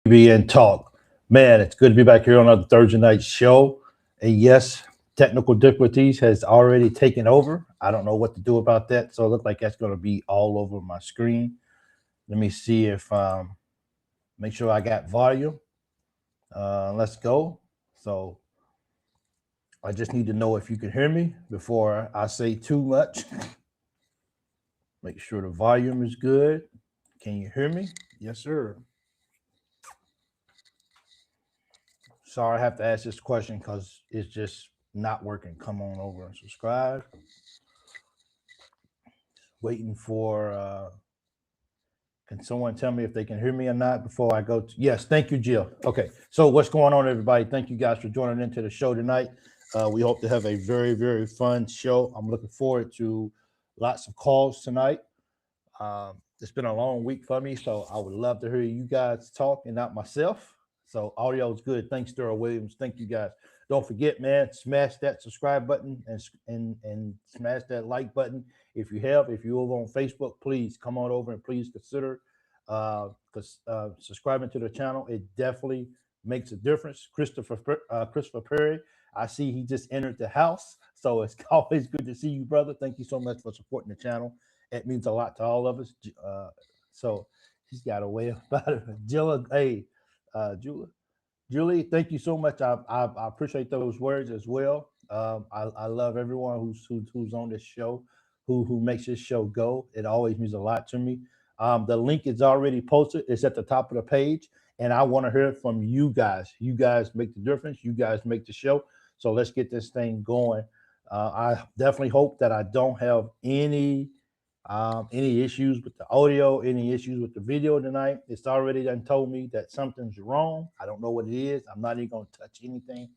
BBN Talk. Man, it's good to be back here on another Thursday night show. And yes, technical difficulties has already taken over. I don't know what to do about that. So it looks like that's going to be all over my screen. Let me see if, make sure I got volume. Let's go. So I just need to know if you can hear me before I say too much. Make sure the volume is good. Can you hear me? Yes, sir. Sorry, I have to ask this question because it's just not working. Come on over and subscribe. Waiting for, can someone tell me if they can hear me or not before I go? Yes, thank you, Jill. Okay, so what's going on, everybody? Thank you guys for joining into the show tonight. We hope to have a very, very fun show. I'm looking forward to lots of calls tonight. It's been a long week for me, so I would love to hear you guys talk and not myself. So audio is good. Thanks, Daryl Williams. Thank you guys. Don't forget, man, smash that subscribe button and smash that like button. If you're over on Facebook, please come on over and please consider subscribing to the channel. It definitely makes a difference. Christopher Perry, I see he just entered the house, so it's always good to see you, brother. Thank you so much for supporting the channel. It means a lot to all of us. So he's got a way about it. Julie, thank you so much. I appreciate those words as well. I love everyone who's on this show, who makes this show go. It always means a lot to me. The link is already posted. It's at the top of the page, and I want to hear from you guys. You guys make the difference. You guys make the show. So let's get this thing going. I definitely hope that I don't have any issues with the audio, any issues with the video tonight. It's already done told me that something's wrong. I don't know what it is. I'm not even going to touch anything.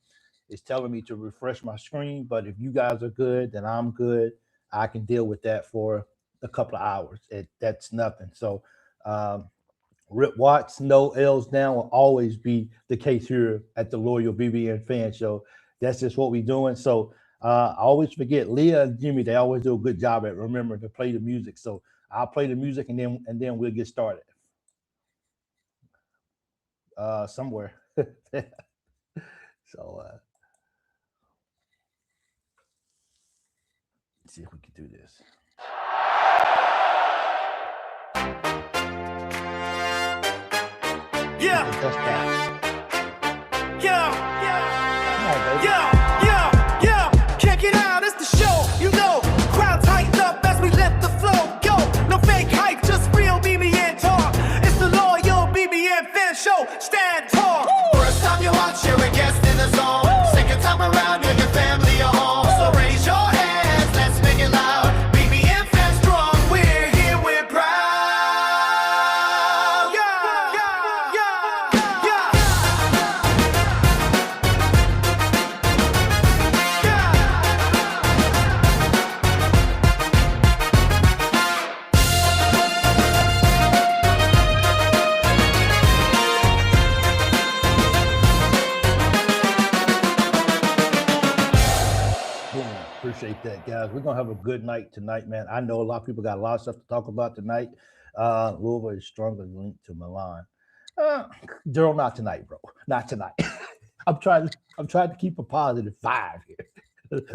It's telling me to refresh my screen, but if you guys are good, then I'm good. I can deal with that for a couple of hours. That's nothing. So Rip Watts, no L's down will always be the case here at the Loyal BBN Fan Show. That's just what we're doing. So I always forget Leah and Jimmy. They always do a good job at remembering to play the music. So I'll play the music and then we'll get started. Somewhere. So let's see if we can do this. Yeah. Just that. Come on, baby. Check it out, it's the show. You know, crowd tightened up as we let the flow go. No fake hype, just real BBN talk. It's the Loyal BBN Fan Show. Stand tall. First time you watch, you're a guest in the zone. Second time around, you're your family or home. So raise your hands, let's make it loud. BBN fans strong, we're here, we're proud. Appreciate that, guys. We're gonna have a good night tonight, man. I know a lot of people got a lot of stuff to talk about tonight. Louisville is strongly linked to Milan. Daryl, not tonight, bro. Not tonight. I'm trying to keep a positive vibe here.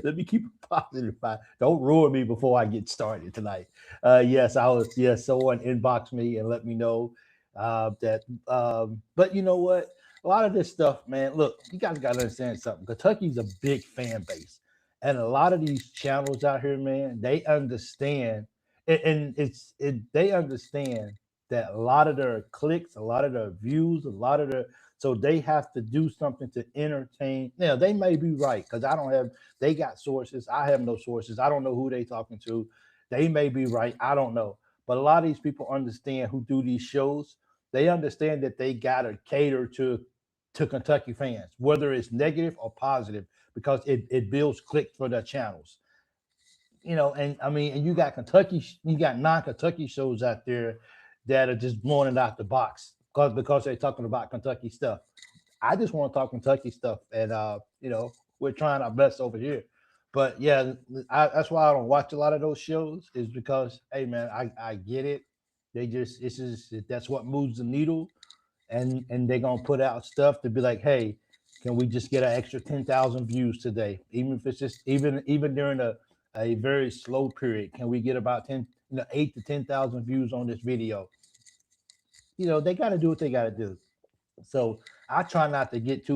Let me keep a positive vibe. Don't ruin me before I get started tonight. Yes, someone inboxed me and let me know that. But you know what? A lot of this stuff, man. Look, you guys got to understand something. Kentucky's a big fan base. And a lot of these channels out here, man, they understand, and they understand that a lot of their clicks, a lot of their views, so they have to do something to entertain. Now, they may be right, because they got sources. I have no sources. I don't know who they talking to. They may be right. I don't know. But a lot of these people understand who do these shows. They understand that they got to cater to Kentucky fans, whether it's negative or positive, because it builds clicks for their channels. You know, and I mean, and you got non-Kentucky shows out there that are just blowing it out the box because they're talking about Kentucky stuff. I just want to talk Kentucky stuff, and you know, we're trying our best over here. But yeah, that's why I don't watch a lot of those shows, is because, hey man, I get it. That's what moves the needle. and they're gonna put out stuff to be like, hey, can we just get an extra 10,000 views today? Even if it's just even during a very slow period, can we get about 8 to 10,000 views on this video? They got to do what they got to do. So I try not to get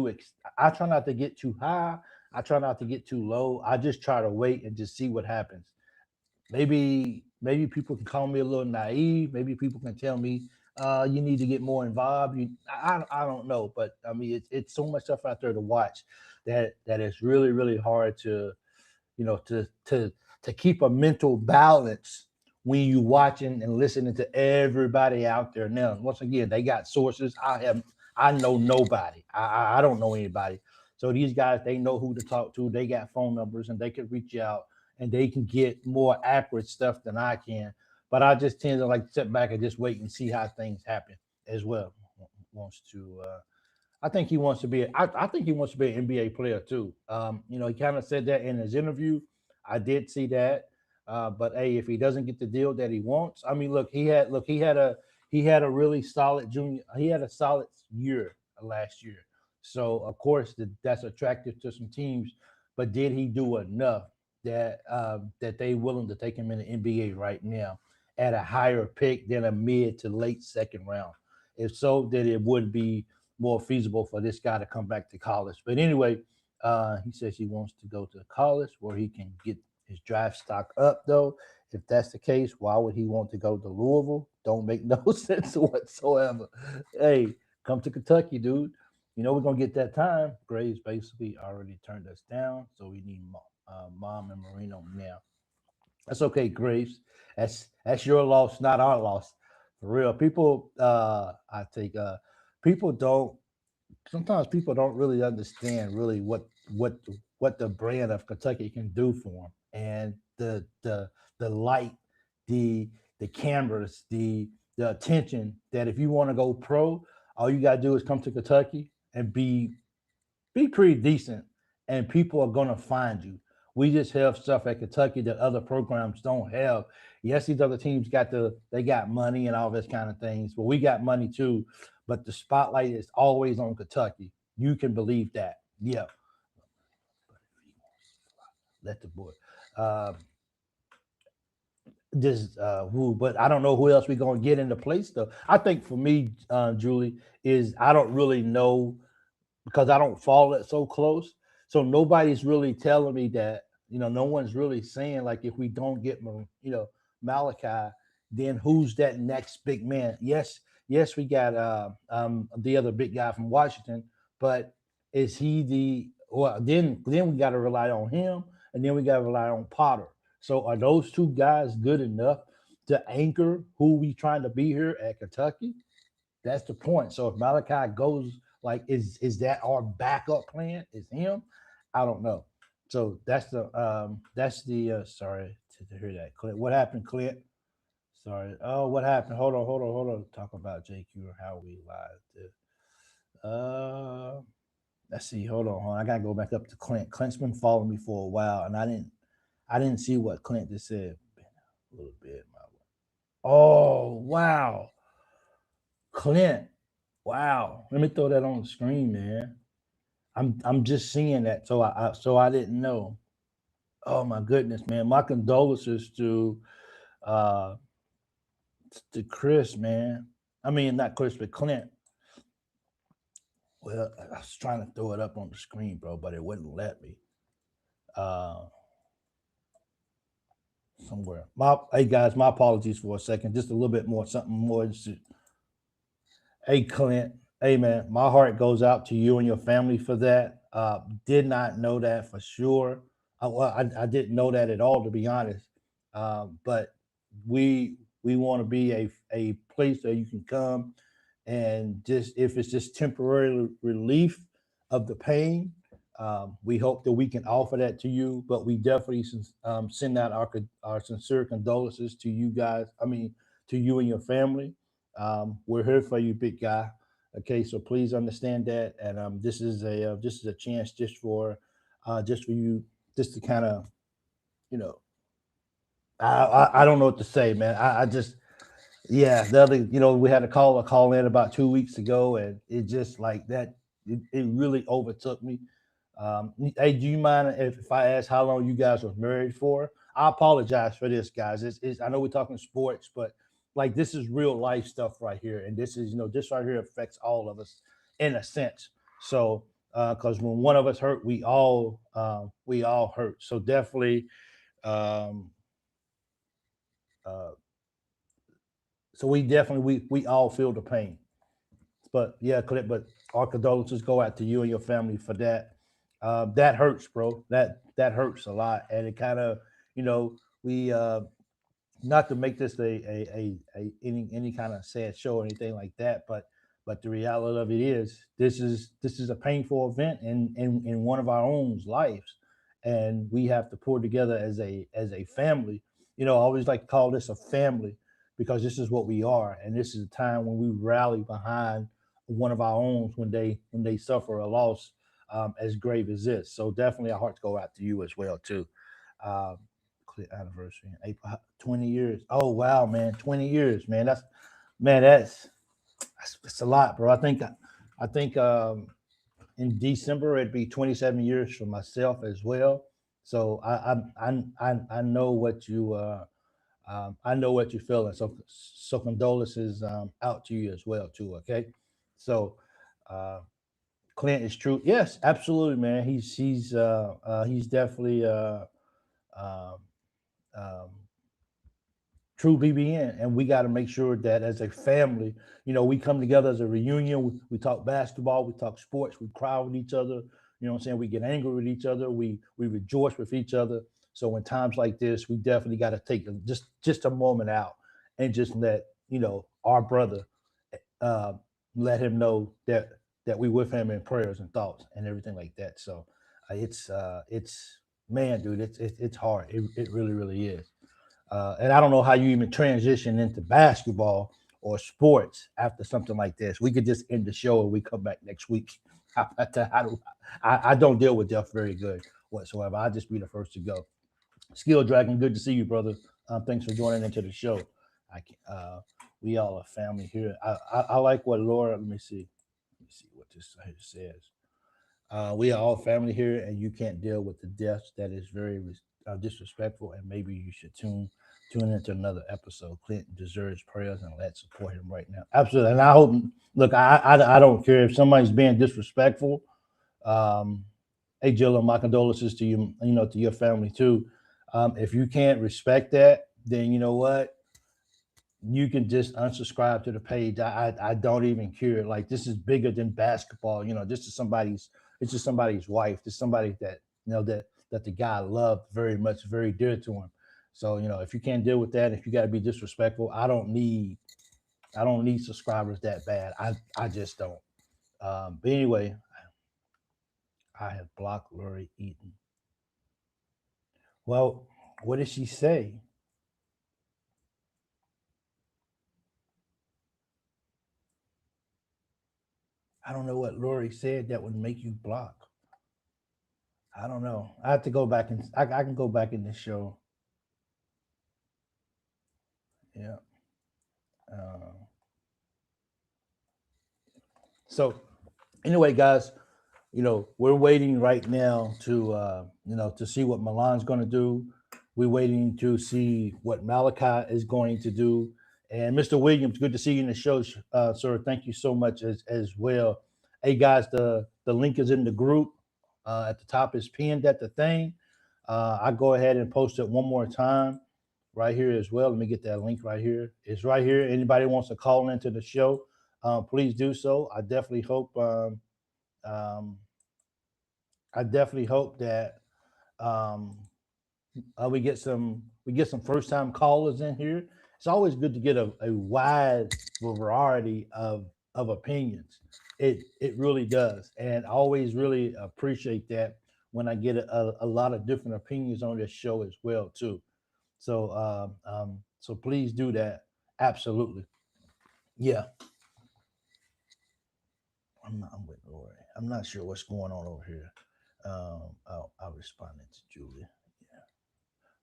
I try not to get too high. I try not to get too low. I just try to wait and just see what happens. Maybe people can call me a little naive. Maybe people can tell me you need to get more involved. I don't know, but I mean it's so much stuff out there to watch that it's really really hard to to keep a mental balance when you watching and listening to everybody out there. Now, once again, they got sources. I know nobody. I don't know anybody. So these guys, they know who to talk to. They got phone numbers and they can reach out and they can get more accurate stuff than I can. But I just tend to like sit back and just wait and see how things happen as well. Wants to I think he wants to be. I think he wants to be an NBA player too. He kind of said that in his interview. I did see that. But hey, if he doesn't get the deal that he wants, I mean, he had a really solid junior. He had a solid year last year. So of course that's attractive to some teams. But did he do enough that they willing to take him in the NBA right now at a higher pick than a mid to late second round? If so, then it would be more feasible for this guy to come back to college. But anyway, he says he wants to go to college where he can get his draft stock up, though. If that's the case, why would he want to go to Louisville? Don't make no sense whatsoever. Hey, come to Kentucky, dude. We're going to get that time. Graves basically already turned us down, so we need Mom and Marino now. That's okay, Graves. That's your loss, not our loss. For real. I think people don't sometimes people don't really understand really what the brand of Kentucky can do for them, and the light, the cameras, the attention that if you want to go pro, all you gotta do is come to Kentucky and be pretty decent, and people are gonna find you. We just have stuff at Kentucky that other programs don't have. Yes, these other teams they got money and all this kind of things, but we got money too. But the spotlight is always on Kentucky. You can believe that. Yeah. Let the boy. But I don't know who else we're gonna get into place though. I think for me, Julie, is I don't really know because I don't follow it so close. So nobody's really telling me that, no one's really saying like if we don't get Malachi, then who's that next big man? Yes, we got the other big guy from Washington, but is he then we got to rely on him, and then we got to rely on Potter. So are those two guys good enough to anchor who we trying to be here at Kentucky? That's the point. So if Malachi goes, like, is that our backup plan? Is him? I don't know. So that's the sorry to hear that, Clint. What happened, Clint? Sorry. Oh, what happened? Hold on. Talk about JQ or how we lied. Let's see. Hold on. I gotta go back up to Clint. Clint's been following me for a while, and I didn't see what Clint just said. A little bit. Oh wow, Clint. Wow. Let me throw that on the screen, man. I'm just seeing that, so I didn't know. Oh my goodness, man. My condolences uh to Chris, man. I mean, not Chris, but Clint. Well, I was trying to throw it up on the screen, bro, but it wouldn't let me. Uh, Somewhere. Hey guys, my apologies for a second. Just a little bit more, something more. Hey Clint, hey man, my heart goes out to you and your family for that. Did not know that for sure. I didn't know that at all, to be honest. But we want to be a place that you can come and just if it's just temporary relief of the pain, we hope that we can offer that to you. But we definitely send out our sincere condolences to you guys. I mean, to you and your family. We're here for you, big guy. Okay, so please understand that, and this is a chance just for you, just to kind of, you know, I don't know what to say, man. I just Yeah, the other, we had a call in about 2 weeks ago, and it just like that, it really overtook me. Hey, do you mind if I ask how long you guys were married for? I apologize for this, guys. I know we're talking sports, but like this is real life stuff right here, and this is, this right here affects all of us in a sense. So, because when one of us hurt, we all hurt. So definitely, um, uh, so we all feel the pain. But yeah, Clint, but our condolences go out to you and your family for that. That hurts, bro. That hurts a lot, and it kind of, we not to make this any kind of sad show or anything like that, but the reality of it is this is a painful event in one of our own lives, and we have to pull together as a family. I always like to call this a family because this is what we are, and this is a time when we rally behind one of our own when they suffer a loss as grave as this. So definitely, our hearts go out to you as well too. Um, Clear anniversary in April. 20 years. Oh wow, man. 20 years, man. That's a lot, bro. I think in December it'd be 27 years for myself as well. So I know what I know what you're feeling. So condolences out to you as well too. Okay. So uh Clint is true. Yes, absolutely, man. He's definitely um um true BBN, and we got to make sure that as a family, we come together as a reunion. We talk basketball, we talk sports, we cry with each other. You know what I'm saying? We get angry with each other. We rejoice with each other. So in times like this, we definitely got to take just a moment out and just let our brother, uh, let him know that we with him in prayers and thoughts and everything like that. So it's man, dude, it's hard. It really really is. And I don't know how you even transition into basketball or sports after something like this. We could just end the show and we come back next week. How about that? I don't deal with death very good whatsoever. I'll just be the first to go. Skill Dragon, good to see you, brother. Thanks for joining into the show. We all are family here. I like what Laura. Let me see. Let me see what this here says. We are all family here, and you can't deal with the deaths. That is very disrespectful, and maybe you should tune into another episode. Clinton deserves prayers, and let's support him right now. Absolutely, and I hope. Look, I don't care if somebody's being disrespectful. Um, hey, Jill, my condolences to you. To your family too. If you can't respect that, then you know what, you can just unsubscribe to the page. I don't even care. Like this is bigger than basketball. This is somebody's. It's just somebody's wife. It's somebody that that the guy loved very much, very dear to him. So if you can't deal with that, if you got to be disrespectful, I don't need subscribers that bad. I just don't. But anyway, I have blocked Lori Eaton. Well, what did she say? I don't know what Lori said that would make you block. I don't know. I have to go back and I can go back in the show. Yeah. Uh, so anyway, guys, we're waiting right now to see what Milan's going to do. We're waiting to see what Malachi is going to do. And Mr. Williams, good to see you in the show, sir. Thank you so much as well. Hey guys, the link is in the group. At the top is pinned at the thing. I go ahead and post it one more time right here as well. Let me get that link right here. It's right here. Anybody wants to call into the show, please do so. Um, I definitely hope that um, we get some first time callers in here. It's always good to get a wide variety of opinions. It really does, and I always really appreciate that when I get a lot of different opinions on this show as well too. So please do that. Absolutely, yeah. I'm with Lori. I'm not sure what's going on over here. I'll respond to Julia. Yeah.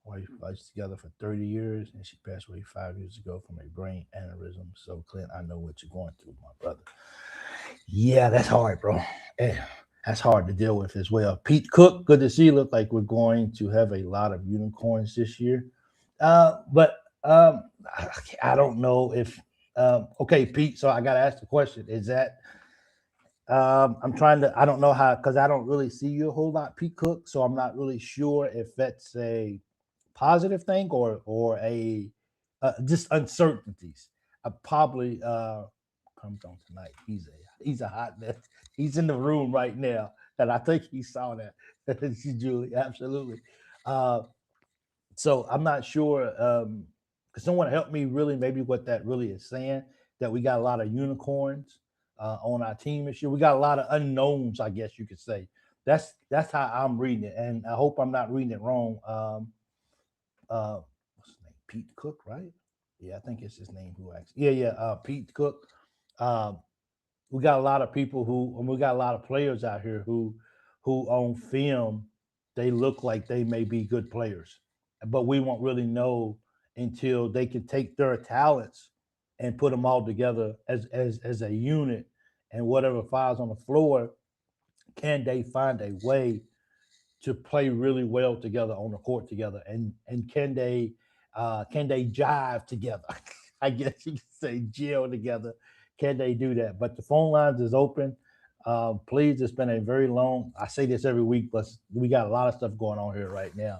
wife was together for 30 years, and she passed away 5 years ago from a brain aneurysm. So, Clint, I know what you're going through, my brother. Yeah, that's hard, bro. Yeah, that's hard to deal with as well. Pete Cook, good to see you. Look like we're going to have a lot of unicorns this year. But I don't know if okay, Pete. So I got to ask the question: is that I'm trying to? I don't know how because I don't really see you a whole lot, Pete Cook. So I'm not really sure if that's a positive thing or a just uncertainties. I probably comes on tonight. He's a hot mess. He's in the room right now, and I think he saw that. Julie, absolutely. Uh, so I'm not sure. Could someone help me really maybe what that really is saying? That we got a lot of unicorns on our team this year. We got a lot of unknowns, I guess you could say. That's how I'm reading it, and I hope I'm not reading it wrong. What's his name? Pete Cook, right? Yeah, I think it's his name. Who actually? Yeah. Pete Cook. Um, we got a lot of people who, and we got a lot of players out here who on film they look like they may be good players, but we won't really know until they can take their talents and put them all together as a unit, and whatever files on the floor, can they find a way to play really well together on the court together, and can they jive together? I guess you could say gel together. Can they do that? But the phone lines is open. Please, it's been a very long. I say this every week, but we got a lot of stuff going on here right now.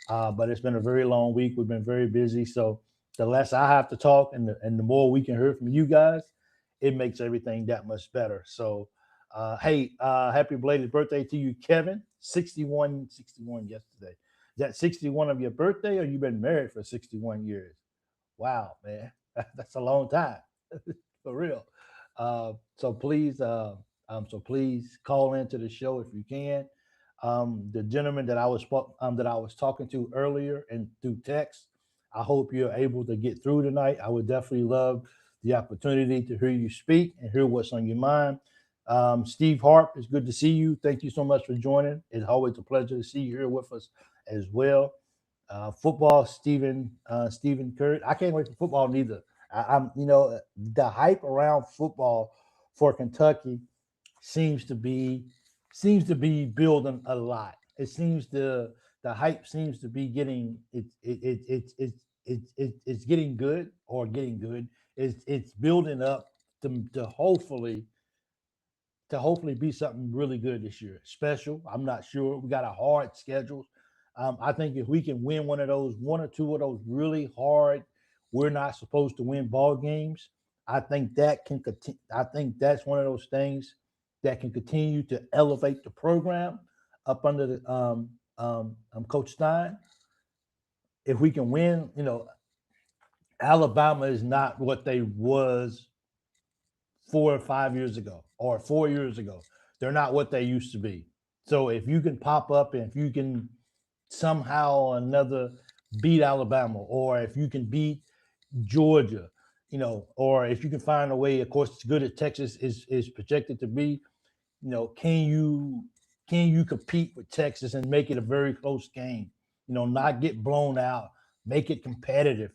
But it's been a very long week. We've been very busy, so the less I have to talk, and the more we can hear from you guys, it makes everything that much better. So hey, happy belated birthday to you, Kevin. 61 yesterday. Is that 61 of your birthday, or you been married for 61 years? Wow, man. That's a long time. For real. So please call into the show if you can. The gentleman that I was talking to earlier and through text, I hope you're able to get through tonight. I would definitely love the opportunity to hear you speak and hear what's on your mind. Steve Harp, it's good to see you. Thank you so much for joining. It's always a pleasure to see you here with us as well. Football, Stephen Curry. I can't wait for football neither. I'm, the hype around football for Kentucky seems to be building a lot. It seems the hype seems to be getting it's getting good or getting good. It's building up to hopefully be something really good this year. Special. I'm not sure. We got a hard schedule. I think if we can win one or two of those really hard, we're not supposed to win ball games. I think that can continue. I think that's one of those things that can continue to elevate the program up under the Coach Stein. If we can win, Alabama is not what they was 4 or 5 years ago or 4 years ago. They're not what they used to be. So if you can pop up and if you can somehow or another beat Alabama, or if you can beat Georgia, or if you can find a way, of course, as good as Texas is projected to be, can you compete with Texas and make it a very close game? Not get blown out, make it competitive.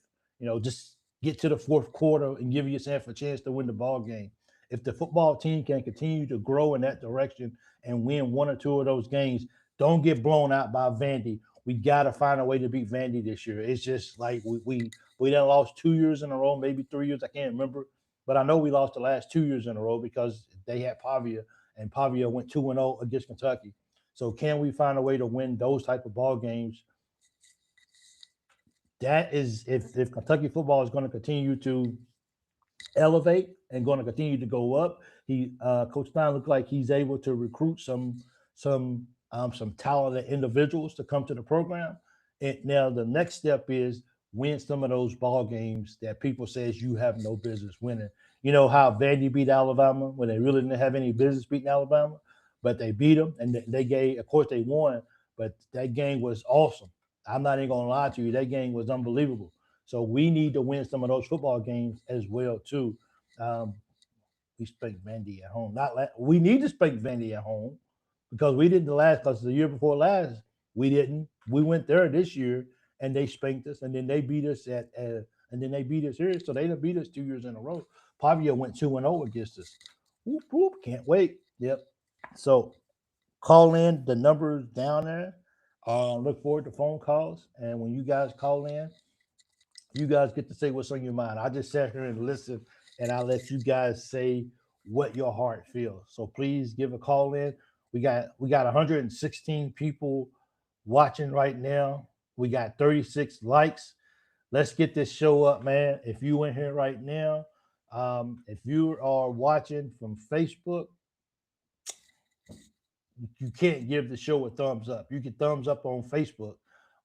Just get to the fourth quarter and give yourself a chance to win the ball game. If the football team can continue to grow in that direction and win one or two of those games, don't get blown out by Vandy. We got to find a way to beat Vandy this year. It's just like we done lost 2 years in a row, maybe 3 years. I can't remember, but I know we lost the last 2 years in a row because they had Pavia, and Pavia went 2-0 against Kentucky. So can we find a way to win those type of ball games? That is, if Kentucky football is going to continue to elevate and going to continue to go up. Coach Stein looked like he's able to recruit some talented individuals to come to the program. And now the next step is win some of those ball games that people says you have no business winning. You know how Vandy beat Alabama when they really didn't have any business beating Alabama, but they beat them and they gave. Of course, they won, but that game was awesome. I'm not even gonna lie to you. That game was unbelievable. So we need to win some of those football games as well too. Um, we spanked Vandy at home. We need to spank Vandy at home because we didn't the year before last we didn't. We went there this year and they spanked us, and then they beat us and then they beat us here. So they done beat us 2 years in a row. Pavia went 2-0 against us. Whoop, whoop, can't wait. Yep. So call in. The number's down there. Look forward to phone calls. And when you guys call in, you guys get to say what's on your mind. I just sat here and listen, and I let you guys say what your heart feels. So please give a call in. We got 116 people watching right now. We got 36 likes. Let's get this show up, man. If you in here right now, if you are watching from Facebook, you can't give the show a thumbs up. You can thumbs up on Facebook,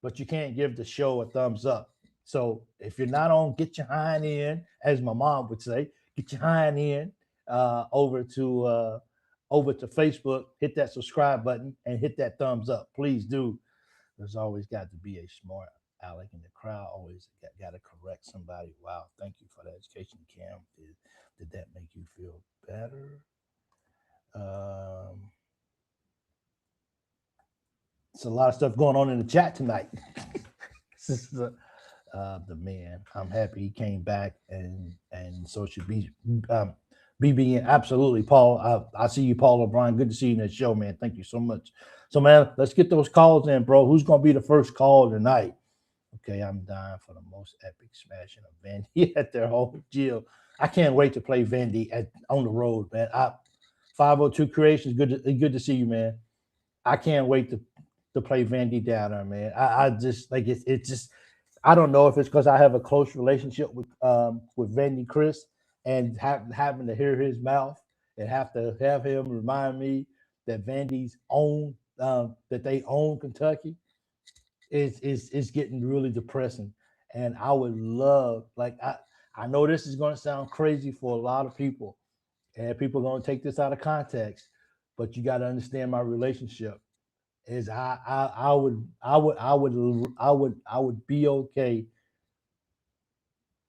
but you can't give the show a thumbs up. So if you're not on, get your hind in, as my mom would say, get your hind in over to Facebook, hit that subscribe button and hit that thumbs up. Please do. There's always got to be a smart Alec in the crowd. Always got to correct somebody. Wow, thank you for the education, Cam. Did that make you feel better? It's a lot of stuff going on in the chat tonight. This is the man. I'm happy he came back, and so should be BBN. Absolutely, Paul. I see you, Paul O'Brien. Good to see you in the show, man. Thank you so much. So, man, let's get those calls in, bro. Who's gonna be the first call tonight? Okay, I'm dying for the most epic smashing of Vandy at their home gym. I can't wait to play Vandy on the road, man. 502 Creations, good to see you, man. I can't wait to play Vandy down there, man. I just like it's just I don't know if it's because I have a close relationship with Vandy Chris and having to hear his mouth and have to have him remind me that Vandy's own that they own Kentucky is getting really depressing. And I would love, like I know this is going to sound crazy for a lot of people, and people are going to take this out of context, but you got to understand my relationship is I would be okay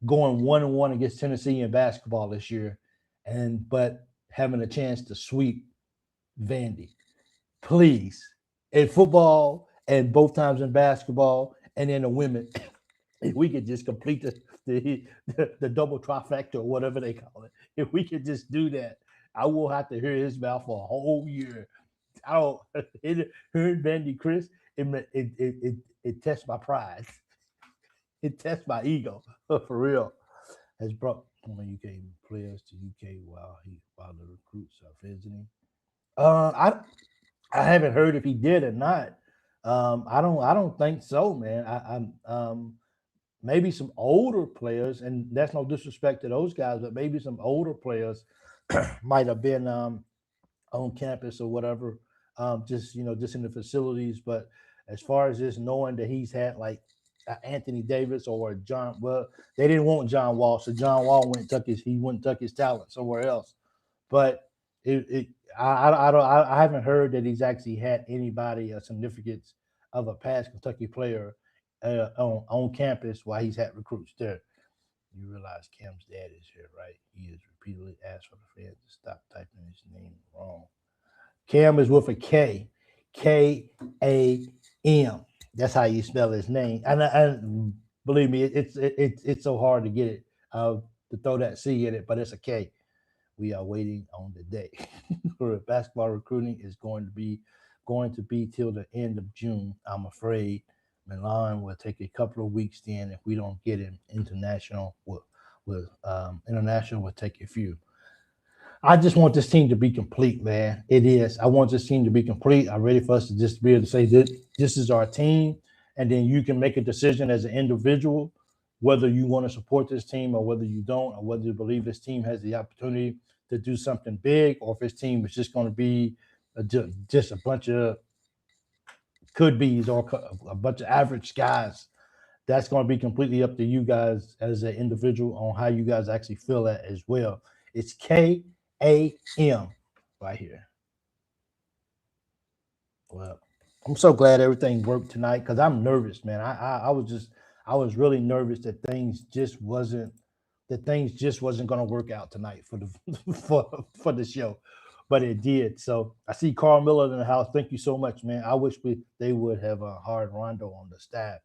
going 1-1 against Tennessee in basketball this year, but having a chance to sweep Vandy. Please, in football and both times in basketball and in the women, if we could just complete the double trifecta or whatever they call it, if we could just do that, I will have to hear his mouth for a whole year. Hearing Vandy Chris, it tests my pride. It tests my ego for real. Has brought UK players to UK while the recruits are visiting. I haven't heard if he did or not. I don't think so, man. I'm maybe some older players, and that's no disrespect to those guys, but maybe some older players might have been on campus or whatever, just in the facilities. But as far as just knowing that he's had like Anthony Davis or John, well, they didn't want John Wall, so John Wall went and took his talent somewhere else. But I haven't heard that he's actually had anybody of significance of a past Kentucky player on campus while he's had recruits there. You realize Cam's dad is here, right? He has repeatedly asked for the fans to stop typing his name wrong. Cam is with a K, K-A-M. That's how you spell his name. And believe me, it's so hard to get it to throw that C in it, but it's a K. We are waiting on the day. Basketball recruiting is going to be till the end of June. I'm afraid Milan will take a couple of weeks. Then, if we don't get him international, international will take a few. I just want this team to be complete, man. It is. I want this team to be complete. I'm ready for us to just be able to say that this is our team, and then you can make a decision as an individual whether you want to support this team or whether you don't, or whether you believe this team has the opportunity to do something big, or if this team is just going to be just a bunch of could-be's or a bunch of average guys. That's going to be completely up to you guys as an individual on how you guys actually feel that as well. It's K-A-M right here. Well, I'm so glad everything worked tonight because I'm nervous, man. I was really nervous that things just wasn't going to work out tonight for the for the show, but it did. So I see Carl Miller in the house. Thank you so much, man. I wish they would have a hard Rondo on the staff.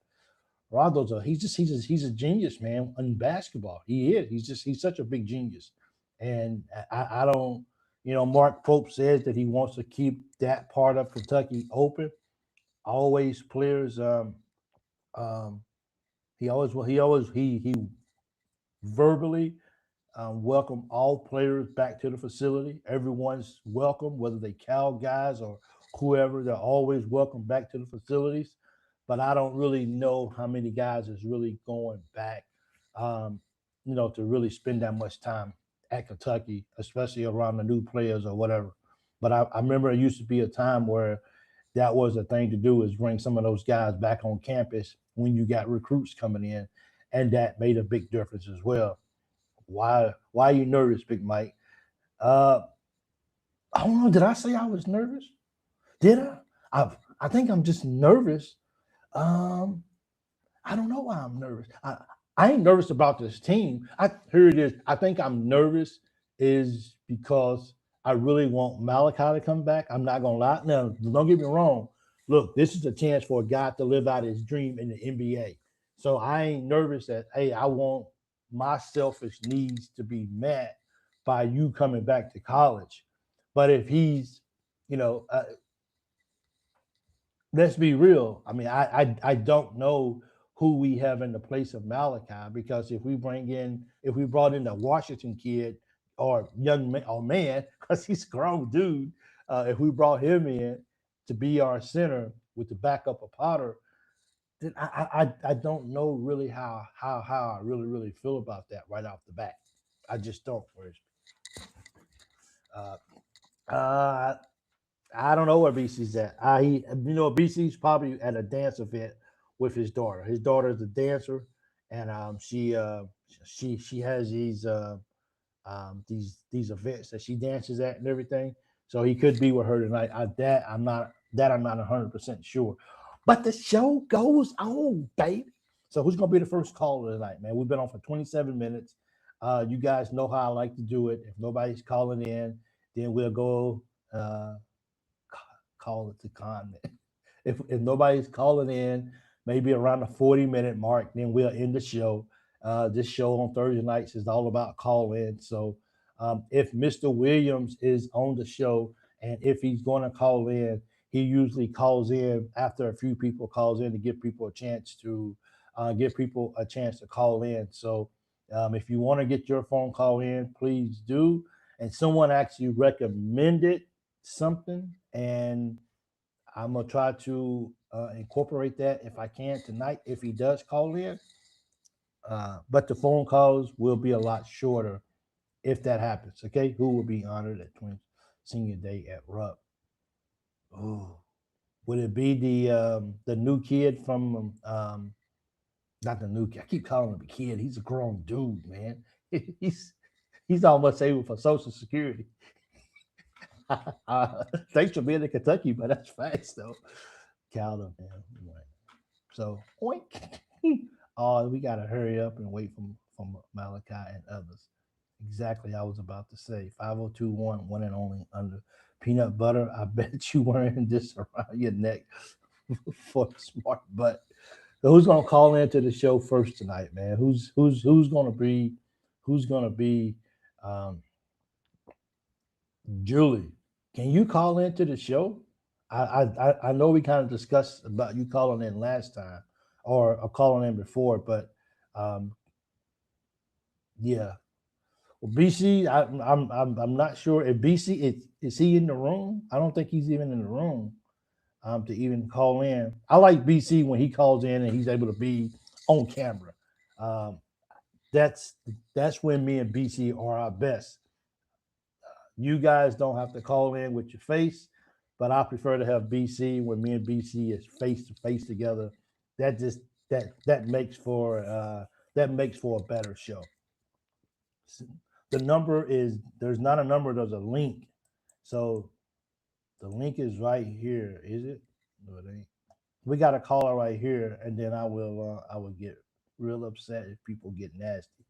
he's a genius, man, in basketball. He is. He's such a big genius. And I don't, Mark Pope says that he wants to keep that part of Kentucky open. Always players um he verbally welcome all players back to the facility. Everyone's welcome, whether they Cal guys or whoever. They're always welcome back to the facilities. But I don't really know how many guys is really going back, um, to really spend that much time at Kentucky, especially around the new players or whatever. But I remember it used to be a time where that was a thing to do, is bring some of those guys back on campus when you got recruits coming in, and that made a big difference as well. Why are you nervous, Big Mike? Uh, I don't know. Did I say I was nervous? Did I? I think I'm just nervous. Um, I don't know why I'm nervous. I ain't nervous about this team. Here it is. I think I'm nervous is because I really want Malachi to come back. I'm not gonna lie. Now, don't get me wrong. Look, this is a chance for a guy to live out his dream in the NBA. So I ain't nervous that, hey, I want my selfish needs to be met by you coming back to college. But if he's, you know, uh, let's be real. I mean, I don't know who we have in the place of Malachi, because if we brought in the Washington kid or young man or man, because he's a grown dude, if we brought him in to be our center with the backup of Potter, then I don't know really how I really feel about that right off the bat. I just don't. Uh, uh, I don't know where BC's at. BC's probably at a dance event with his daughter. His daughter is a dancer, and she has these events that she dances at and everything. So he could be with her tonight. I'm not 100% sure. But the show goes on, baby. So who's gonna be the first caller tonight, man? We've been on for 27 minutes. You guys know how I like to do it. If nobody's calling in, then we'll go. Uh, Call it to comment. If nobody's calling in, maybe around the 40-minute mark, then we'll end the show. This show on Thursday nights is all about call in. So if Mr. Williams is on the show, and if he's going to call in, he usually calls in after a few people calls in to give people a chance to call in. So if you want to get your phone call in, please do. And someone actually recommended something, and I'm gonna try to incorporate that if I can tonight, if he does call in. But the phone calls will be a lot shorter if that happens. Okay, who will be honored at Twins Senior Day at Rupp? Oh, would it be the new kid from not the new kid? I keep calling him a kid. He's a grown dude, man. he's he's almost able for Social Security. Thanks for being in Kentucky, but that's facts though. Calder, man. Right. So, oink. Oh, we gotta hurry up and wait from Malachi and others. Exactly, I was about to say 5021, one and only under peanut butter. I bet you wearing this around your neck for the smart butt. So who's gonna call into the show first tonight, man? Who's gonna be um, Julie? Can you call into the show? I know we kind of discussed about you calling in last time, or calling in before, but um, yeah. Well, BC, I'm not sure if BC is he in the room. I don't think he's even in the room to even call in. I like BC when he calls in and he's able to be on camera. Um, that's that's when me and BC are our best. You guys don't have to call in with your face, but I prefer to have BC when me and BC is face to face together. That just that makes for a better show. The number is there's not a number, there's a link. So the link is right here. Is it? No, it ain't. We got a caller right here, and then I will get real upset if people get nasty.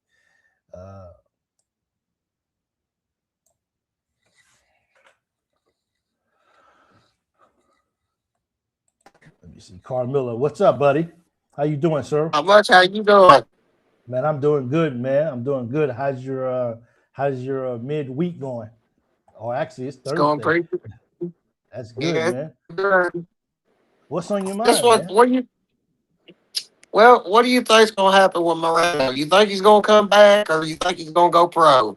Uh, Let me see. Carmilla, what's up, buddy? How you doing, sir? How much? How you doing? Man, I'm doing good, man. I'm doing good. How's your midweek going? Oh, actually, it's It's going Thursday. pretty. That's good, Yeah, it's man. good. What's on your Guess mind, what? man? What do you? Well, what do you think's gonna happen with Moreno? You think he's gonna come back, or you think he's gonna go pro?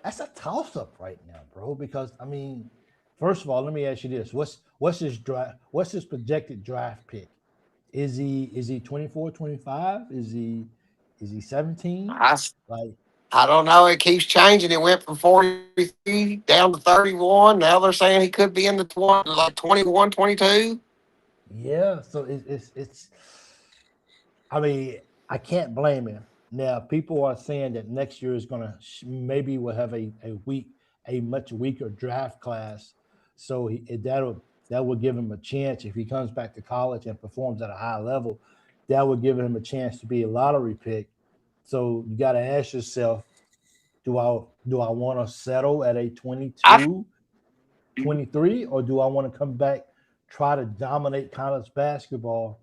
That's a toss up right now, bro. Because I mean, first of all, let me ask you this: what's his draft? What's his projected draft pick? Is he 24, 25? Is he 17? I, Like, I don't know. It keeps changing. It went from 43 down to 31. Now they're saying he could be in the 20, like 21, 22. yeah. So it's I mean, I can't blame him. Now, people are saying that next year is gonna maybe we'll have a much weaker draft class, so that will give him a chance if he comes back to college and performs at a high level. That would give him a chance to be a lottery pick. So you got to ask yourself, do I want to settle at a I 22, 23, or do I want to come back, try to dominate college basketball,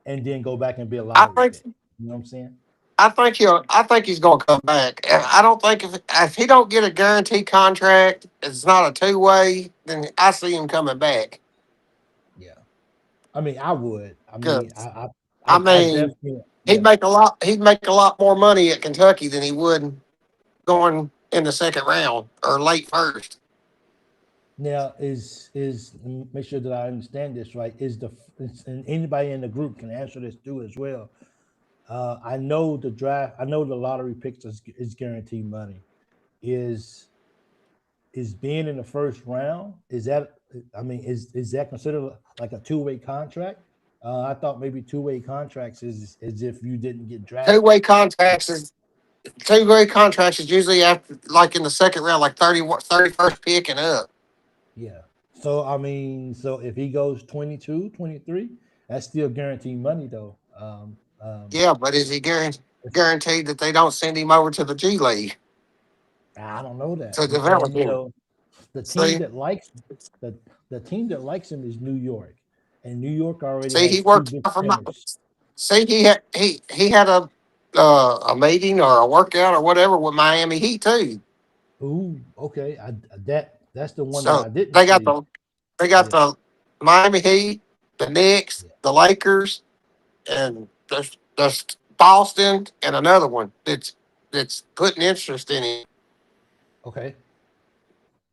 and then go back and be a I lottery think pick? You know what I'm saying? I think he's gonna come back. And I don't think if he don't get a guaranteed contract, it's not a two-way. Then I see him coming back. Yeah. I mean, I would. I mean, I, 'Cause, I, I I mean, definitely, he'd yeah. make a lot. He'd make a lot more money at Kentucky than he would going in the second round or late first. Now, make sure that I understand this right. And anybody in the group can answer this too as well. I know the draft. I know the lottery picks is guaranteed money. Is is being in the first round? Is that? I mean, is that considered like a two-way contract? I thought maybe two-way contracts is if you didn't get drafted. Two-way contracts is two-way contracts is usually after like in the second round, like 31st pick and up. Yeah. So I mean, so if he goes 22, 23, that's still guaranteed money though. Yeah, but is he guaranteed that they don't send him over to the G League I don't know that. to develop And him? the team See, that likes the the team that likes him is New York, and New York already see, he has two worked good out for my. centers. See, he had a meeting or a workout or whatever with Miami Heat too. Ooh, okay. That's the one that So I didn't they got see. Yeah, the Miami Heat, the Knicks, yeah. the Lakers, and there's Boston and another one that's putting interest in him. Okay.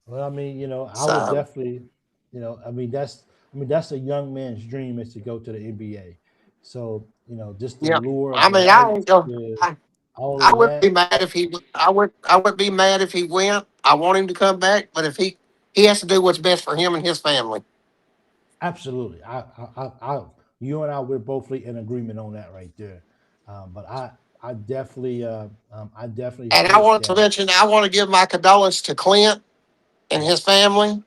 Well, I mean, I would So definitely, that's a young man's dream is to go to the NBA. So, just the yeah, lure of I the mean I lights, ain't go. all I of wouldn't be that. mad if he. I would be mad if he went. I want him to come back, but if he has to do what's best for him and his family. Absolutely. You and I, we're both in agreement on that right there. But I definitely And I think wanted to that. mention, I want to give my condolences to Clint and Yeah. his family.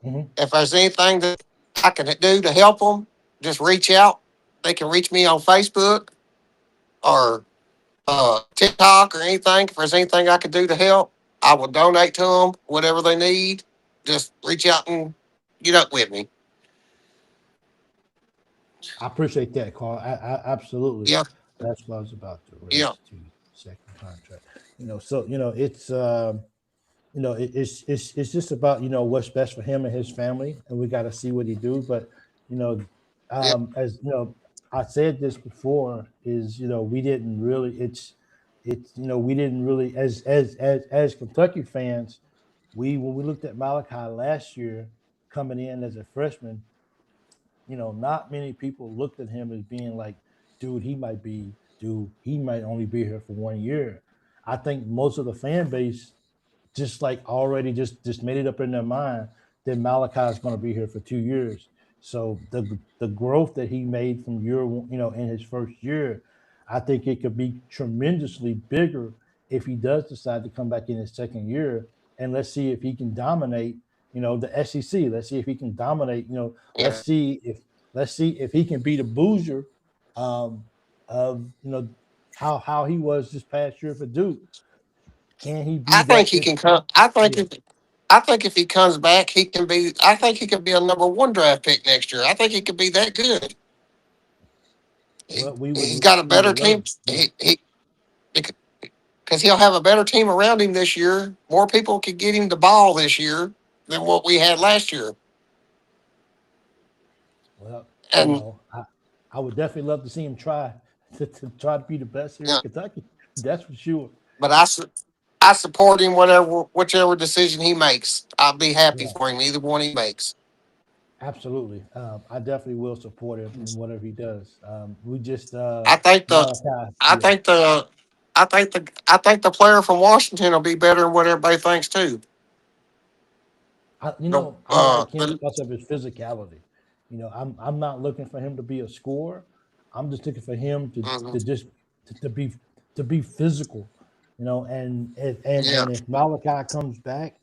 Hmm. If there's anything that I can do to help them, just reach out. They can reach me on Facebook or TikTok or anything. If there's anything I could do to help, I will donate to them whatever they need. Just reach out and get up with me. I appreciate that, Carl. Absolutely. Yeah, That's what I was about to yeah, race to second contract. So it's it's just about what's best for him and his family, and we got to see what he do. But you know, yeah. as I said this before, is we didn't really. It's we didn't really as Kentucky fans, when we looked at Malachi last year coming in as a freshman, not many people looked at him as being like, dude, he might only be here for 1 year. I think most of the fan base just like already just made it up in their mind that Malachi is going to be here for 2 years. So the growth that he made from year one, in his first year, I think it could be tremendously bigger if he does decide to come back in his second year. And let's see if he can dominate, the SEC. Let's see if he can dominate. Let's Yeah. see if he can be the Boozer of how he was this past year for Duke. Can he be I think that he this? can come. Yeah. I think if he comes back, he can be. I think he could be a number one draft pick next year. I think he could be that good. Well, He's got a we better would love team. it. Yeah, Because he'll have a better team around him this year. More people could get him the ball this year than what we had last year. well, And I would definitely love to see him try to try to be the best here in yeah, Kentucky. That's for sure. but I support him whichever decision he makes. I'll be happy Yeah, for him either one he makes. absolutely. I definitely will support him in whatever he does. We just I think the Malachi. I Yeah, think the I think the player from Washington will be better than what everybody thinks too. The I like him because of his physicality. I'm not looking for him to be a scorer. I'm just looking for him mhm. to just to be to be physical. Yeah. And if Malachi comes back,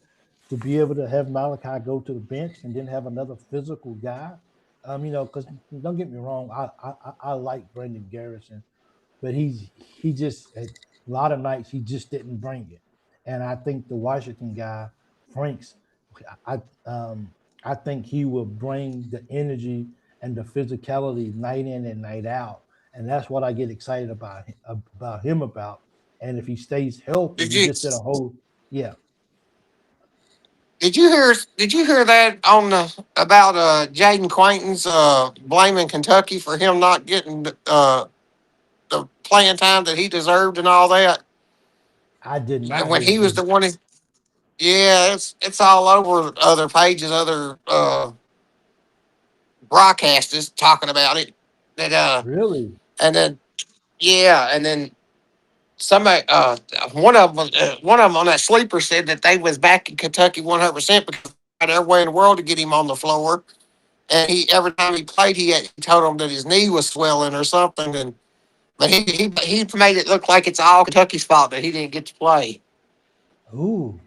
to be able to have Malachi go to the bench and then have another physical guy. Because don't get me wrong, I like Brendan Garrison, but he just a lot of nights he just didn't bring it. And I think the Washington guy, Franks, I I think he will bring the energy and the physicality night in and night out, and that's what I get excited about him about. And if he stays healthy, Did you you just did a whole yeah. did you hear that on the about Jaden Quaintance blaming Kentucky for him not getting the playing time that he deserved and all that? I did And not when hear he was the one, yeah, it's all over other pages, other broadcasters talking about it. That really. and then yeah, and then somebody one of them on that sleeper said that they was back in Kentucky 100% because they tried every way in the world to get him on the floor. And he every time he played, he told him that his knee was swelling or something. And but he made it look like it's all Kentucky's fault that he didn't get to play. Ooh,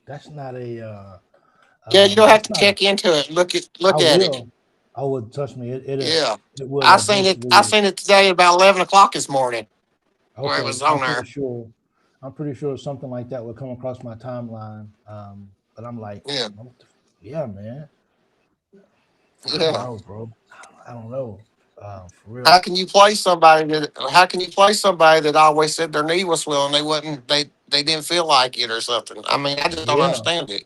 that's not a Yeah, you don't have that's to not a. check into it. I Look at it. will. I would trust me. Yeah, It will I seen it. I eventually. seen it today at about 11 o'clock this morning, where it Okay, was on there. I'm pretty sure something like that would come across my timeline. But I'm like, Yeah, yeah, man. I don't yeah. know, bro. I don't know. For How real. can you play somebody that? How can you play somebody that always said their knee was swelling? They wasn't. They didn't feel like it or something. I mean, I just don't Yeah, understand it.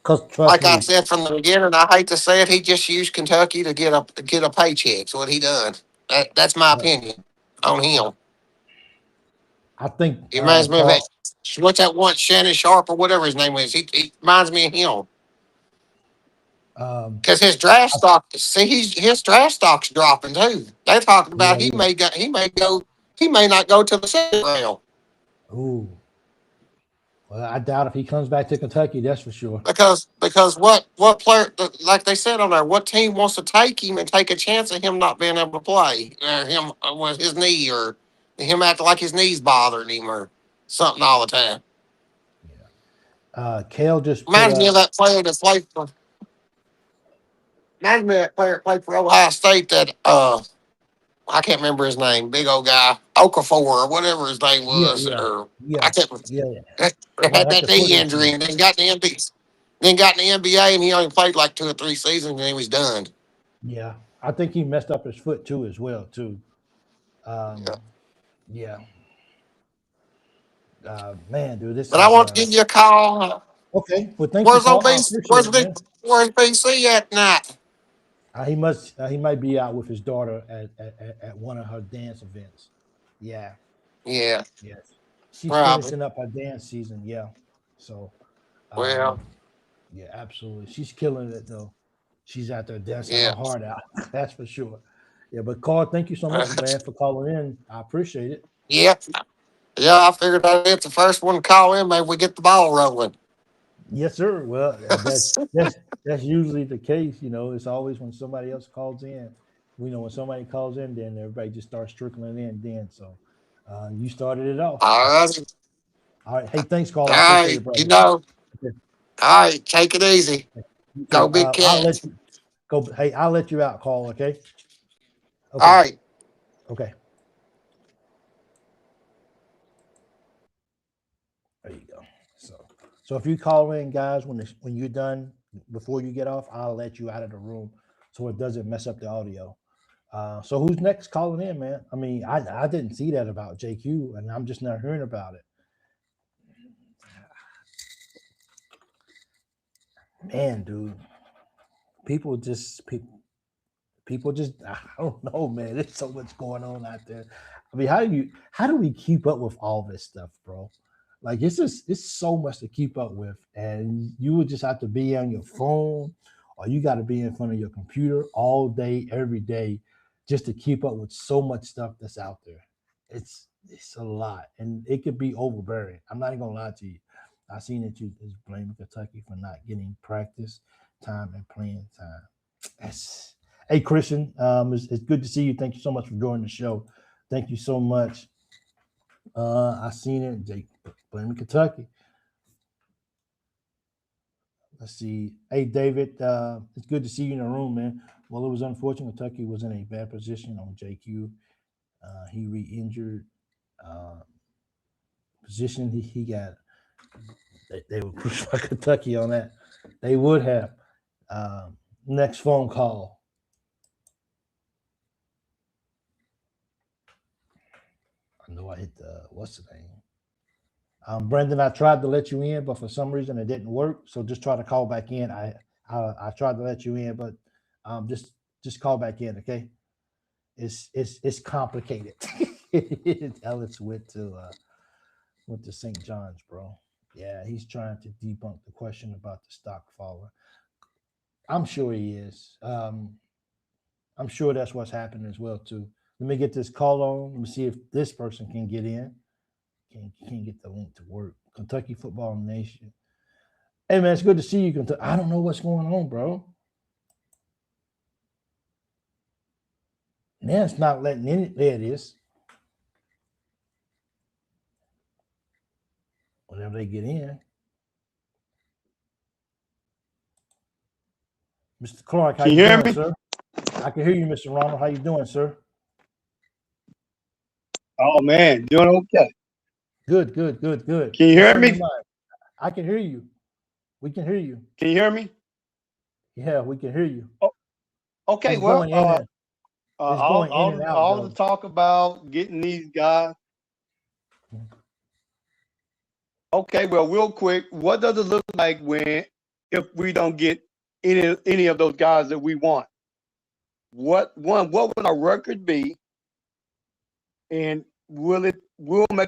cause trust Like I me. said from the beginning, I hate to say it, he just used Kentucky to get a paycheck. That's what he done. That's my But opinion on him. I think He reminds me of that. Carl. What's that one? Shannon Sharp or whatever his name is. He reminds me of him Um, because his draft I, stock. See, his draft stock's dropping too. They're talking about yeah, yeah. he may not go to the second round Ooh. Well, I doubt if he comes back to Kentucky. That's for sure. because what player like they said on there, what team wants to take him and take a chance of him not being able to play or him with his knee or him acting like his knees bothering him or something all the time. Yeah. Kale just put Reminds me of up. that player that played for reminds me of that player that played for Ohio State that I can't remember his name, big old guy, Okafor or whatever his name Yeah, was, yeah, or I yeah, can't yeah, yeah. had Right that after knee football injury team. and then got in the NBA, then got in the NBA and he only played like 2 or 3 seasons and he was done. Yeah, I think he messed up his foot too, as well too. Yeah. Yeah, man, dude, this But I is want to give you a call. okay. Well, thank you, Where's Carl. I OBC? appreciate it, man. Where's BC at tonight? He might be out with his daughter at one of her dance events. Yeah, Yeah, yes, she's probably. finishing up her dance season. Yeah, so Well, um, yeah, absolutely, she's killing it though. She's out there dancing her yeah. heart out. That's for sure. Yeah, but Carl, thank you so much, man, for calling in. I appreciate it. Yeah. Yeah, I figured I'd get the first one to call in. Maybe we get the ball rolling. Yes, sir. Well, that's usually the case. It's always when somebody else calls in. When somebody calls in, then everybody just starts trickling in. Then so, you started it off. All right. All right. Hey, thanks, Carl. All I appreciate right. it, You brother. know, Okay. all right. Take it easy. You Go too. Big I'll let Cats. you go. Hey, I'll let you out, Carl. Okay. All Okay. right. Okay. There you go. So if you call in, guys, when you're done, before you get off, I'll let you out of the room so it doesn't mess up the audio. So who's next calling in, man? I mean, I didn't see that about JQ, and I'm just not hearing about it. Man, dude, people just I don't know, man. There's so much going on out there. I mean, how do we keep up with all this stuff, bro? Like it's so much to keep up with, and you would just have to be on your phone, or you got to be in front of your computer all day, every day, just to keep up with so much stuff that's out there. It's a lot, and it could be overbearing. I'm not even gonna lie to you. I seen that you is blaming Kentucky for not getting practice time and playing time. That's Hey Christian, it's good to see you. Thank you so much for joining the show. Thank you so much. I seen it. Jake blaming Kentucky. Let's see. Hey David, it's good to see you in the room, man. Well, it was unfortunate. Kentucky was in a bad position on JQ. He re-injured position. He got. They were pushed by Kentucky on that. They would have. Next phone call. I know I hit the what's the name? Brendan, I tried to let you in, but for some reason it didn't work. So just try to call back in. I tried to let you in, but just call back in, okay? It's complicated. Ellis went to St. John's, bro. Yeah, he's trying to debunk the question about the stock falling. I'm sure he is. I'm sure that's what's happening as well too. Let me get this call on. Let me see if this person can get in. Can't get the link to work. Kentucky Football Nation. Hey man, it's good to see you, Kentucky. I don't know what's going on, bro. Now it's not letting in. There it is. Whenever they get in. Mr. Clark, how Can you you hear doing, me? sir? I can hear you, Mr. Ronald. How you doing, sir? Oh man, doing okay. Good. Can you What's hear on me? your mind? I can hear you. We can hear you. Can you hear me? Yeah, we can hear you. Okay, It's well, going in and it's going in and out, all though. the talk about getting these guys. Okay, well, real quick, what does it look like if we don't get any of those guys that we want? What would our record be? And we'll make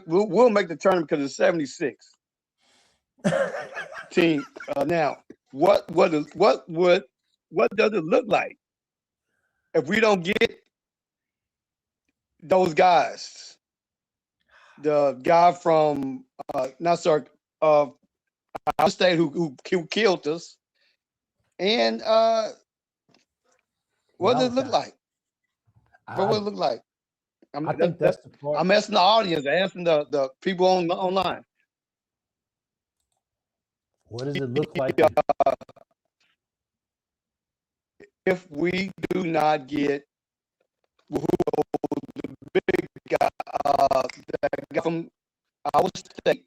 the tournament because it's 76 team. Now, what does it look like if we don't get those guys? The guy from State who killed us, and what does it look like? What would it look like? I think that's the part. I'm asking the audience, asking the people online. What does it look like? If we do not get the big guy, that guy from our state,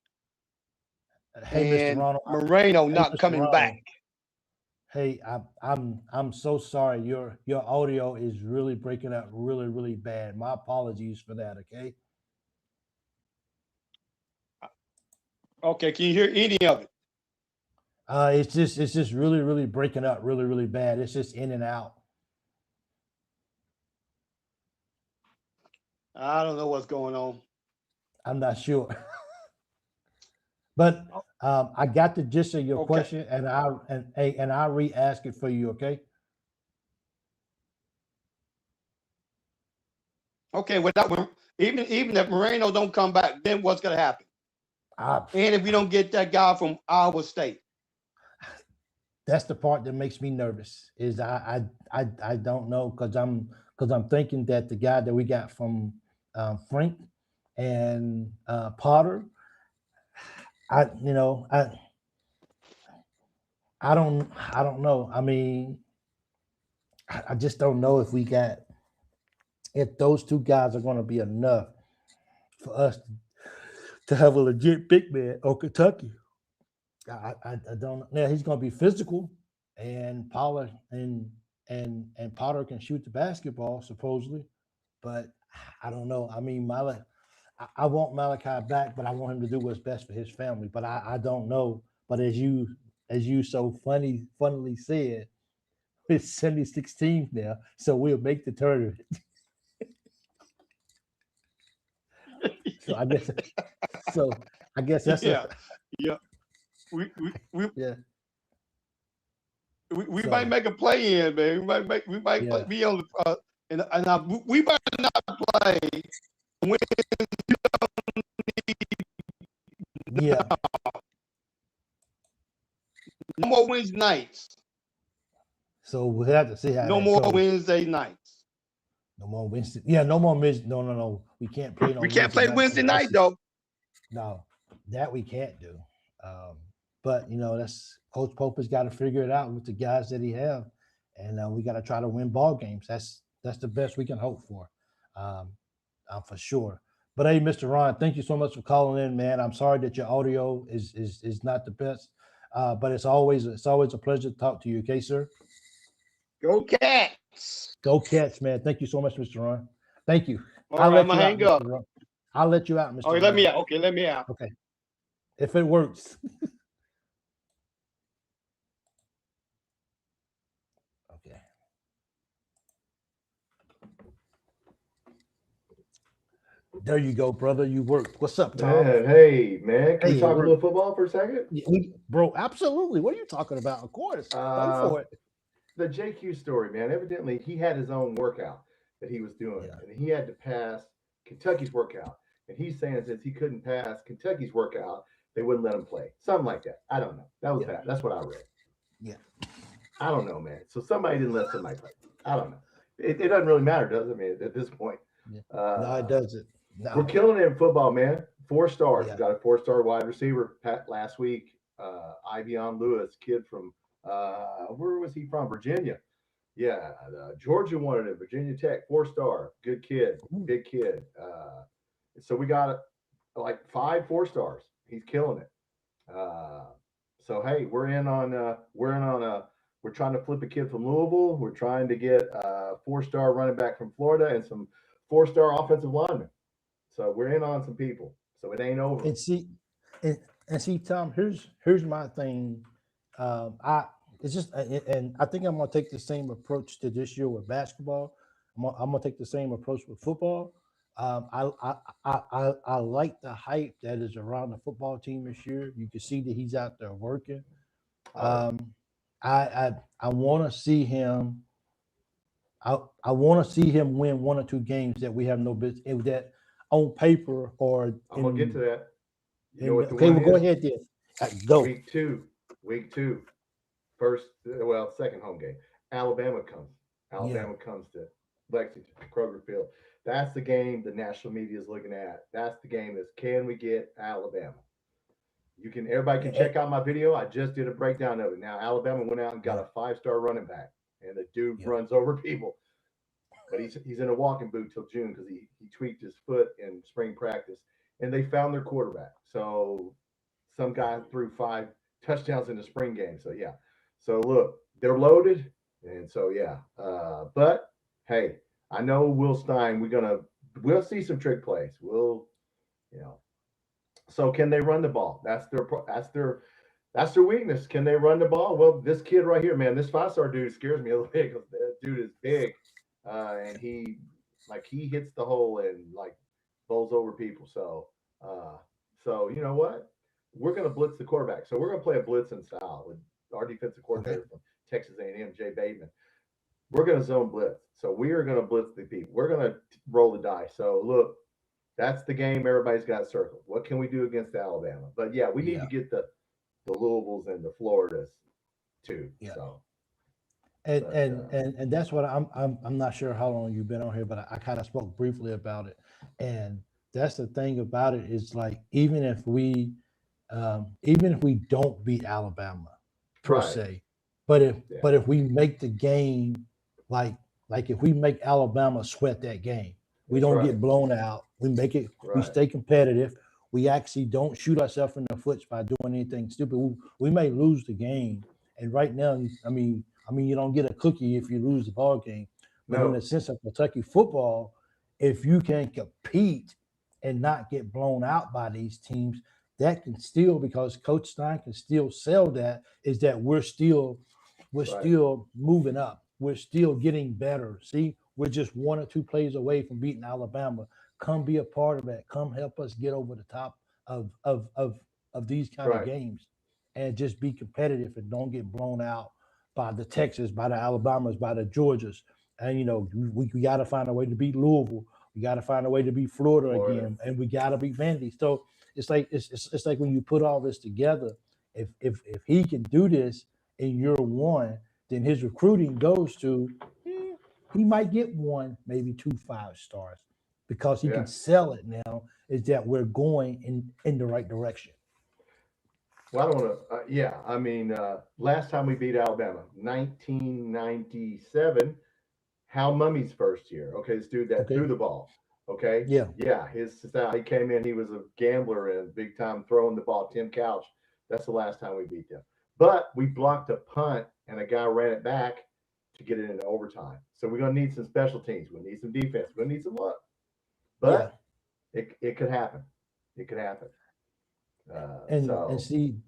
Hey, Mr. and Ronald. Moreno not Mr. coming Ronald. back. Hey, I'm so sorry. Your audio is really breaking up really, really bad. My apologies for that, okay? Okay, can you hear any of it? It's just really, really breaking up really, really bad. It's just in and out. I don't know what's going on. I'm not sure. But I got the gist of your Okay. question, and I re-ask it for you, okay? Okay, even if Moreno don't come back, then what's gonna happen? And if we don't get that guy from Iowa State, that's the part that makes me nervous. Is I don't know because I'm thinking that the guy that we got from Frank and Potter, I don't know. I mean, I just don't know if those two guys are going to be enough for us to have a legit big man on Kentucky. I don't know. Now he's going to be physical, and Pollard and and Potter can shoot the basketball supposedly, but I don't know. I mean, I want Malachi back, but I want him to do what's best for his family. But I don't know. But as you so funnily said, it's 76 teams now, so we'll make the tournament. So I guess that's Yeah, yeah. We yeah. we So, might make a play in, man. We might Yeah. be on the we might not play when yeah. no more Wednesday nights. So we'll have to see how No that more goes. Wednesday nights. No more Wednesday. Yeah, no more Wednesday. No. We can't play. We can't play Wednesday night though. No, that we can't do. But that's Coach Pope has got to figure it out with the guys that he have, and we got to try to win ball games. That's the best we can hope for, for sure. But hey, Mr. Ron, thank you so much for calling in, man. I'm sorry that your audio is not the best, but it's always a pleasure to talk to you. Okay, sir. Go Cats. Go Cats, man. Thank you so much, Mr. Ron. Thank you. All right, I'm gonna hang up. Mr. Ron. I'll let you out, Mr. Okay, Ron. let me out. Okay, let me out. Okay. If it works. Okay. There you go, brother. You worked. What's up, Tom? Man, hey, man. Can Hey, we talk a we're- little football for a second? Bro, absolutely. What are you talking about? Of course. Go for it. The JQ story, man. Evidently, he had his own workout that he was doing, Yeah. and he had to pass Kentucky's workout. And he's saying since he couldn't pass Kentucky's workout, they wouldn't let him play. Something like that. I don't know. That was that. That's what I read. Yeah. I don't know, man. So somebody didn't let somebody play. I don't know. It doesn't really matter, does it, man, at this point? Yeah. No, it doesn't. No. We're killing it in football, man. 4 stars. Yeah. We got a 4-star wide receiver last week. Ivion Lewis, kid from where was he from? Virginia. Yeah, Georgia wanted him. Virginia Tech, 4-star, good kid, big kid. So we got like 5 4-stars. He's killing it. So hey, we're trying to flip a kid from Louisville. We're trying to get a 4-star running back from Florida and some 4-star offensive linemen. So we're in on some people. So it ain't over. And see, Tom, here's my thing. It's just, and I think I'm gonna take the same approach to this year with basketball. I'm gonna take the same approach with football. I like the hype that is around the football team this year. You can see that he's out there working. I want to see him. I want to see him win 1 or 2 games that we have no business that on paper or. I'm gonna get to that. You know what the Okay, one well, go is? ahead then. Go. Week two. Second home game. Alabama comes to Lexington, Kroger Field. That's the game the national media is looking at. That's the game can we get Alabama? Everybody can check out my video. I just did a breakdown of it. Now Alabama went out and got a 5-star running back, and the dude runs over people. But he's in a walking boot till June because he tweaked his foot in spring practice, and they found their quarterback. So some guy threw 5 touchdowns in the spring game. So yeah. So look, they're loaded, and so yeah. But hey, I know Will Stein. We'll see some trick plays. So can they run the ball? That's their weakness. Can they run the ball? Well, this kid right here, man, this 5-star dude scares me a little bit because that dude is big, and he hits the hole and like bowls over people. So you know what? We're gonna blitz the quarterback. So we're gonna play a blitzing style with our defensive coordinator from Texas A&M, Jay Bateman. We're gonna zone blitz. So we are gonna blitz the people. We're gonna roll the dice. So look. That's the game everybody's got circled. What can we do against Alabama? But yeah, we need to get the Louisvilles and the Floridas too. Yeah. So and that's what I'm not sure how long you've been on here, but I kind of spoke briefly about it. And that's the thing about it is like even if we don't beat Alabama per se, but if we make the game like if we make Alabama sweat that game. We don't get blown out. We make it. We stay competitive. We actually don't shoot ourselves in the foot by doing anything stupid. We may lose the game. And right now, I mean, I mean, you don't get a cookie if you lose the ball game. But in No, the sense of Kentucky football, if you can compete and not get blown out by these teams, that can still, because Coach Stein can still sell that, is that we're still right. moving up. We're still getting better. See, we're just 1 or 2 plays away from beating Alabama. Come be a part of that. Come help us get over the top of these kind of Right. games and just be competitive and don't get blown out by the Texas, by the Alabamas, by the Georgias. And we got to find a way to beat Louisville. We got to find a way to beat Florida Florida. again, and we got to beat Vandy. So it's like it's like when you put all this together. If he can do this in year one, then his recruiting goes to he might get 1, maybe 2 5-stars because he Yeah. can sell it now. Is that we're going in the right direction? Well, I don't want to. Yeah, I mean, last time we beat Alabama, 1997. Hal Mummy's first year. Okay, this dude that Okay. threw the ball. Okay. Yeah. Yeah, his style. He came in. He was a gambler and big time throwing the ball. Tim Couch. That's the last time we beat them. But we blocked a punt and a guy ran it back to get it into overtime. So we're gonna need some special teams. We need some defense. We're gonna need some luck. But it could happen. It could happen. And see,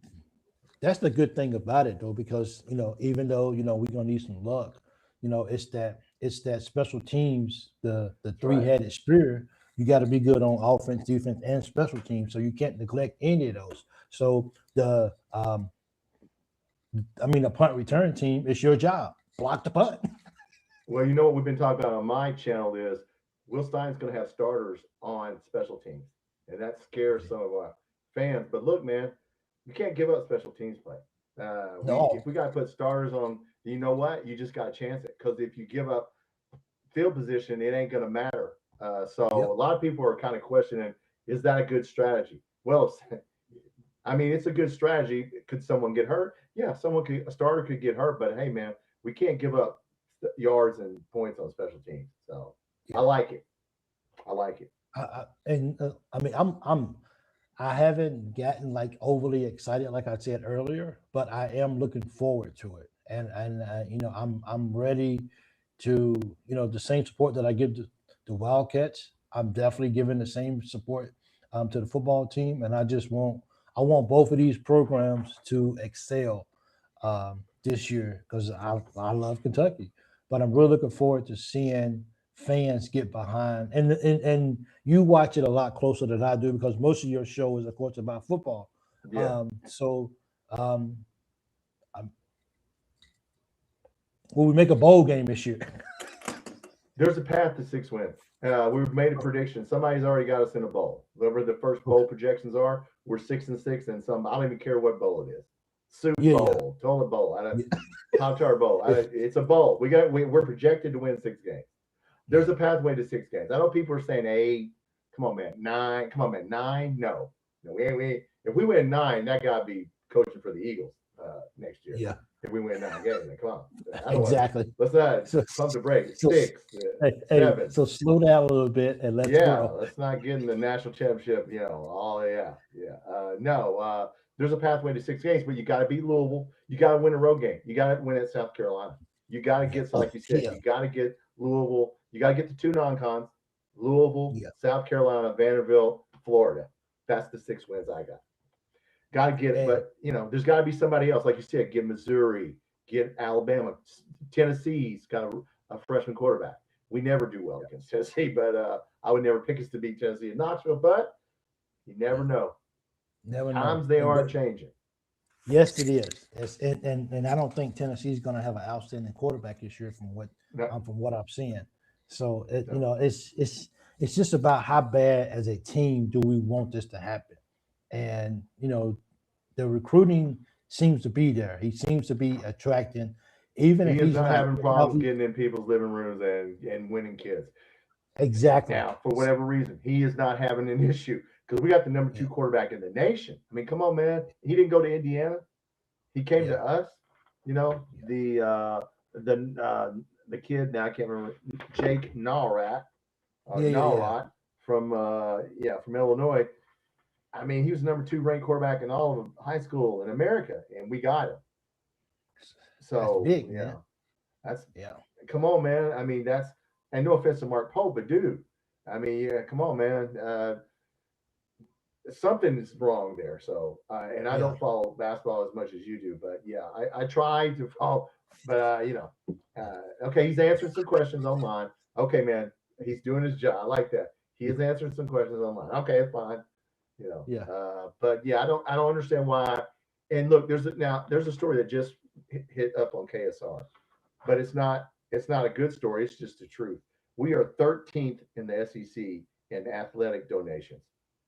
that's the good thing about it though, because even though we're gonna need some luck, it's that special teams, the three-headed spear. You got to be good on offense, defense, and special teams. So you can't neglect any of those. So the punt return team, it's your job. Block the punt. Well, you know what we've been talking about on my channel is Will Stein's going to have starters on special teams, and that scares some of our fans. But look, man, you can't give up special teams play. No. If we got to put starters on, you know what? You just got to chance it, because if you give up field position, it ain't going to matter. So a lot of people are kind of questioning, is that a good strategy? Well, I mean, it's a good strategy. Could someone get hurt? Yeah, a starter could get hurt, but hey, man, we can't give up yards and points on special teams. So I like it. I like it. I haven't gotten like overly excited, like I said earlier, but I am looking forward to it, and I'm ready to the same support that I give to the Wildcats. I'm definitely giving the same support to the football team, and I want both of these programs to excel this year because I love Kentucky, but I'm really looking forward to seeing fans get behind, and you watch it a lot closer than I do because most of your show is, of course, about football. Yeah. Will we make a bowl game this year? There's a path to 6 wins. We've made a prediction. Somebody's already got us in a bowl. Whatever the first bowl projections are, we're 6-6, and I don't even care what bowl it is. Soup Bowl, Toilet Bowl, Pop-Tart Bowl. It's a bowl. We're projected to win 6 games. There's a pathway to 6 games. I know people are saying 8. Come on, man. 9. Come on, man. 9. No, we ain't. If we win 9, that gotta be coaching for the Eagles next year. Yeah. If we win 9 games, then come on. Exactly. Let's not pump the brakes. 6, 7. So slow down a little bit and let's go. Let's not get in the national championship. There's a pathway to 6 games, but you got to beat Louisville. You got to win a road game. You got to win at South Carolina. You got to get, like you said, you got to get Louisville. You got to get the 2 non-cons: Louisville, South Carolina, Vanderbilt, Florida. That's the 6 wins I got. Got to get it, but there's got to be somebody else, like you said. Get Missouri, get Alabama, Tennessee's got a freshman quarterback. We never do well against Tennessee, but I would never pick us to beat Tennessee in Knoxville. But you never know. Times they are changing. Yes, it is. And I don't think Tennessee's going to have an outstanding quarterback this year from what I'm seeing. So it's just about how bad as a team do we want this to happen. And the recruiting seems to be there. He seems to be attracting, even if he's not having problems getting in people's living rooms and winning kids. Exactly. Now, for whatever reason, he is not having an issue because we got the number 2 quarterback in the nation. I mean, come on, man. He didn't go to Indiana. He came to us. The kid, now I can't remember, Jake Narat from Illinois. I mean, he was the number 2 ranked quarterback in all of high school in America, and we got him. So that's big, man. That's Yeah. come on, man. I mean, that's and no offense to Mark Pope, but dude, I mean, yeah, come on, man. Something is wrong there. So, and I Yeah. don't follow basketball as much as you do, but yeah, I try to follow. But okay, he's answering some questions online. Okay, man, he's doing his job. I like that. He is answering some questions online. Okay, it's fine. Yeah. But yeah, I don't understand why. And look, there's a story that just hit up on KSR, but it's not a good story. It's just the truth. We are 13th in the SEC in athletic donations,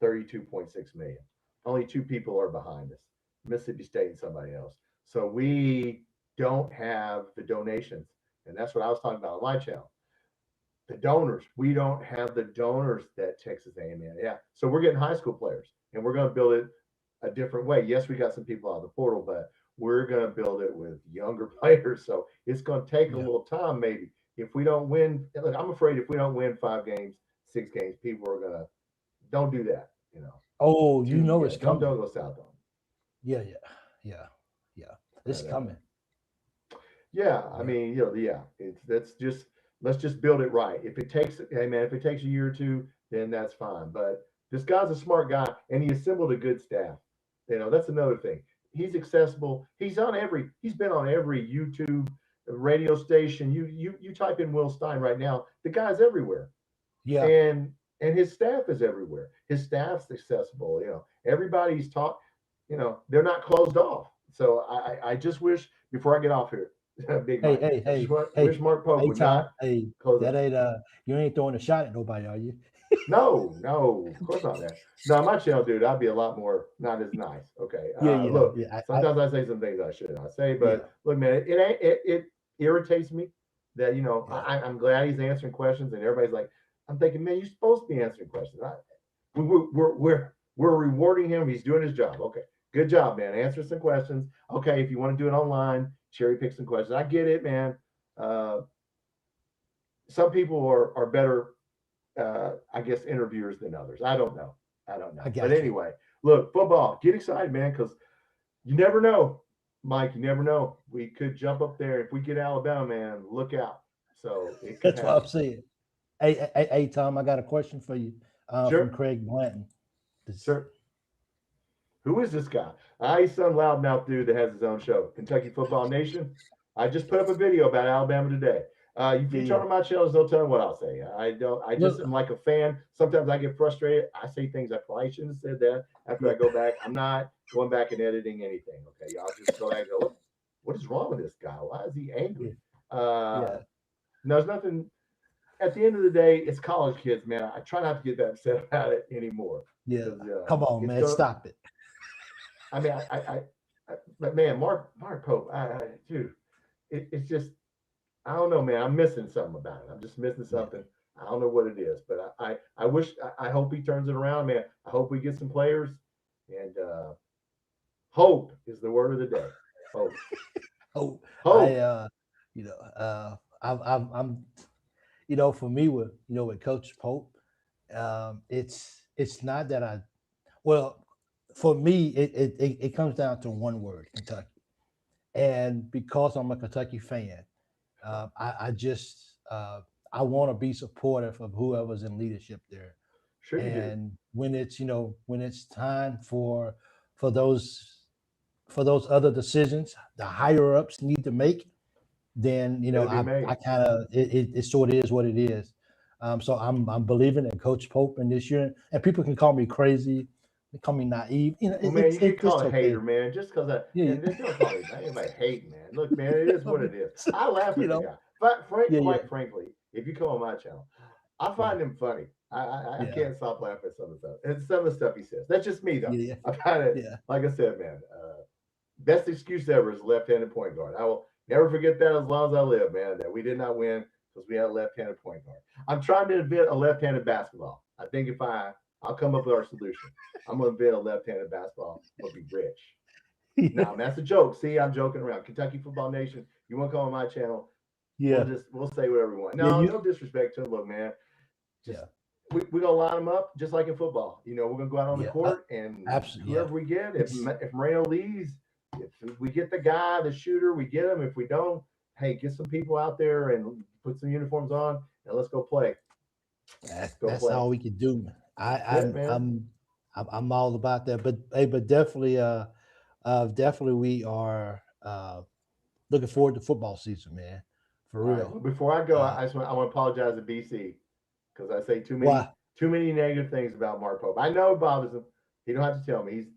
32.6 million. Only two people are behind us, Mississippi State and somebody else. So we don't have the donations, and that's what I was talking about on my channel. The donors, we don't have the donors that Texas A&M. Yeah, so we're getting high school players, and we're going to build it a different way. Yes, we got some people out of the portal, but we're going to build it with younger players. So it's going to take a Yeah. little time, maybe. If we don't win, look, I'm afraid if we don't win 5 games, 6 games, people are going to don't do that. Oh, you know it's Don't coming. go south on. Yeah. Yeah. Yeah. Yeah. It's But coming. yeah, I Yeah. mean, yeah, let's just build it right. If it takes, hey man, if it takes a year or two, then that's fine. But this guy's a smart guy, and he assembled a good staff. That's another thing. He's accessible. He's been on every YouTube radio station. You type in Will Stein right now, the guy's everywhere, Yeah. and his staff is everywhere. His staff's accessible. Everybody's taught. They're not closed off. So I just wish before I get off here, Big Hey, Mike, hey, I just hey, wish hey, Mark Pope hey, would Tom. not Hey, close that up. ain't you ain't throwing a shot at nobody, are you? No, no, of course not, man. No, my channel, dude, I'd be a lot more not as nice. Okay, Yeah. Yeah. look, Yeah. sometimes I say some things I should not say, but Yeah. look, man, it irritates me that Yeah. I'm glad he's answering questions, and everybody's like, I'm thinking, man, you're supposed to be answering questions. We're rewarding him. He's doing his job. Okay, good job, man. Answer some questions. Okay, if you want to do it online, cherry pick some questions. I get it, man. Uh, some people are better, I guess, interviewers than others. I don't know. I But got you. anyway, look, football. Get excited, man, because you never know, Mike. You never know. We could jump up there if we get Alabama, man. Look out. So it could That's what I'm happen. saying. Hey, Tom, I got a question for you from Sure, Craig Blanton. sure. Who is this guy? He's some loudmouth dude that has his own show, Kentucky Football Nation. I just put up a video about Alabama today. You Yeah, feature yeah. on my channels, don't tell me what I'll say. I don't. I just Look, am like a fan. Sometimes I get frustrated. I say things I probably shouldn't have said that. After I yeah, go back, I'm not going back and editing anything. Okay, y'all just go back and go, what is wrong with this guy? Why is he yeah, angry? yeah, No, there's nothing. At the end of the day, it's college kids, man. I try not to get that upset about it anymore yeah. because Come on, it's man, gonna. stop it. I mean, but man, Mark Pope, dude, it's just I don't know, man. I'm missing something about it. I'm just missing Yeah, something. I don't know what it is, but I wish I hope he turns it around, man. I hope we get some players, and hope is the word of the day. Hope, oh, I hope. you know, I'm for me with with Coach Pope, it's not that well, for me it comes down to one word, Kentucky, and because I'm a Kentucky fan, I just I want to be supportive of whoever's in leadership there, Sure you do. and when it's when it's time for those other decisions the higher ups need to make, then It'll be I made. kind of it sort of is what it is. So I'm believing in Coach Pope in this year, and people can call me crazy, they call me naive. Well, man, you get It's called a okay. hater, man, just because Yeah, and yeah. don't call me anybody hating, man. Look, man, it is I what mean, it is. I laugh you at the know, guy. But yeah, yeah, quite frankly, if you come on my channel, I yeah, find him funny. I yeah, can't stop laughing at some of the stuff. And some of the stuff he says. That's just me, though. yeah, I find it, yeah, like I said, man, best excuse ever is left-handed point guard. I will never forget that as long as I live, man, that we did not win because we had a left-handed point guard. I'm trying to invent a left-handed basketball. I think if I'll come up with our solution. I'm going to invent a left-handed basketball. We'll be rich. yeah, Now, that's a joke. See, I'm joking around. Kentucky Football Nation, you want to come on my channel, yeah, we'll say whatever we want. yeah, No, no disrespect to him. Look, man, just yeah, we're gonna line them up just like in football. We're gonna go out on the yeah, court and absolutely, yeah. whoever we get, It's if Moreno leaves, if we get the guy, the shooter, we get him. If we don't, hey, get some people out there and put some uniforms on and let's go play. Go That's play. all we can do. That's it, man. I'm all about that. But hey, but definitely definitely we are looking forward to football season, man. For All right. real. Well, before I go, Uh I want to apologize to BC because I say why? too many negative things about Mark Pope. I know Bob is he don't have to tell me. He's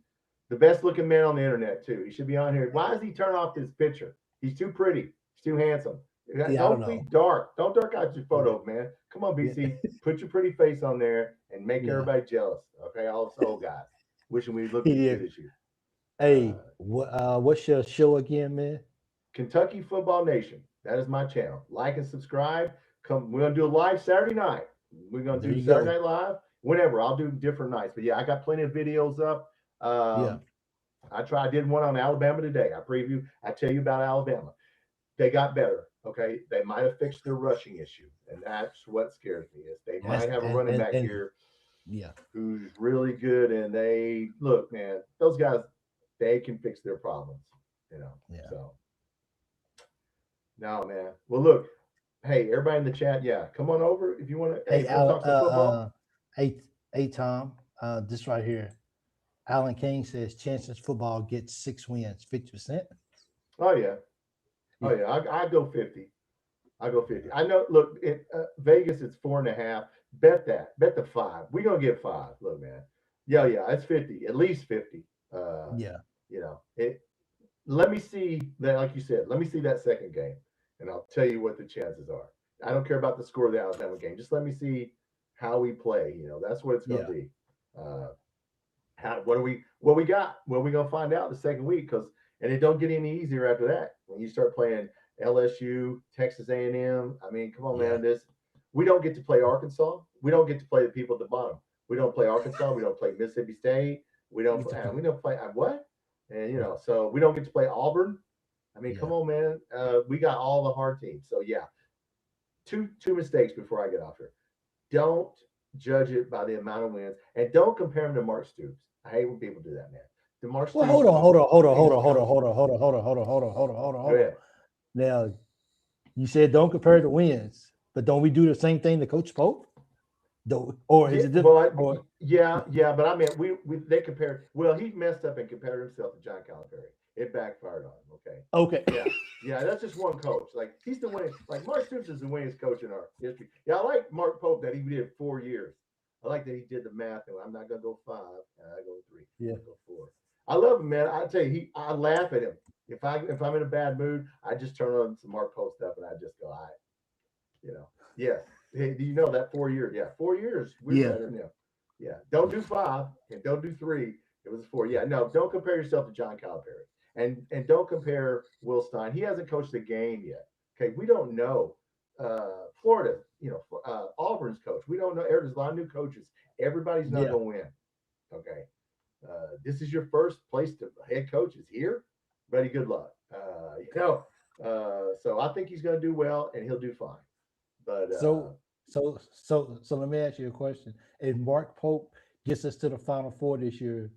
the best looking man on the internet too. He should be on here. Why does he turn off this picture? He's too pretty. He's too handsome. Yeah, I don't Don't be know. dark. Don't dark out your Yeah. photo, man. Come on, Yeah. BC. Put your pretty face on there and make Yeah. everybody jealous. Okay, all us old guys wishing we looked as Yeah. good as you. Hey, what's your show again, man? Kentucky Football Nation. That is my channel. Like and subscribe. Come, we're gonna do a live Saturday night. We're gonna There do you Saturday go. Night Live. Whenever I'll do different nights. But yeah, I got plenty of videos up. Yeah. I did one on Alabama today. I tell you about Alabama. They got better. Okay. They might have fixed their rushing issue. And that's what scares me is they might have a running back here yeah. who's really good. And they look, man, those guys, they can fix their problems, you know. Yeah. So no, man. Well, look, hey, everybody in the chat, yeah, come on over if you want to. Hey, Hey, if you want to talk some football. hey, Tom. This right here. Alan King says chances football gets 6 wins, 50%. Oh yeah, oh yeah. I go 50. I go 50. I know. Look, in Vegas, it's 4.5. Bet that. Bet the 5. We're gonna get 5. Look, man. Yeah, yeah. It's 50. At least 50. Yeah. You know, let me see that. Like you said, let me see that second game, and I'll tell you what the chances are. I don't care about the score of the Alabama game. Just let me see how we play. You know, that's what it's gonna be. What we got? Well, we're gonna find out the second week and it don't get any easier after that. When you start playing LSU, Texas A&M, I mean, come on, Yeah. man. We don't get to play Arkansas. We don't get to play the people at the bottom. We don't play Arkansas. We don't play Mississippi State. We don't play what? And you know, so we don't get to play Auburn. I mean, come on, man. We got all the hard teams. So yeah, two mistakes before I get off here. Don't judge it by the amount of wins, and don't compare him to Mark Stoops. I hate when people do that, man. Well, hold on. Now, you said don't compare the wins, but don't we do the same thing to Coach Pope? Or is it different? But I mean, they compared. Well, he messed up and compared himself to John Calipari. It backfired on him. Okay. Yeah. That's just one coach. Like he's the winning. Like Mark Stoops is the winningest coach in our history. Yeah, I like Mark Pope that he did 4 years. I like that he did the math. And I'm not gonna go 5. I go 3. Yeah. I go 4. I love him, man. I tell you, I laugh at him. If I'm in a bad mood, I just turn on some Mark Pope stuff and I just go, yes. Hey, do you know that 4 years? Yeah, 4 years. We're better than him. Yeah. Don't do 5 and don't do 3. It was 4. Yeah, no, don't compare yourself to John Calipari. And don't compare Will Stein. He hasn't coached a game yet. Okay, we don't know. Florida, Auburn's coach. We don't know. There's a lot of new coaches. Everybody's not going to win. Okay. This is your first place to head coach is here. Buddy, good luck. So I think he's going to do well and he'll do fine. But so let me ask you a question. If Mark Pope gets us to the Final Four this year,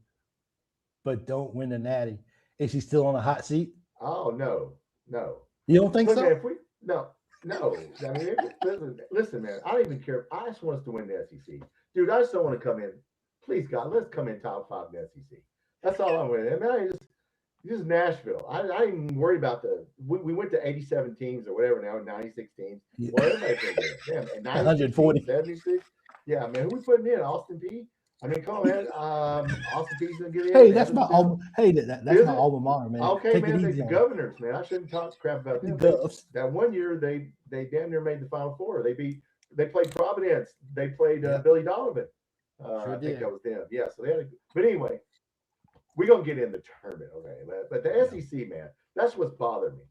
but don't win the Natty, is he still on a hot seat? Oh no. You don't think so? Man, no. I mean, listen, man. I don't even care. I just want us to win the SEC, dude. I just don't want to come in. Please, God, let's come in top 5 in the SEC. That's all I'm with. I mean, this is Nashville. I didn't worry about we went to 87 teams or whatever now, 96 teams. Yeah. Well, everybody's been there. Damn, 140. 76. Yeah, man. Who we putting in? Austin P. I mean, come on, man. Austin P's gonna get in. Hey, that's my alma. Hey, that's my alma mater, man. Okay, Take man. it easy The Governors, man. I shouldn't talk crap about them. That 1 year, they damn near made the Final Four. They played Providence. They played Billy Donovan. I think that was them. Yeah. So they had but anyway, we're gonna get in the tournament, okay? But the SEC, man, that's what's bothered me.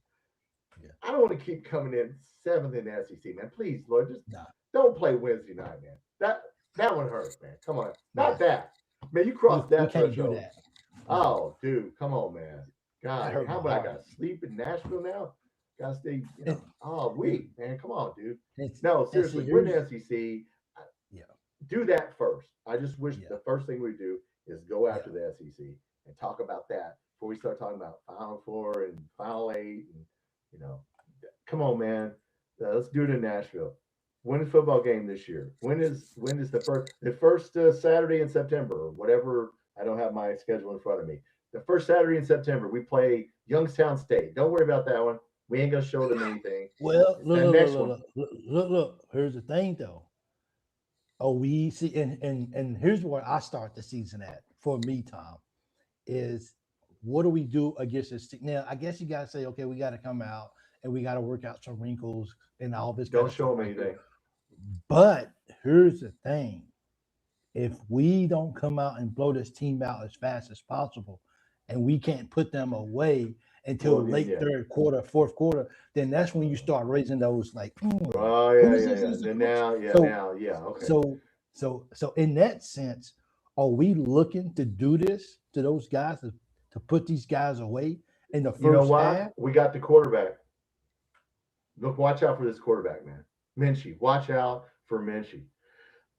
Yeah. I don't want to keep coming in 7th in the SEC, man. Please, Lord, just don't play Wednesday night, man. That one hurts, man. Come on. Not that. Man, you crossed that threshold. That. Oh, dude. Come on, man. God, how about I got to sleep in Nashville now? Got to stay, all week, man. Come on, dude. No, seriously, we're in the SEC. Do that first. I just wish the first thing we do is go after the SEC and talk about that before we start talking about Final Four and Final 8 and, Come on, man. Let's do it in Nashville. When is football game this year? When is the first Saturday in September or whatever? I don't have my schedule in front of me. The first Saturday in September, we play Youngstown State. Don't worry about that one. We ain't gonna show them anything. Well, It's look, that look, next look, one. look, look, look, look. Here's the thing, though. Oh, we see, and here's where I start the season at for me, Tom, is what do we do against this team? Now, I guess you got to say, okay, we got to come out and we got to work out some wrinkles and all this kind Don't of stuff show them right there. anything. But here's the thing: if we don't come out and blow this team out as fast as possible, and we can't put them away until Well, late yeah. third quarter, fourth quarter, then that's when you start raising those like, Oh yeah, who's yeah, this? yeah. Is the Then coach? now, yeah, So, now, yeah. Okay. so in that sense, are we looking to do this to those guys to put these guys away in the You know first why? half? We got the quarterback. Look, watch out for this quarterback, man. Minchie. Watch out for Minchie.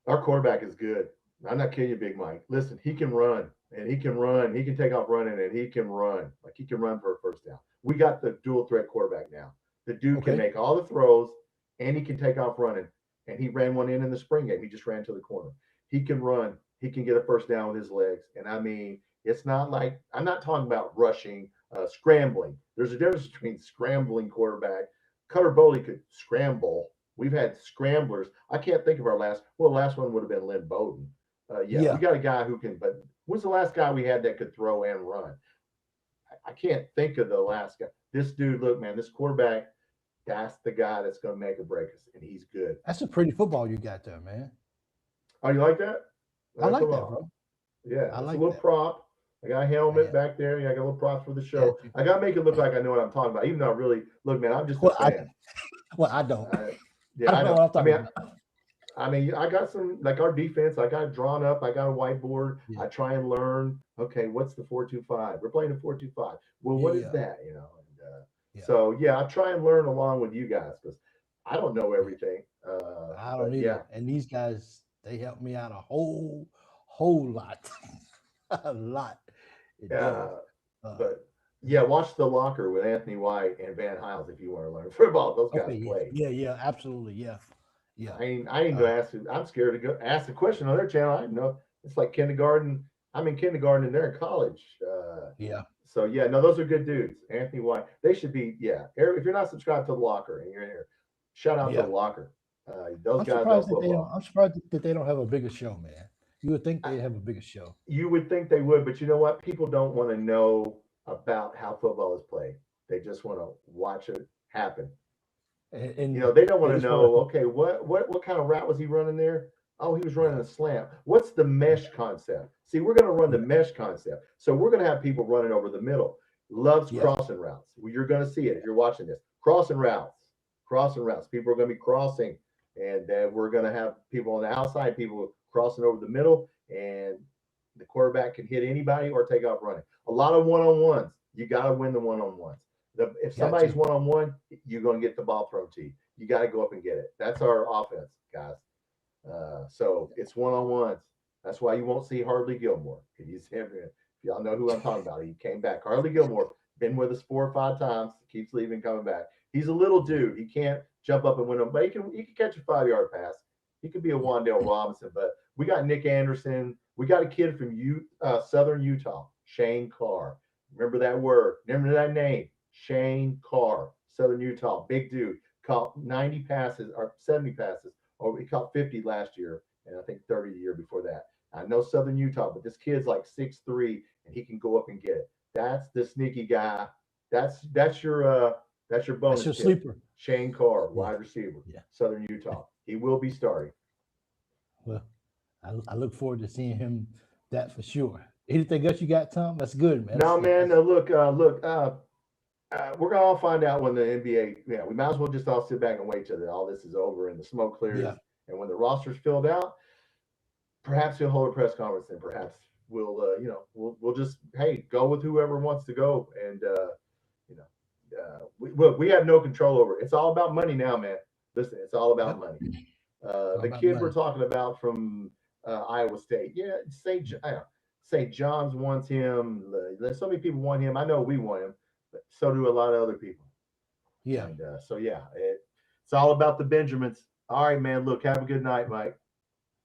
Our quarterback is good. I'm not kidding you, Big Mike. Listen, he can run and he can run. He can take off running and he can run. Like he can run for a first down. We got the dual threat quarterback now. The dude can Okay, make all the throws and he can take off running. And he ran one in the spring game. He just ran to the corner. He can run. He can get a first down with his legs. And I mean, it's not like I'm not talking about rushing, scrambling. There's a difference between scrambling quarterback. Cutter Boley could scramble. We've had scramblers. I can't think of our last. Well, the last one would have been Lynn Bowden. Yeah, we yeah, got a guy who can. But when's the last guy we had that could throw and run? I can't think of the last guy. This dude, look, man, this quarterback. That's the guy that's going to make or break us, and he's good. that's a pretty football you got there, man. Oh, you like that? I That's a like that, lot. bro. Yeah, I it's a like little that. prop. I got a helmet Yeah, back there. Yeah, I got a little props for the yeah. show. I got to make it look like I know what I'm talking about, even though I really look, man. I'm just a Well, I fan. well, I don't. I, I yeah, don't I know know. what I'm I talking mean, about. I got some like our defense. I got it drawn up. I got a whiteboard. Yeah, I try and learn. Okay, what's the 4-2-5? We're playing a 4-2-5. Well, yeah, what is yeah, that? You know. And, yeah, so yeah, I try and learn along with you guys because I don't know yeah. everything. I But don't yeah, either. And these guys, they helped me out a whole lot, a lot. It does. uh, Uh, but yeah, watch the locker with Anthony White and Van Hiles if you want to learn football. Those okay, guys yeah, play. yeah, yeah, absolutely, yeah, yeah. I ain't Uh, gonna ask. I'm scared to go ask a question on their channel. I know it's like kindergarten. I'm in kindergarten and they're in college. yeah. So yeah, no, those are good dudes. Anthony White. They should be. Yeah. If you're not subscribed to the locker and you're in here, shout out to the Yeah, locker. Those I'm guys know surprised that they don't. football. I'm surprised that they don't have a bigger show, man. You would think I, they'd have a bigger show. you would think they would, but you know what? People don't want to know about how football is played. They just want to watch it happen. You know, And they don't want they to just want know, to. okay, what kind of route was he running there? Oh, he was running Yeah, a slant. What's the mesh concept? See, we're going to run the yeah, mesh concept. So we're going to have people running over the middle. Loves yeah. crossing routes. Well, you're going to see it if you're watching this. Crossing routes. Crossing routes. People are going to be crossing. And then we're going to have people on the outside, people crossing over the middle, and the quarterback can hit anybody or take off running. A lot of one-on-ones. You got to win the one-on-ones. If Got somebody's to. one-on-one, you're going to get the ball thrown to you. You got to go up and get it. That's our offense, guys. So it's one-on-ones. That's why you won't see Hardly Gilmore. If y'all know who I'm talking about, he came back. Hardly Gilmore, been with us 4 or 5 times, keeps leaving, coming back. He's a little Yeah, dude. He can't jump up and win them, but he can catch a 5-yard pass. He could be a yeah. Wandale Robinson, but we got Nick Anderson. We got a kid from Southern Utah, Shane Carr. Remember that word. Remember that name, Shane Carr, Southern Utah, big dude. Caught 90 passes or 70 passes. Oh, he caught 50 last year, and I think 30 the year before that. I know Southern Utah, but this kid's like 6'3", and he can go up and get it. That's the sneaky guy. That's your That's bonus your tip. sleeper. Shane Carr, Yeah, wide receiver, yeah. Southern Utah. He will be starting. Well, I look forward to seeing him. That for sure. Anything else you got, Tom? That's good, man. No, man. That's Look. We're gonna all find out when the NBA. Yeah, we might as well just all sit back and wait till all this is over and the smoke clears, yeah, and when the roster's filled out, perhaps he'll hold a press conference, and perhaps we'll just go with whoever wants to go, and you know, we have no control over it. It's all about money now, man. Listen, it's all about yep. money. It's all The about kid we're money. talking about from Iowa State, yeah, St. John's wants him. There's so many people want him. I know we want him, but so do a lot of other people. Yeah. And so yeah, it's all about the Benjamins. All right, man. Look, have a good night, Mike.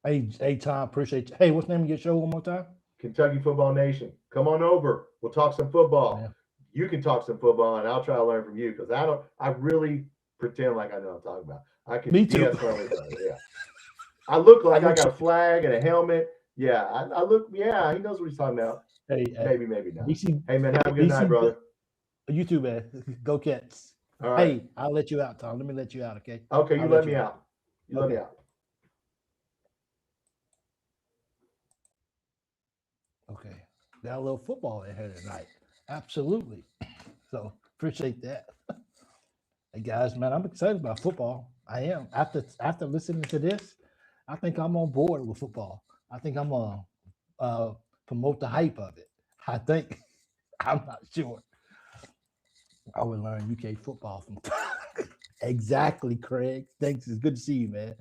Hey, Tom, appreciate you. Hey, what's the name of your show one more time? Kentucky Football Nation, come on over. We'll talk some football. Yeah. You can talk some football, and I'll try to learn from you because I don't. I really pretend like I know what I'm talking about. I can Me too. BS on everybody. Yeah, I look like I got a flag and a helmet. Yeah, I look. Yeah, he knows what he's talking about. Hey, Maybe, maybe not. BC, Hey, man, have a good night, brother. You too, man. Go Cats. All right. Hey, I'll let you out, Tom. Let me let you out, okay? Okay, you I'll let me out. You let me Okay. out. Okay. Got a little football in here tonight. Absolutely. So appreciate that. Hey guys, man, I'm excited about football. I am. After listening to this, I think I'm on board with football. I think I'm gonna promote the hype of it. I think I'm not sure. I would learn UK football from exactly, Craig. Thanks. It's good to see you, man.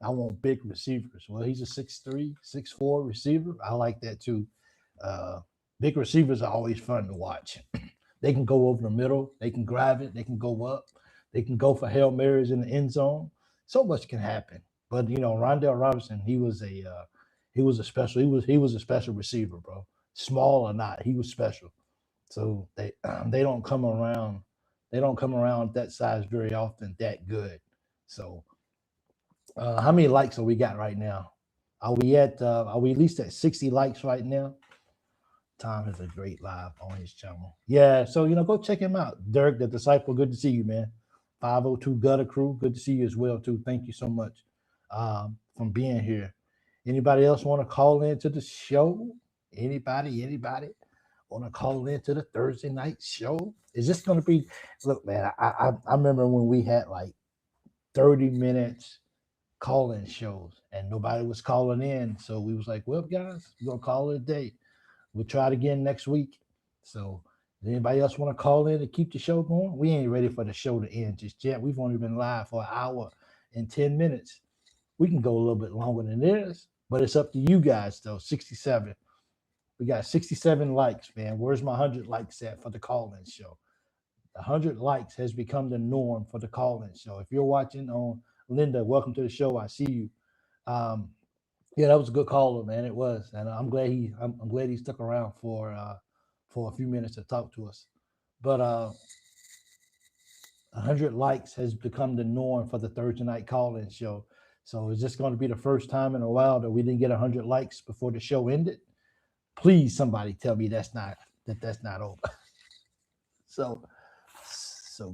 I want big receivers. Well, he's a 6'3", 6'4" receiver. I like that too. Big receivers are always fun to watch. They can go over the middle. They can grab it. They can go up. They can go for Hail Marys in the end zone. So much can happen. But you know, Rondell Robinson, he was a special receiver, bro. Small or not, he was special. So they don't come around. They don't come around that size very often. That good. So how many likes are we got right now? Are we at least at 60 likes right now? Tom has a great live on his channel. Yeah, so go check him out. Dirk, the disciple, good to see you, man. 502 Gutter Crew, good to see you as well, too. Thank you so much from being here. Anybody else want to call into the show? Anybody want to call into the Thursday night show? Is this going to be? Look, man, I remember when we had like 30 minutes call-in shows and nobody was calling in, so we was like, well, guys, we're gonna call it a day. We'll try it again next week. So, does anybody else want to call in to keep the show going? We ain't ready for the show to end just yet. We've only been live for an hour and 10 minutes. We can go a little bit longer than this, but it's up to you guys, though. 67. We got 67 likes, man. Where's my 100 likes at for the call-in show? 100 likes has become the norm for the call-in show. If you're watching on Linda, welcome to the show. I see you. Yeah, that was a good caller, man. It was, and I'm glad he stuck around for a few minutes to talk to us. But 100 likes has become the norm for the Thursday night call-in show. So is this going to be the first time in a while that we didn't get 100 likes before the show ended? Please, somebody tell me that's not over. So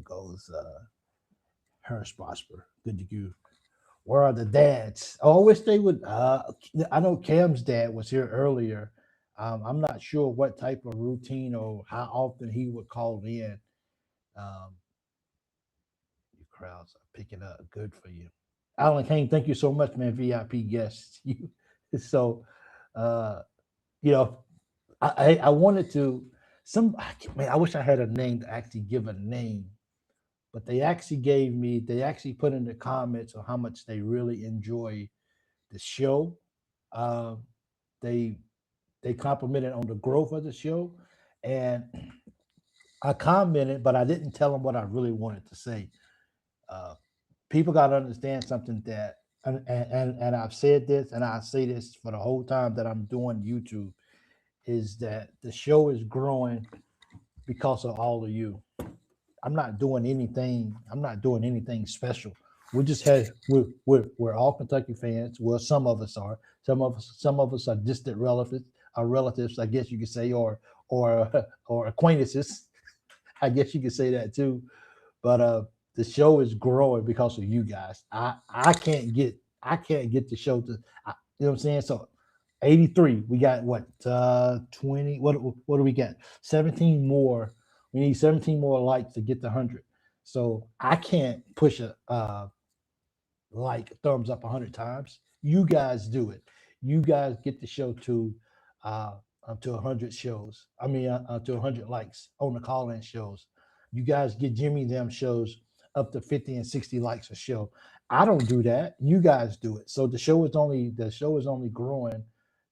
goes Harris Prosper. Good to go. Where are the dads? Oh, I wish they would. I know Cam's dad was here earlier. I'm not sure what type of routine or how often he would call in. You crowds are picking up. Good for you. Alan Kane, thank you so much, man. VIP guest. So, I wanted to. I wish I had a name to actually give a name. But they actually put in the comments on how much they really enjoy the show. They complimented on the growth of the show. And I commented, but I didn't tell them what I really wanted to say. People got to understand something that, and I've said this, and I say this for the whole time that I'm doing YouTube, is that the show is growing because of all of you. I'm not doing anything special. We're all Kentucky fans. Well, some of us are. Some of us are distant relatives, I guess you could say, or acquaintances. I guess you could say that too. But the show is growing because of you guys. I can't get the show to, you know what I'm saying? So 83, we got what 20, what do we got? 17 more. We need 17 more likes to get to 100. So I can't push a thumbs up 100 times. You guys do it. You guys get the show to 100 shows. I mean, to 100 likes on the call-in shows. You guys get Jimmy them shows up to 50 and 60 likes a show. I don't do that. You guys do it. So the show is only growing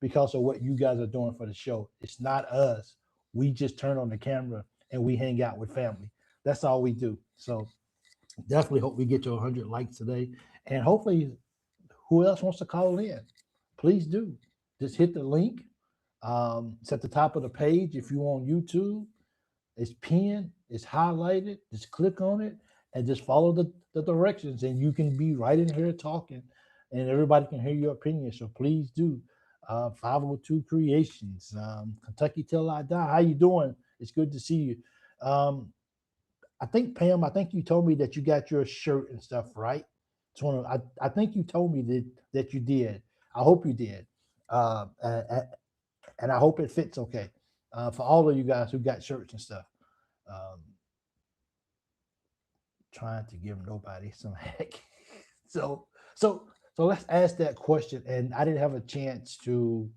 because of what you guys are doing for the show. It's not us. We just turn on the camera and we hang out with family. That's all we do. So Definitely hope we get to 100 likes today. And hopefully, who else wants to call in? Please do. Just hit the link. It's at the top of the page. If you're on YouTube, it's pinned, it's highlighted. Just click on it and just follow the directions, and you can be right in here talking, and everybody can hear your opinion. So please do. 502 Creations, Kentucky Till I Die. How you doing? It's good to see you. Um, I think Pam, I think you told me that you got your shirt and stuff, right? So I think you told me that you did. I hope you did. And I hope it fits okay for all of you guys who got shirts and stuff. Um, trying to give nobody some heck. So so so let's ask that question. And I didn't have a chance to,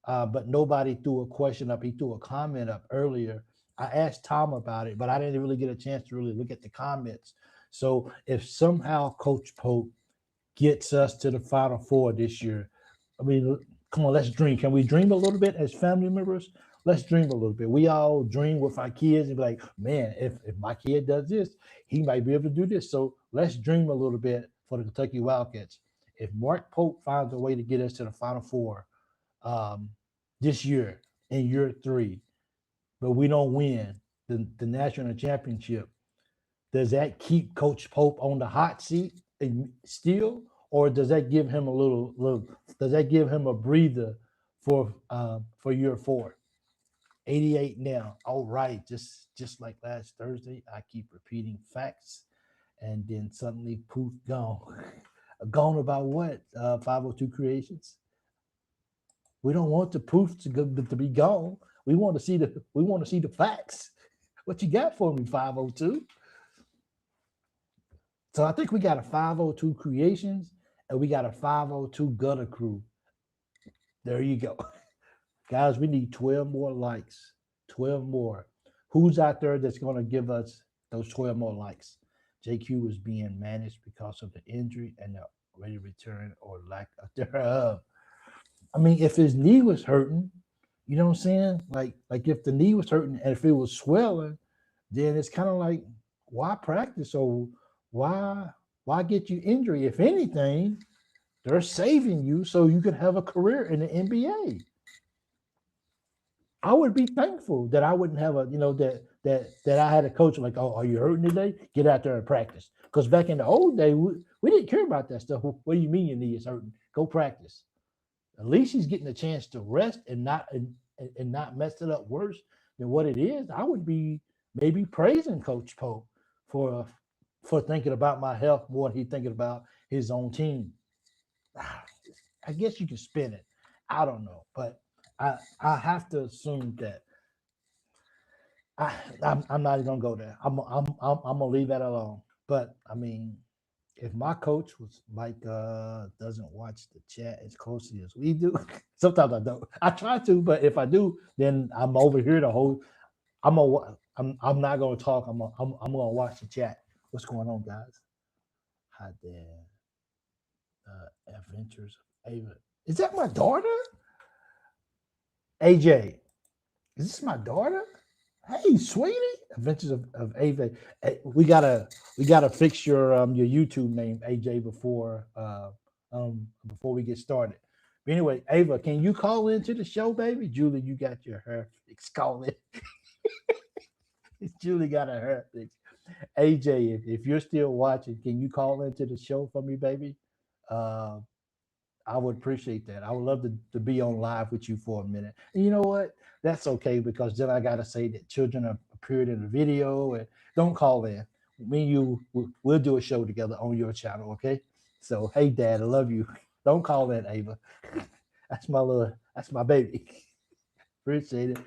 but nobody threw a question up. He threw a comment up earlier. I asked Tom about it, but I didn't really get a chance to really look at the comments. So if somehow Coach Pope gets us to the Final Four this year, I mean, come on, let's dream. Can we dream a little bit as family members? Let's dream a little bit. We all dream with our kids and be like, man, if my kid does this, he might be able to do this. So let's dream a little bit for the Kentucky Wildcats. If Mark Pope finds a way to get us to the Final Four this year in year 3, but we don't win the national championship, does that keep Coach Pope on the hot seat and still, or does that give him a little? Does that give him a breather for year 4? 88 now. All right, just like last Thursday, I keep repeating facts, and then suddenly poof, gone. Gone about what? 502 Creations. We don't want the poof to be gone. We want to see the facts. What you got for me, 502? So I think we got a 502 Creations and we got a 502 Gutter Crew. There you go. Guys, we need 12 more likes. 12 more. Who's out there that's going to give us those 12 more likes? JQ is being managed because of the injury and the ready return or lack of thereof. I mean, if his knee was hurting, you know what I'm saying? Like if the knee was hurting and if it was swelling, then it's kind of like, why practice? So why get you injury? If anything, they're saving you so you can have a career in the NBA. I would be thankful that I wouldn't have that I had a coach like, oh, are you hurting today? Get out there and practice. Because back in the old day, we didn't care about that stuff. What do you mean your knee is hurting? Go practice. At least he's getting a chance to rest and not mess it up worse than what it is. I would be maybe praising Coach Pope for thinking about my health more than he's thinking about his own team. I guess you can spin it. I don't know, but I have to assume that I'm not even gonna go there. I'm gonna leave that alone. But I mean, if my coach was like doesn't watch the chat as closely as we do, sometimes I don't. I try to, but if I do, then I'm over here the whole. I'm not gonna talk. I'm gonna watch the chat. What's going on, guys? Hi there. Adventures of Ava. Is that my daughter? AJ, is this my daughter? Hey, sweetie. Adventures of Ava. Hey, we gotta fix your YouTube name, AJ, before we get started. But anyway, Ava, can you call into the show, baby? Julie, you got your hair fixed. Call it. Julie got her hair fixed. AJ, if you're still watching, can you call into the show for me, baby? I would appreciate that. I would love to be on live with you for a minute. And you know what? That's okay, because then I got to say that children are appeared in the video, and don't call in. Me and you, we'll do a show together on your channel, okay? So, hey, Dad, I love you. Don't call in, Ava. That's my baby. Appreciate it.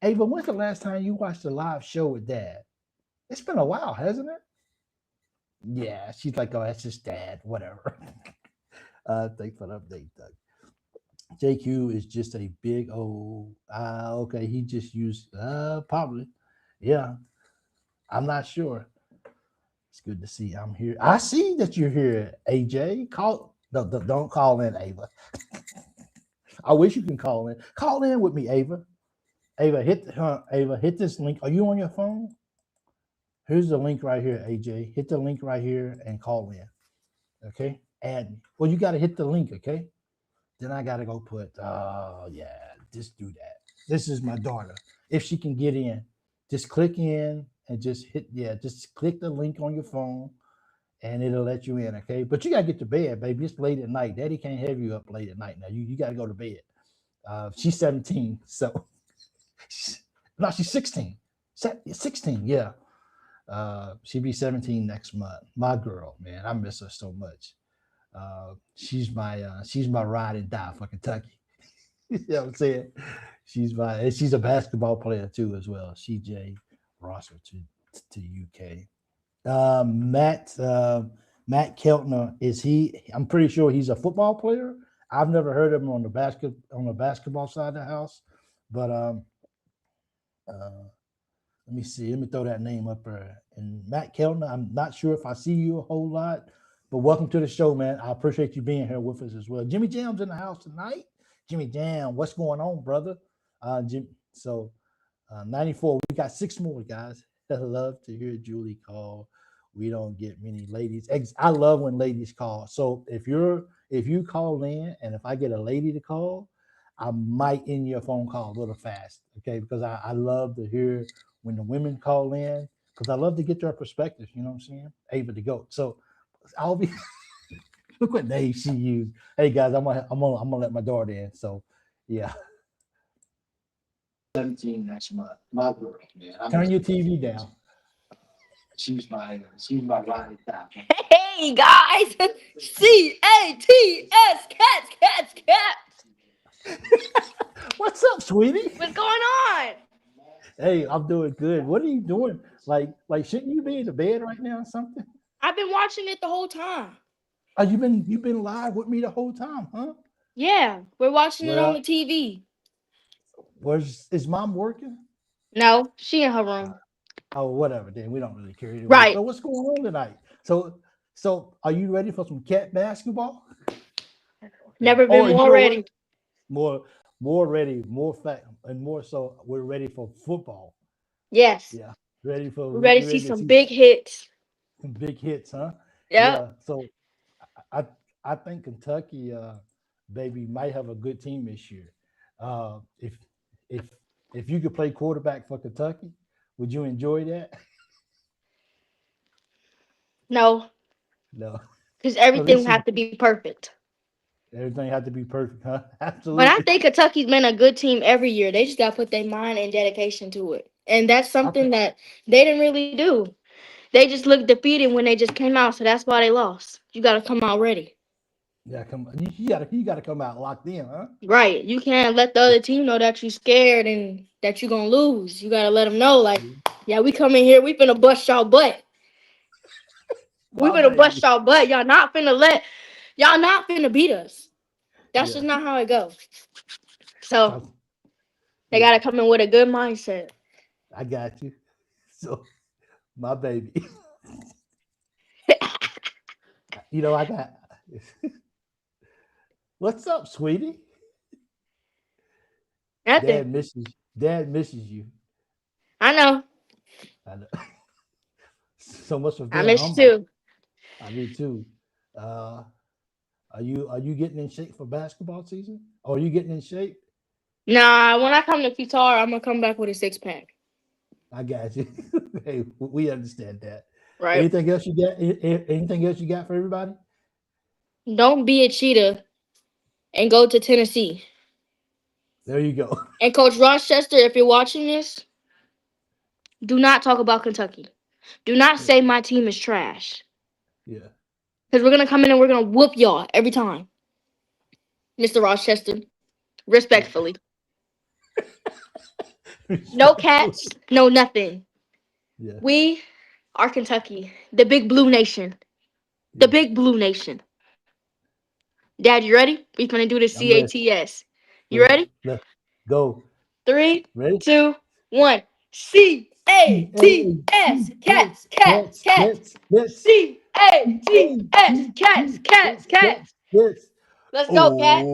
Ava, when's the last time you watched a live show with Dad? It's been a while, hasn't it? Yeah, she's like, oh, that's just Dad, whatever. Thanks for the update, Doug. JQ is just a big old, okay, he just used, probably. Yeah, I'm not sure. It's good to see I'm here. I see that you're here, AJ. Don't call in, Ava. I wish you can call in. Call in with me, Ava. Ava, hit this link. Are you on your phone? Here's the link right here, AJ. Hit the link right here and call in. Okay. Add me. Well, you got to hit the link. Okay. Then I got to go put, just do that. This is my daughter. If she can get in, just click in and just just click the link on your phone and it'll let you in. Okay. But you got to get to bed, baby. It's late at night. Daddy can't have you up late at night. Now you got to go to bed. She's 17. So, no, she's 16. 16. Yeah. She'll be 17 next month. My girl, man, I miss her so much. She's my ride and die for Kentucky. You know what I'm saying? She's a basketball player too as well. CJ Rosser to UK. Matt Keltner, is he? I'm pretty sure he's a football player. I've never heard of him on the basketball side of the house, but let me see. Let me throw that name up there. And Matt Keltner, I'm not sure if I see you a whole lot, but welcome to the show, man. I appreciate you being here with us as well. Jimmy Jam's in the house tonight. Jimmy Jam, what's going on, brother? 94. We got 6 more, guys. I love to hear Julie call. We don't get many ladies. I love when ladies call. So if you call in and if I get a lady to call, I might end your phone call a little fast, okay? Because I love to hear when the women call in, because I love to get their perspective, you know what I'm saying? Able to go. So I'll be look what name she used. Hey guys, I'm gonna let my daughter in. So yeah. 17 next month. My girl, man. Turn your TV down. She's my ride down. Hey guys, CATS, cats. What's up, sweetie? What's going on? Hey, I'm doing good. What are you doing? Like, shouldn't you be in the bed right now or something? I've been watching it the whole time. Oh, you've been live with me the whole time, huh? Yeah, we're watching it on the TV. Is mom working? No, she in her room. Oh, whatever. Then we don't really care anyway. Right. So what's going on tonight? So are you ready for some cat basketball? Never been more ready. More ready, more fat, and more so we're ready for football. Yes. Yeah. We're ready to see some big hits. Some big hits, huh? Yep. Yeah. So I think Kentucky baby might have a good team this year. If you could play quarterback for Kentucky, would you enjoy that? No. No. Because everything would have to be perfect. Everything had to be perfect, huh? Absolutely. But I think Kentucky's been a good team every year. They just got to put their mind and dedication to it. And that's something that they didn't really do. They just looked defeated when they just came out, so that's why they lost. You got to come out ready. Yeah, you got to come out locked in, huh? Right. You can't let the other team know that you're scared and that you're going to lose. You got to let them know, like, yeah, we come in here, we finna bust y'all butt. We finna bust y'all butt. Y'all not finna beat us. That's just not how it goes. So they got to come in with a good mindset. I got you. So, my baby. I got. What's up, sweetie? Nothing. Dad misses you. I know. So much for I miss you too. I do too. Are you getting in shape for basketball season? Or are you getting in shape? Nah, when I come to Qatar, I'm gonna come back with a 6-pack. I got you. Hey, we understand that. Right. Anything else you got? Anything else you got for everybody? Don't be a cheetah and go to Tennessee. There you go. And Coach Rochester, if you're watching this, do not talk about Kentucky. Do not say my team is trash. Yeah. Because we're gonna come in and we're gonna whoop y'all every time. Mr. Rochester, respectfully. No cats, no nothing. Yeah. We are Kentucky, the big blue nation. The big blue nation. Dad, you ready? We're gonna do the CATS. You ready? Let's go. 3, Ready? 2, 1. CATS. Cats. Cats. CATS. Cats. Let's go, cats.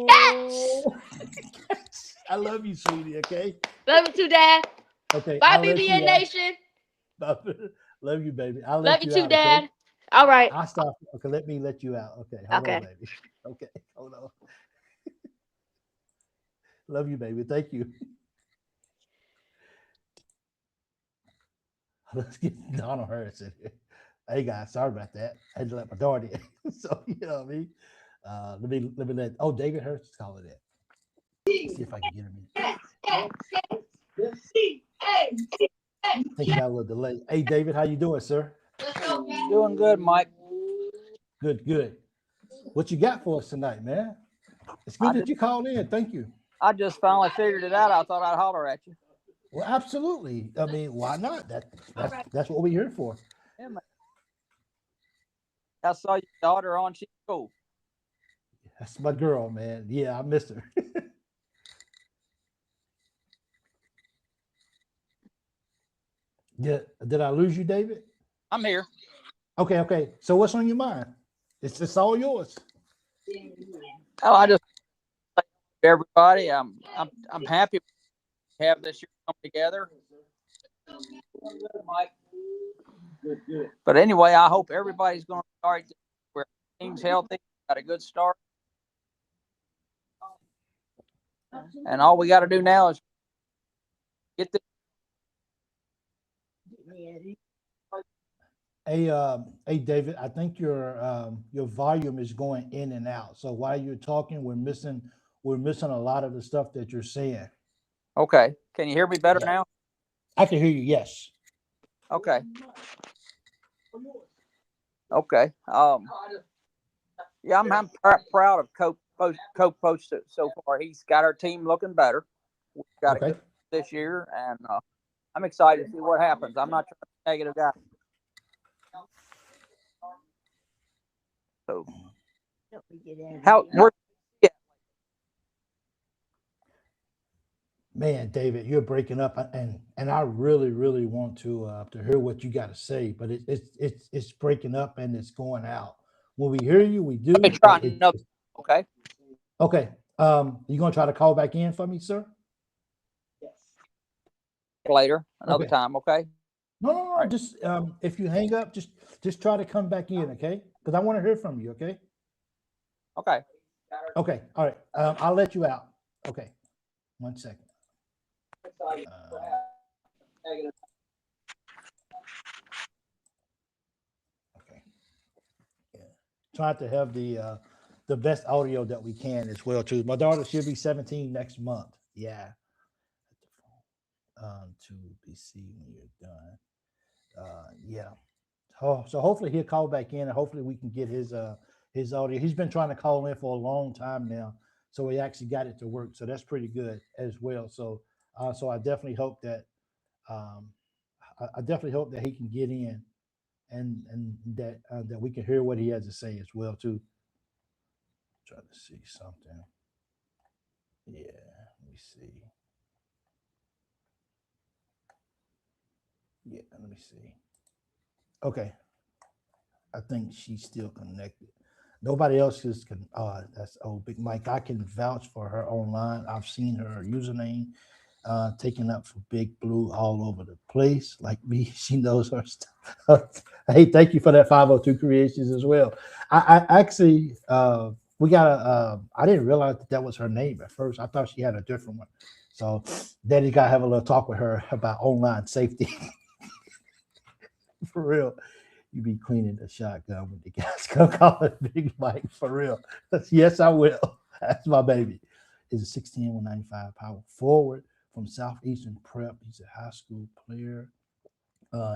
Cats. I love you, sweetie. Okay. Love you too, Dad. Okay, Bye, I'll let BBN you out. Nation. Love you, baby. I'll Love let you you too, out. Dad. Okay. All right. I'll stop. Okay, let me let you out. Okay, hold Okay. on, baby. Okay, hold on. Love you, baby. Thank you. Let's get Donald Harris in here. Hey guys, sorry about that. I had to let my daughter in. So you know what I mean. Let David Harris is calling it. Let's see if I can get him in. I think he got a little delay. Hey David, how you doing, sir? Doing good, Mike. Good. What you got for us tonight, man? It's good that you called in. Thank you. I just finally figured it out. I thought I'd holler at you. Well, absolutely. I mean, why not? That's what we're here for. Yeah, man. I saw your daughter on. She's cool. That's my girl, man. Yeah, I miss her. Did I lose you, David? I'm here. Okay. So what's on your mind? It's all yours. Oh, I just everybody. I'm happy to have this year come together. But anyway, I hope everybody's going to be all right. Where team's healthy, got a good start, and all we got to do now is get this. Hey, David. I think your volume is going in and out. So while you're talking, we're missing a lot of the stuff that you're saying. Okay, can you hear me better now? I can hear you. Yes. Okay. Yeah, I'm proud of Coach so far. He's got our team looking better. We've got Okay. it this year, and I'm excited to see what happens. I'm not trying to be a negative guy. So, where? Man, David, you're breaking up, and I really want to hear what you got to say, but it's breaking up and it's going out. When we hear you, we do. Let me try another. Okay. Okay. You gonna try to call back in for me, sir? Later, another Okay. time. Okay. No. Right. Just if you hang up, just try to come back in, okay? Because I want to hear from you, okay? Okay. Okay. All right. I'll let you out. Okay. 1 second. Okay. Yeah. Trying to have the best audio that we can as well too. My daughter, she'll be 17 next month. Yeah. To be seen when you're done. Yeah. So hopefully he'll call back in, and hopefully we can get his audio. He's been trying to call in for a long time now, so he actually got it to work. So that's pretty good as well. So I definitely hope that I definitely hope that he can get in, and that we can hear what he has to say as well too. Try to see something. Yeah, let me see. Yeah, let me see. Okay. I think she's still connected. Nobody else is that's Big Mike. I can vouch for her online. I've seen her username taken up for Big Blue all over the place. Like me, she knows her stuff. Hey, thank you for that 502 Creations as well. I actually we got a I didn't realize that was her name at first. I thought she had a different one. So Daddy got to have a little talk with her about online safety. For real. You be cleaning the shotgun when the guys come call it Big Mike, for real. Yes, I will. That's my baby. He's a 6'10", 195 power forward from Southeastern Prep. He's a high school player.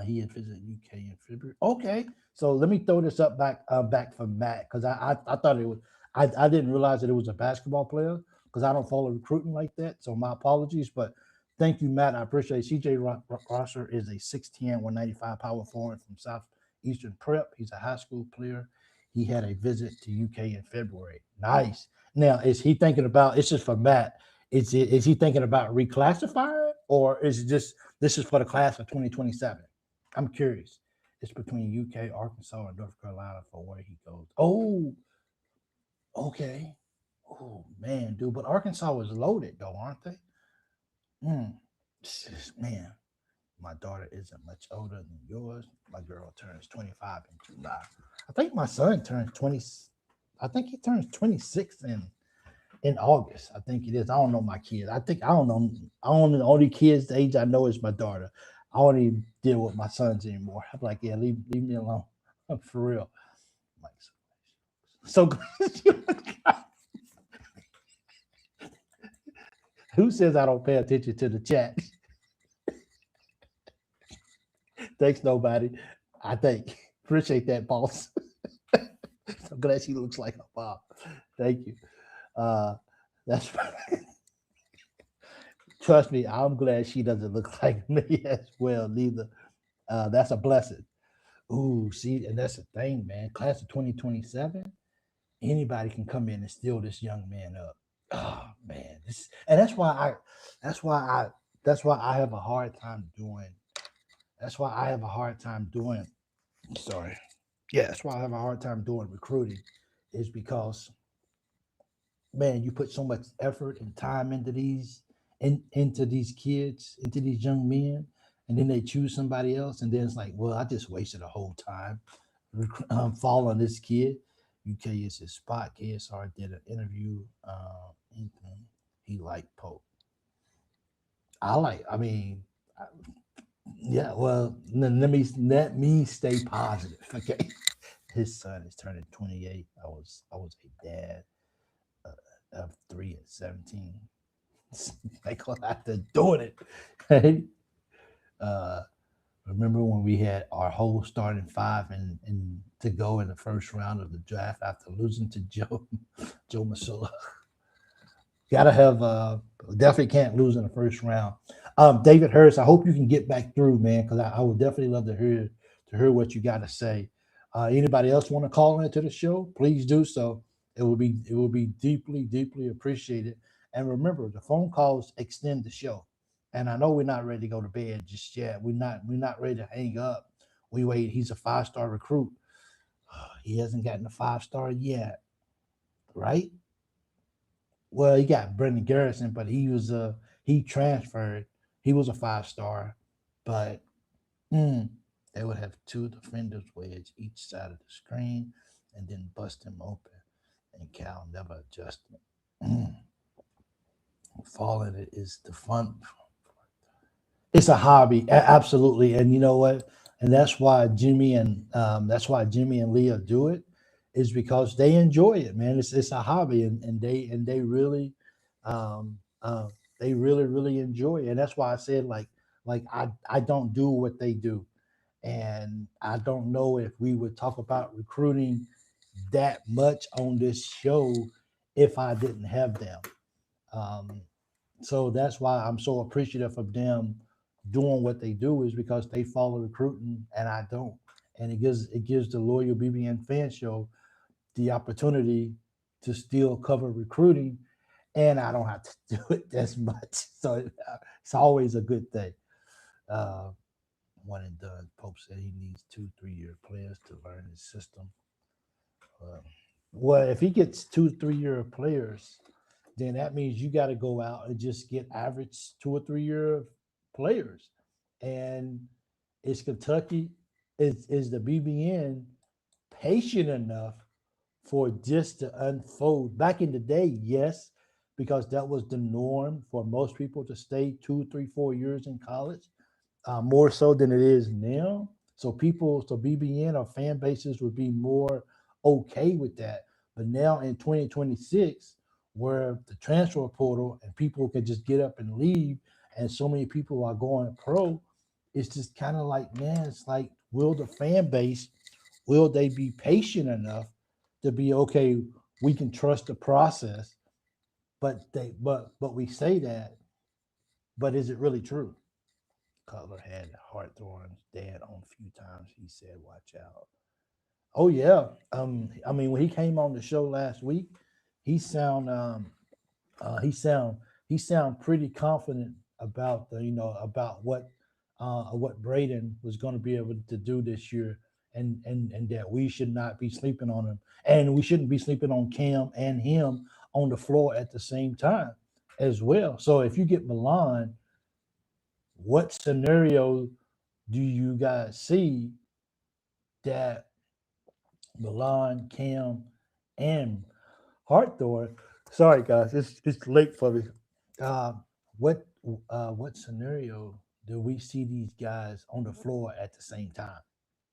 He had visited UK in February. Okay, so let me throw this up back for Matt, because I thought it was I didn't realize that it was a basketball player, because I don't follow recruiting like that. So my apologies, but thank you, Matt. I appreciate it. CJ Rosser is a 6'10", 195 power forward from Southeastern Prep. He's a high school player. He had a visit to UK in February. Nice. Now, is he thinking about? It's just for Matt. Is he thinking about reclassifying, or is it just this is for the class of 2027? I'm curious. It's between UK, Arkansas, and North Carolina for where he goes. Oh, okay. Oh man, dude. But Arkansas was loaded though, aren't they? Man, My daughter isn't much older than yours. My girl turns 25 in July. I think my son turns 20. I think he turns 26 in August. I think it is. I don't know my kids. I don't know. I don't know. The only kids the age I know is my daughter. I don't even deal with my sons anymore. I'm like, yeah, leave me alone. For real. Like, so who says I don't pay attention to the chat? Thanks, nobody. I think. Appreciate that, boss. I'm glad she looks like a mom. Thank you. That's trust me, I'm glad she doesn't look like me as well, neither. That's a blessing. Ooh, see, and that's the thing, man. Class of 2027, anybody can come in and steal this young man up. Oh man, and that's why I that's why I have a hard time doing. That's why I have a hard time doing. Sorry. Yeah, that's why I have a hard time doing recruiting, is because man, you put so much effort and time into these kids, into these young men, and then they choose somebody else, and then it's like, well, I just wasted a whole time following this kid. UK is his spot. KSR did an interview. Ethan, he liked Pope. I mean, yeah. Well, let me stay positive. Okay, his son is turning 28. I was a dad of 3 at 17. Like after doing it. Hey, remember when we had our whole starting five and to go in the first round of the draft after losing to Joe Masula? Gotta have definitely can't lose in the first round. David Hurst, I hope you can get back through, man, because I would definitely love to hear what you got to say. Anybody else want to call into the show? Please do so. It will be deeply appreciated. And remember, the phone calls extend the show. And I know we're not ready to go to bed just yet. We're not ready to hang up. We wait. He's a 5-star recruit. He hasn't gotten a 5-star yet, right? Well, he got Brendan Garrison, but he transferred. He was a 5-star, but they would have 2 defenders wedge each side of the screen and then bust him open. And Cal never adjusted. Falling it is the fun. It's a hobby, absolutely. And you know what? And that's why Jimmy and Leah do it, is because they enjoy it, man. It's a hobby, and they really really enjoy it. And that's why I said like I don't do what they do. And I don't know if we would talk about recruiting that much on this show if I didn't have them. So that's why I'm so appreciative of them doing what they do, is because they follow recruiting and I don't. And it gives the loyal BBN fan show the opportunity to still cover recruiting, and I don't have to do it as much. So it's always a good thing. One and done. Pope said he needs 2-3-year players to learn his system. Well, if he gets 2-3-year players, then that means you got to go out and just get average 2 or 3 year players. And is Kentucky, is the BBN patient enough for this to unfold? Back in the day, yes, because that was the norm for most people to stay 2, 3, 4 years in college, more so than it is now. So BBN or fan bases would be more okay with that. But now in 2026, where the transfer portal and people can just get up and leave, and so many people are going pro, it's just kind of like, man, it's like, will the fan base, will they be patient enough to be okay? We can trust the process, but we say that, but is it really true? Cutler had Hawthorne's dad on a few times. He said, "Watch out." Oh yeah. I mean, when he came on the show last week, he sound pretty confident about about what Braden was going to be able to do this year, and that we should not be sleeping on him, and we shouldn't be sleeping on Cam and him on the floor at the same time as well. So if you get Milan, what scenario do you guys see that Milan, Cam, and Hartthor? Sorry, guys, it's late for me. Uh, what scenario do we see these guys on the floor at the same time?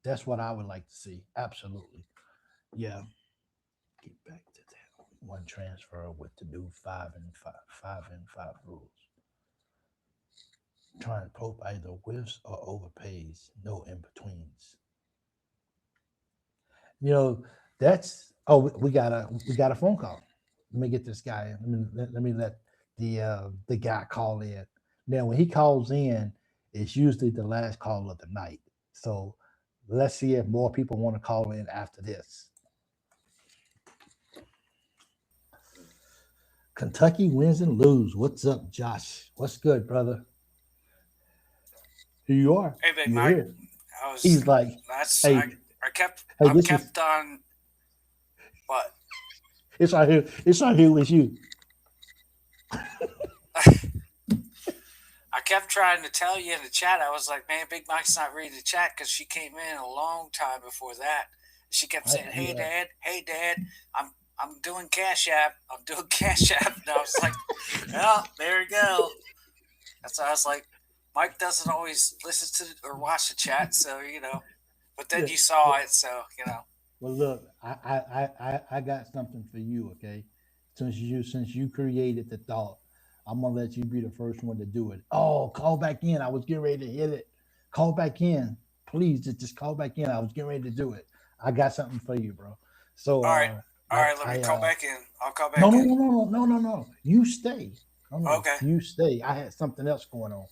That's what I would like to see. Absolutely, yeah. Get back to that one transfer with the new 5 and 5 rules. Trying Pope either whiffs or overpays, no in betweens. You know, that's we got a phone call. Let me get this guy. Let me let the guy call in. Now, when he calls in, it's usually the last call of the night. So let's see if more people want to call in after this. Kentucky wins and lose. What's up, Josh? What's good, brother? Here you are. Hey, Big You're Mike. here. I was. He's like, That's. hey, I kept. hey, I this is kept on. What? it's right here. It's right here with you. I kept trying to tell you in the chat. I was like, man, Big Mike's not reading the chat because she came in a long time before that. She kept saying, "Hey, Dad. Hey, Dad. I'm doing Cash App. I'm doing Cash App." And I was like, well, there you go. That's why I was like, Mike doesn't always listen to or watch the chat, so But then you saw it, so Well, look, I got something for you, okay? Since you created the thought, I'm gonna let you be the first one to do it. Oh, call back in. I was getting ready to hit it. Call back in, please. Just call back in. I was getting ready to do it. I got something for you, bro. So, all right. Let me call back in. I'll call back no, in. no. You stay. Okay. You stay. I had something else going on.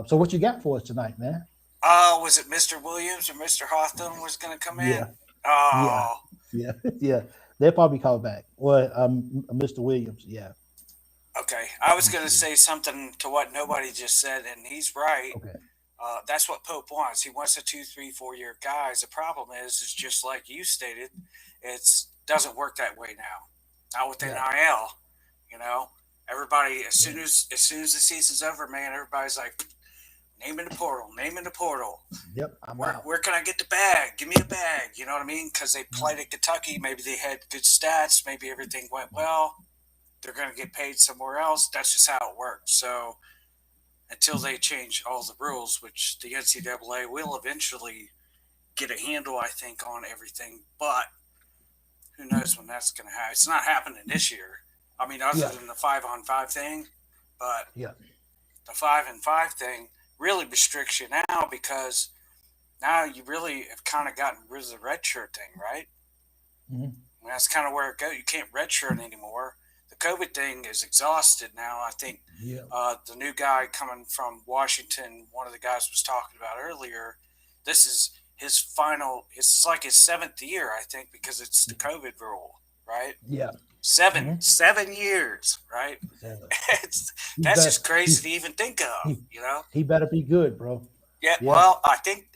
So what you got for us tonight, man? Was it Mr. Williams or Mr. Hawthorne was going to come in? Yeah. Oh. Yeah. They'll probably call back. Or Mr. Williams. Yeah. Okay. I was going to say something to what nobody just said, and he's right. Okay. That's what Pope wants. He wants a 2, 3, 4-year guys. The problem is just like you stated, it doesn't work that way now. Not with NIL. Everybody as soon as the season's over, man, everybody's like, name in the portal. Yep. Where can I get the bag? Give me a bag. You know what I mean? Because they played at Kentucky. Maybe they had good stats. Maybe everything went well. They're going to get paid somewhere else. That's just how it works. So until they change all the rules, which the NCAA will eventually get a handle, I think, on everything. But who knows when that's going to happen? It's not happening this year. I mean, other than the 5-on-5 thing. But the 5-and-5 thing really restricts you now because now you really have kind of gotten rid of the redshirt thing, right? Mm-hmm. And that's kind of where it goes. You can't redshirt anymore. The COVID thing is exhausted now. I think the new guy coming from Washington, one of the guys was talking about earlier, this is his final, it's like his 7th year, I think, because it's the COVID rule, right? Yeah. 7 years, right? That's just crazy to even think of, He better be good, bro. Yeah. Well, I think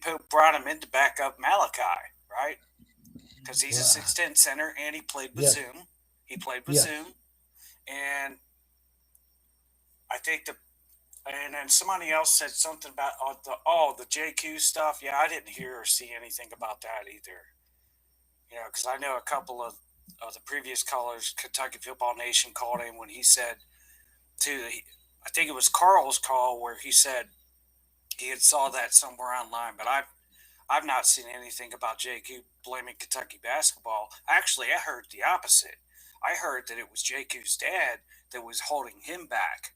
Pope brought him in to back up Malachi, right? Because he's a 6'10" center and he played with Zoom. Zoom, and I think and then somebody else said something about the JQ stuff. Yeah, I didn't hear or see anything about that either. Because I know a couple of the previous callers, Kentucky Football Nation called him when he said I think it was Carl's call where he said he had saw that somewhere online, but I've not seen anything about JQ blaming Kentucky basketball. Actually, I heard the opposite. I heard that it was JQ's dad that was holding him back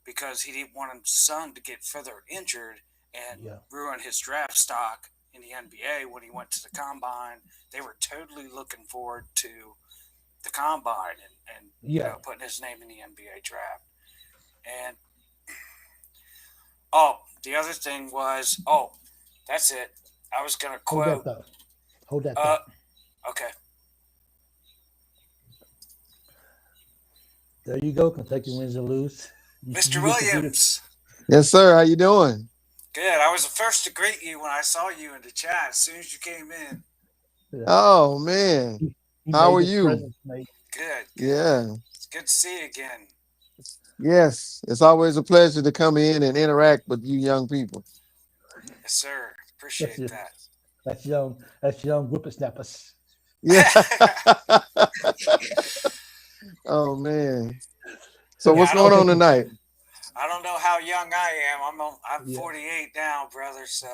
because he didn't want his son to get further injured and ruin his draft stock in the NBA when he went to the combine. They were totally looking forward to the combine and putting his name in the NBA draft. And the other thing was, that's it. I was going to quote. Hold that thought. Okay. There you go. Kentucky wins or lose. Mr. Williams. Yes, sir. How you doing? Good. I was the first to greet you when I saw you in the chat as soon as you came in. Oh, man. How are you? Good. Yeah. It's good to see you again. Yes, it's always a pleasure to come in and interact with you young people. Yes, sir. That's Appreciate it. that. That's young whippersnappers. Yeah. Oh man. So Yeah, what's going on tonight? I don't know how young I am. I'm Yeah. 48 now, brother. So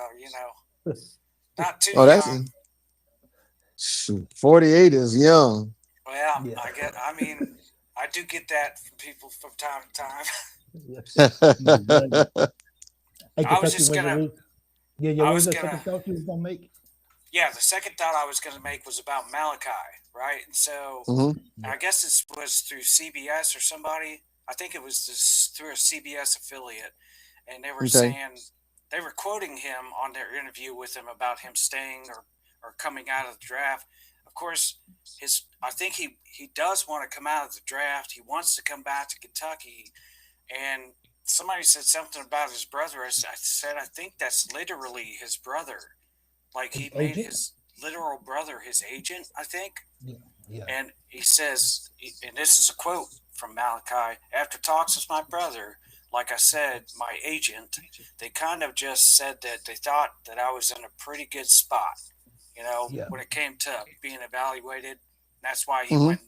not too Oh, that's young. shoot, 48 is young. Well, Yeah. I mean, I do get that from people from time to time. Yeah. Hey, I was Kentucky, just gonna. yeah. I What was was the gonna. second thought you was gonna make? Yeah, the second thought I was gonna make was about Malachi, right? And so hmm I guess this was through CBS or somebody. I think it was through a CBS affiliate, and they were Okay. saying they were quoting him on their interview with him about him staying or coming out of the draft. Of course, I think he does want to come out of the draft. He wants to come back to Kentucky, and somebody said something about his brother. I said I think that's literally his brother. Like His he made agent? his literal brother his agent, I think. Yeah. Yeah. And he says, and this is a quote from Malachi: after talks with my brother, like I said, my agent, they kind of just said that they thought that I was in a pretty good spot, Yeah. when it came to being evaluated. That's why he hmm went.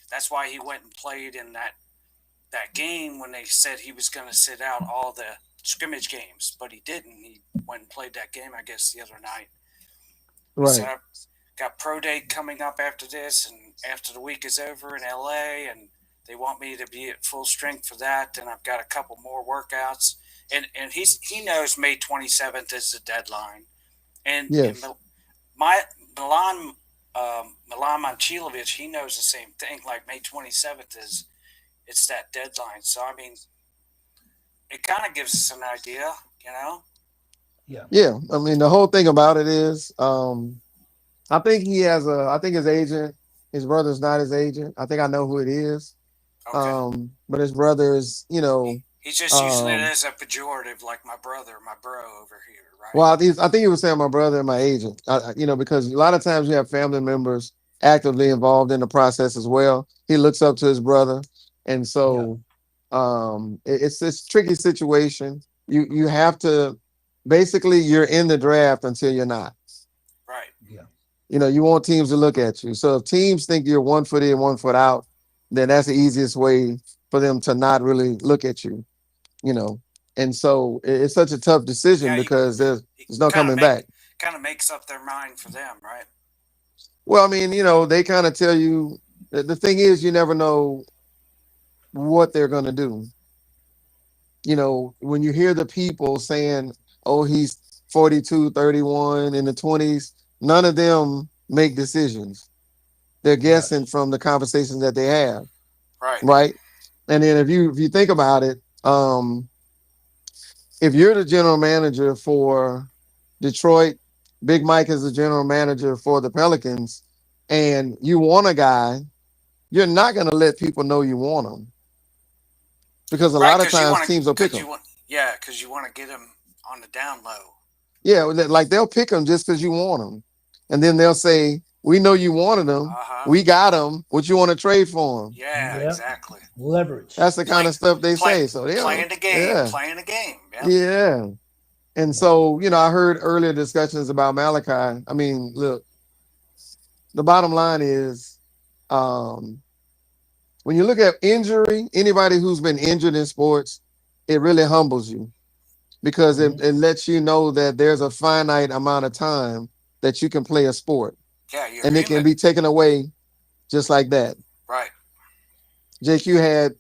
That's why he went and played in that game when they said he was going to sit out all the scrimmage games, but he didn't. He went and played that game, I guess, the other night. He said, Right. I've got pro day coming up after this, and after the week is over in LA, and they want me to be at full strength for that. And I've got a couple more workouts, and he knows May 27th is the deadline, and Yes. my Milan Manchilovic, he knows the same thing. Like May 27th it's that deadline. So I mean, it kind of gives us an idea. Yeah. Yeah. I mean, the whole thing about it is, I think I think his agent, his brother's not his agent. I think I know who it is. Okay. But his brother is, He's just using it um, as a pejorative, like my brother, my bro over here, right? well, I think he was saying my brother and my agent, because a lot of times you have family members actively involved in the process as well. He looks up to his brother. And Yeah. so, it's this tricky situation. You have to, basically you're in the draft until you're not. Right. Yeah. You want teams to look at you. So if teams think you're 1 foot in, 1 foot out, then that's the easiest way for them to not really look at you, you know. And so it's such a tough decision Yeah, because there's no kind of coming back. makes up their mind for them, right? Well, I mean, they kind of tell you the thing is you never know what they're going to do. When you hear the people saying, oh, he's 42, 31 in the 20s, none of them make decisions. They're guessing from the conversations that they have, Right. right? And then if you think about it, if you're the general manager for Detroit, Big Mike is the general manager for the Pelicans, and you want a guy, you're not going to let people know you want him because a lot of times teams will pick him. Because you want to get him on the down low. Yeah, like they'll pick him just because you want him, and then they'll say, "We know you wanted him. We got him. What you want to trade for him?" Yeah, exactly. Leverage. That's the kind of stuff they say. So they playing the game, playing the game. Yeah. And so, I heard earlier discussions about Malachi. I mean, look, the bottom line is, when you look at injury, anybody who's been injured in sports, it really humbles you because it lets you know that there's a finite amount of time that you can play a sport. Yeah, and it can be taken away just like that. Right. JQ had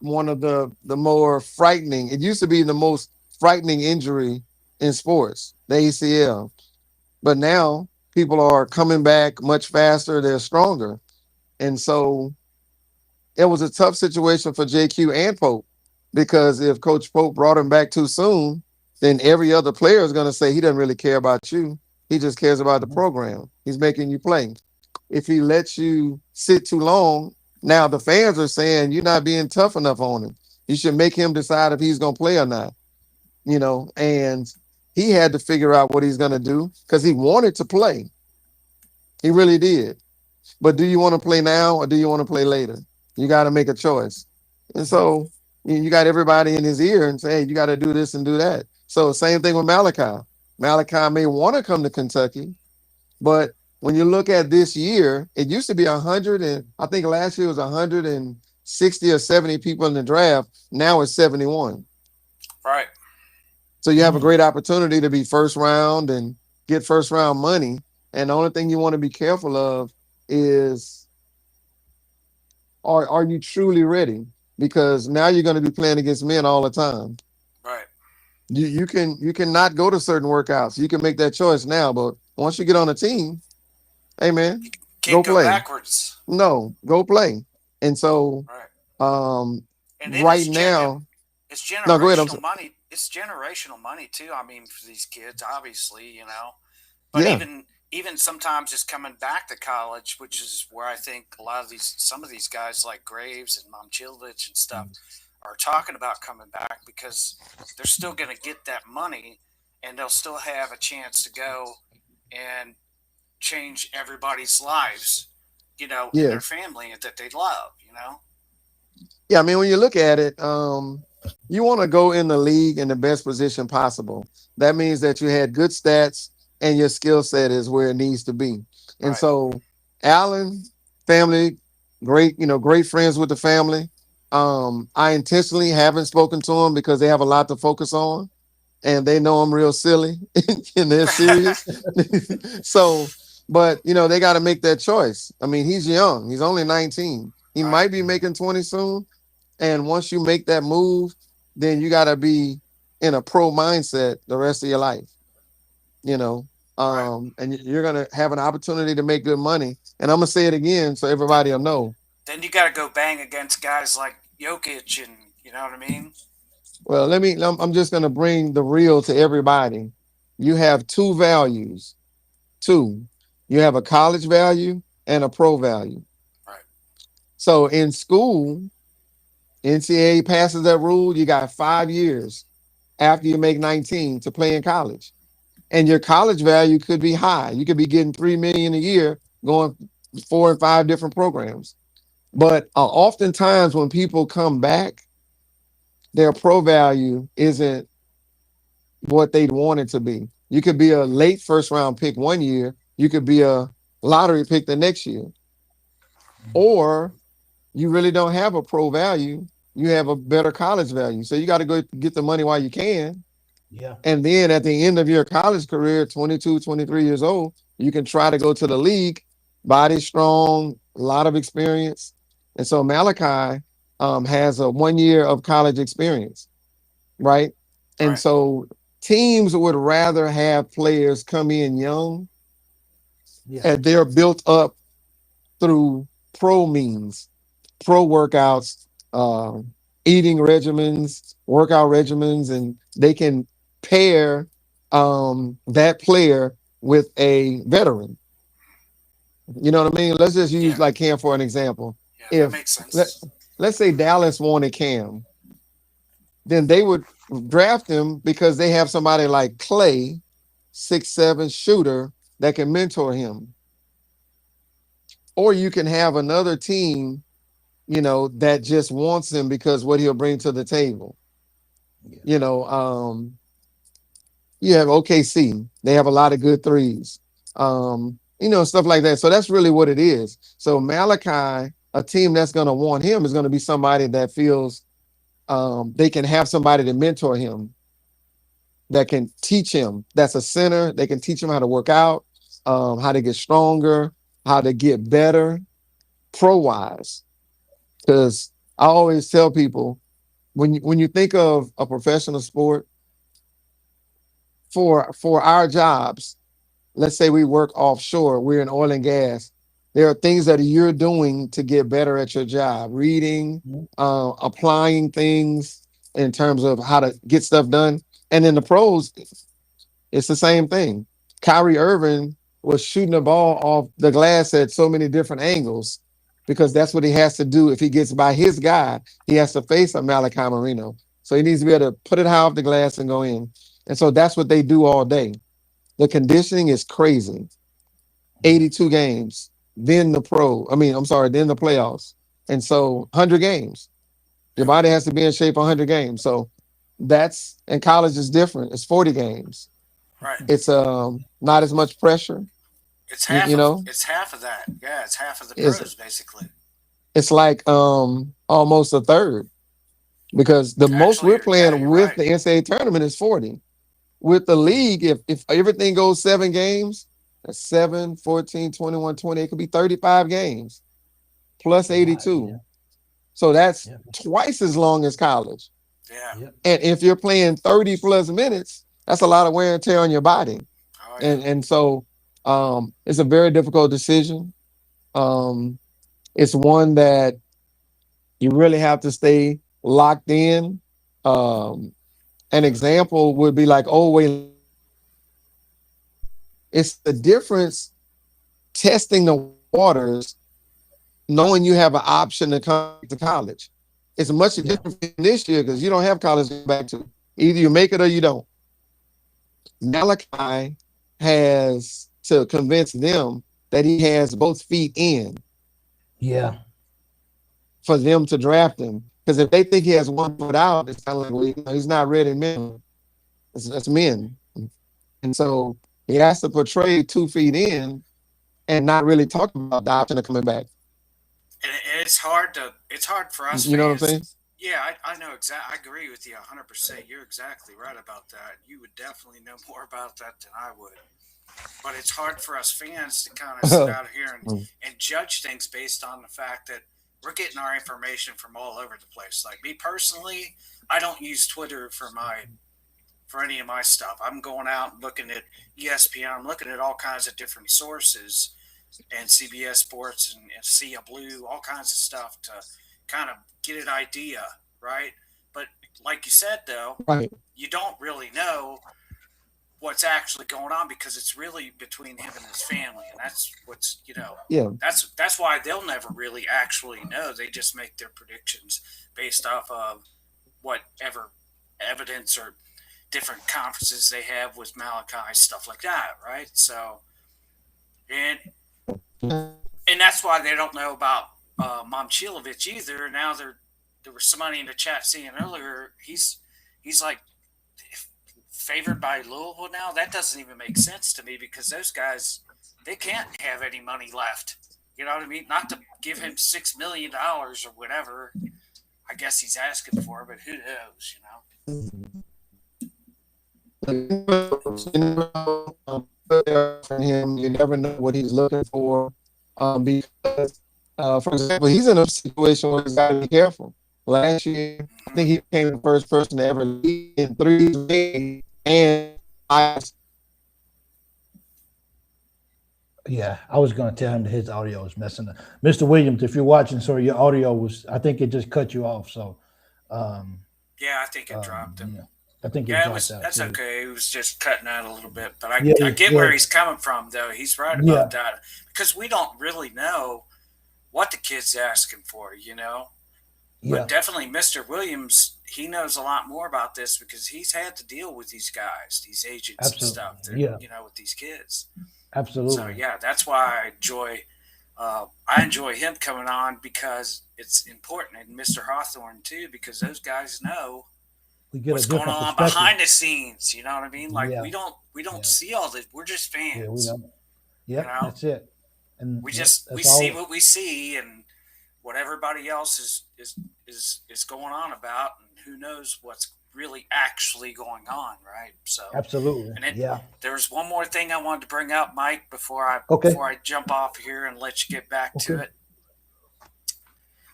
one of the more frightening, it used to be the most frightening injury in sports, the ACL. But now people are coming back much faster, they're stronger. And so it was a tough situation for JQ and Pope because if Coach Pope brought him back too soon, then every other player is going to say he doesn't really care about you. He just cares about the program. He's making you play. If he lets you sit too long, now the fans are saying you're not being tough enough on him. You should make him decide if he's going to play or not. And he had to figure out what he's going to do because he wanted to play. He really did. But do you want to play now or do you want to play later? You got to make a choice. And so You got everybody in his ear and say, hey, you got to do this and do that. So same thing with Malachi. Malachi may want to come to Kentucky, but when you look at this year, it used to be 100 and I think last year was 160 or 70 people in the draft. Now it's 71. Right. So you have a great opportunity to be first round and get first round money. And the only thing you want to be careful of is, are you truly ready? Because now you're going to be playing against men all the time. Right. You can not go to certain workouts. You can make that choice now, but once you get on a team, hey man, Can't go play. backwards. No, go play. And so, and right now, it's generational no, go ahead. money. It's generational money too. I mean, for these kids, obviously, you know, but even sometimes just coming back to college, which is where I think a lot of some of these guys like Graves and Momchilovich and stuff are talking about coming back because they're still going to get that money and they'll still have a chance to go and change everybody's lives, you know, in their family that they love, you know? Yeah, I mean, when you look at it, you want to go in the league in the best position possible. That means that you had good stats and your skill set is where it needs to be. And so Allen, family, great, great friends with the family. I intentionally haven't spoken to them because they have a lot to focus on and they know I'm real silly and they're serious. So, but they got to make that choice. I mean, he's young. He's only 19. He might be making 20 soon. And once you make that move, then you got to be in a pro mindset the rest of your life, and you're going to have an opportunity to make good money. And I'm going to say it again so everybody will know. Then you got to go bang against guys like Jokic and, you know what I mean? Well, I'm just going to bring the real to everybody. You have two values. You have a college value and a pro value. Right. So in school, NCAA passes that rule. You got 5 years after you make 19 to play in college. And your college value could be high. You could be getting $3 million a year going 4 and 5 different programs. But oftentimes when people come back, their pro value isn't what they'd want it to be. You could be a late first round pick one year. You could be a lottery pick the next year. Or you really don't have a pro value. You have a better college value. So you got to go get the money while you can. Yeah. And then at the end of your college career, 22, 23 years old, you can try to go to the league, body strong, a lot of experience. And so Malachi has a 1 year of college experience, right? And so teams would rather have players come in young and they're built up through pro means, pro workouts, eating regimens, workout regimens, and they can pair that player with a veteran. You know what I mean? Let's just use like Cam for an example. Yeah, that makes sense. Let's say Dallas wanted Cam, then they would draft him because they have somebody like Clay, 6'7" shooter that can mentor him. Or you can have another team, that just wants him because what he'll bring to the table. You have OKC. They have a lot of good threes. Stuff like that. So that's really what it is. So Malachi, a team that's going to want him is going to be somebody that feels they can have somebody to mentor him, that can teach him. That's a center. They can teach him how to work out, how to get stronger, how to get better pro-wise. Because I always tell people, when you think of a professional sport, for our jobs, let's say we work offshore, we're in oil and gas. There are things that you're doing to get better at your job, reading, applying things in terms of how to get stuff done. And in the pros, it's the same thing. Kyrie Irving was shooting the ball off the glass at so many different angles because that's what he has to do. If he gets by his guy, he has to face a Malachi Marino. So he needs to be able to put it high off the glass and go in. And so that's what they do all day. The conditioning is crazy. 82 games, then the playoffs. And so 100 games. Your body has to be in shape 100 games. So that's, and college is different. It's 40 games. Right. It's not as much pressure. It's You, half you of know, it's half of that. Yeah, it's half of the it's pros basically. it's like almost a third, because the most Actually, we're playing you're with right. the NCAA tournament is 40. With the league, if everything goes 7 games, that's 7, 14, 21, 20, it could be 35 games plus 82. So that's twice as long as college. Yeah. And if you're playing 30 plus minutes, that's a lot of wear and tear on your body. Oh, yeah. And so it's a very difficult decision. It's one that you really have to stay locked in. An example would be like, oh, wait, it's the difference testing the waters, knowing you have an option to come to college. It's much different this year because you don't have college to go back to. Either you make it or you don't. Malachi has to convince them that he has both feet in Yeah. for them to draft him. Because if they think he has one foot out, it's kind of like, well, he's not ready men. That's men. And so he has to portray 2 feet in and not really talk about the option of coming back. And it's hard for us You know what I'm fans. saying? Yeah, I know exactly. I agree with you 100%. You're exactly right about that. You would definitely know more about that than I would. But it's hard for us fans to kind of sit out here and judge things based on the fact that we're getting our information from all over the place. Like me personally, I don't use Twitter for any of my stuff. I'm going out and looking at ESPN. I'm looking at all kinds of different sources and CBS Sports and Sea Blue, all kinds of stuff to kind of get an idea, right? But like you said, though, Right. you don't really know what's actually going on because it's really between him and his family, and that's what's Yeah. that's why they'll never really actually know. They just make their predictions based off of whatever evidence or different conferences they have with Malachi, stuff like that, right? So, and that's why they don't know about Momchilovich either. Now there was somebody in the chat saying earlier he's like favored by Louisville now. That doesn't even make sense to me because those guys, they can't have any money left. You know what I mean? Not to give him $6 million or whatever. I guess he's asking for, but who knows? You never know what he's looking for. Because, for example, he's in a situation where he's got to be careful. Last year, I think he became the first person to ever lead in 3 games, and Yeah, I was going to tell him that his audio was messing up. Mr. Williams, if you're watching, sorry, your audio was, I think it just cut you off. So, yeah, I think it dropped him. Yeah, I think that's okay. It was just cutting out a little bit, but I get where he's coming from, though. He's right about that because we don't really know what the kid's asking for, But definitely, Mr. Williams, he knows a lot more about this because he's had to deal with these guys, these agents and stuff. With these kids. Absolutely. So that's why I enjoy him coming on because it's important, and Mr. Hawthorne too, because those guys know what's going on behind the scenes. You know what I mean? Like we don't see all this. We're just fans. Yeah, we don't. Yeah, that's it. And we see what we see, and what everybody else is going on about, and who knows what's really actually going on, right? So absolutely. And then there's one more thing I wanted to bring up, Mike, before I jump off here and let you get back to it.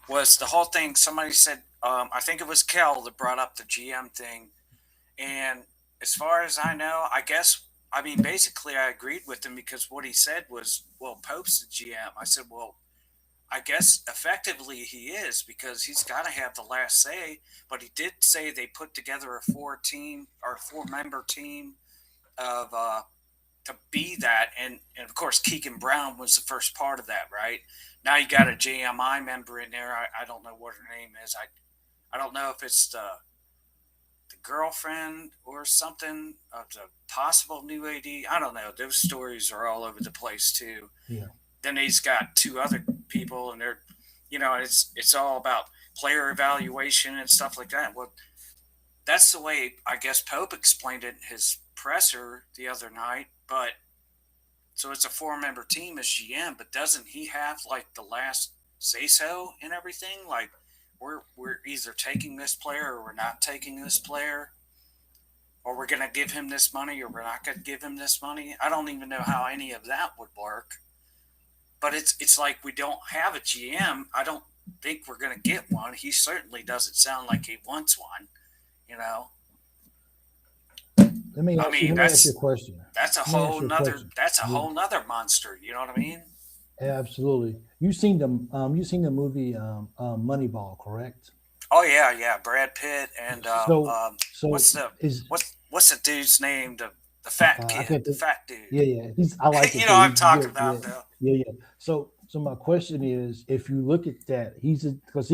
Was the whole thing? Somebody said, I think it was Kel that brought up the GM thing, and as far as I know, basically I agreed with him because what he said was, well, Pope's the GM. I said, well, I guess effectively he is because he's got to have the last say. But he did say they put together a 4-member team of to be that, and of course Keegan Brown was the first part of that, right? Now you got a JMI member in there. I don't know what her name is. I don't know if it's the girlfriend or something of the possible new AD. I don't know. Those stories are all over the place too. Yeah. Then he's got 2 other people, and they're, it's all about player evaluation and stuff like that. Well, that's the way I guess Pope explained it in his presser the other night. But so it's a 4-member team as GM, but doesn't he have like the last say so in everything? Like we're either taking this player or we're not taking this player, or we're going to give him this money or we're not going to give him this money. I don't even know how any of that would work. But it's like we don't have a GM. I don't think we're going to get one. He certainly doesn't sound like he wants one. You know. Let me ask you a question. That's a whole nother monster. You know what I mean? Absolutely. You seen the movie Moneyball, correct? Oh yeah. Brad Pitt and So what's the dude's name? The fat kid, the fat dude. Yeah. I like it. You know what I'm talking about, though. Yeah. So my question is, if you look at that, because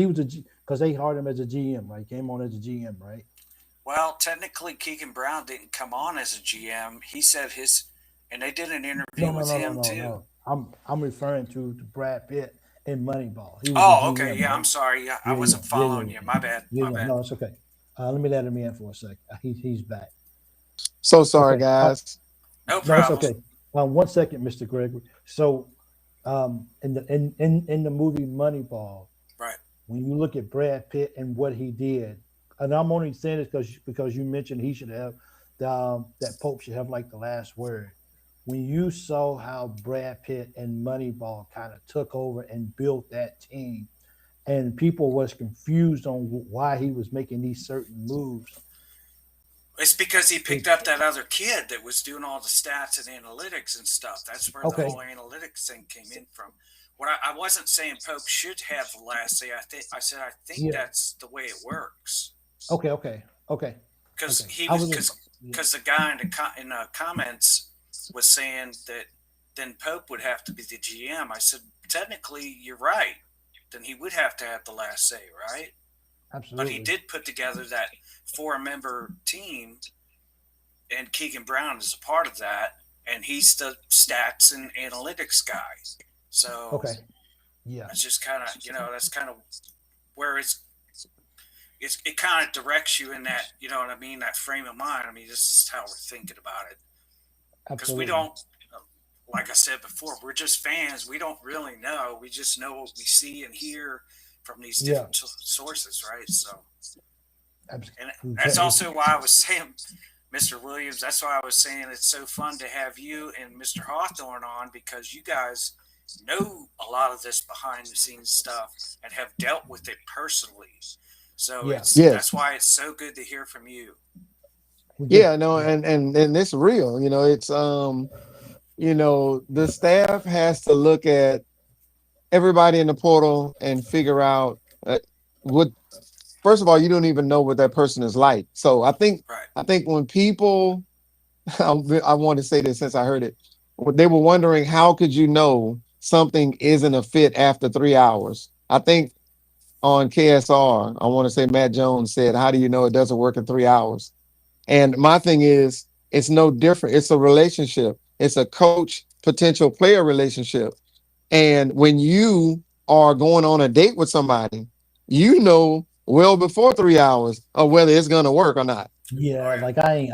they hired him as a GM, right? Came on as a GM, right? Well, technically, Keegan Brown didn't come on as a GM. He said and they did an interview with him too. No. I'm referring to Brad Pitt in Moneyball. Okay. Yeah, right? I'm sorry. Yeah, I wasn't following you. My bad. My bad. No, it's okay. Let me let him in for a sec. He's back. So sorry, guys. No problem. That's okay. 1 second, Mr. Gregory. So, in the movie Moneyball, right? When you look at Brad Pitt and what he did, and I'm only saying this because you mentioned he should have that Pope should have like the last word. When you saw how Brad Pitt and Moneyball kind of took over and built that team, and people was confused on why he was making these certain moves. It's because he picked up that other kid that was doing all the stats and analytics and stuff. That's where the whole analytics thing came in from. What I wasn't saying Pope should have the last say. I think that's the way it works. Okay. Because because the guy in the comments was saying that then Pope would have to be the GM. I said technically you're right. Then he would have to have the last say, right? Absolutely. But he did put together that 4-member team, and Keegan Brown is a part of that, and he's the stats and analytics guy. So it's just kind of that's kind of where it kind of directs you in that, you know what I mean, that frame of mind. I mean, this is how we're thinking about it, because we don't, like I said before, we're just fans. We don't really know. We just know what we see and hear from these different sources, right? So, and that's also why I was saying, Mr. Williams, that's why I was saying it's so fun to have you and Mr. Hawthorne on, because you guys know a lot of this behind the scenes stuff and have dealt with it personally. So that's why it's so good to hear from you. Yeah, no, and it's real. You know, it's the staff has to look at everybody in the portal and figure out what. First of all, you don't even know what that person is like. So I think when people, I want to say this since I heard it, they were wondering how could you know something isn't a fit after 3 hours. I think on KSR, I want to say Matt Jones said, "How do you know it doesn't work in 3 hours?" And my thing is, it's no different. It's a relationship. It's a coach potential player relationship. And when you are going on a date with somebody, you know well before 3 hours of whether it's gonna work or not. Yeah, like I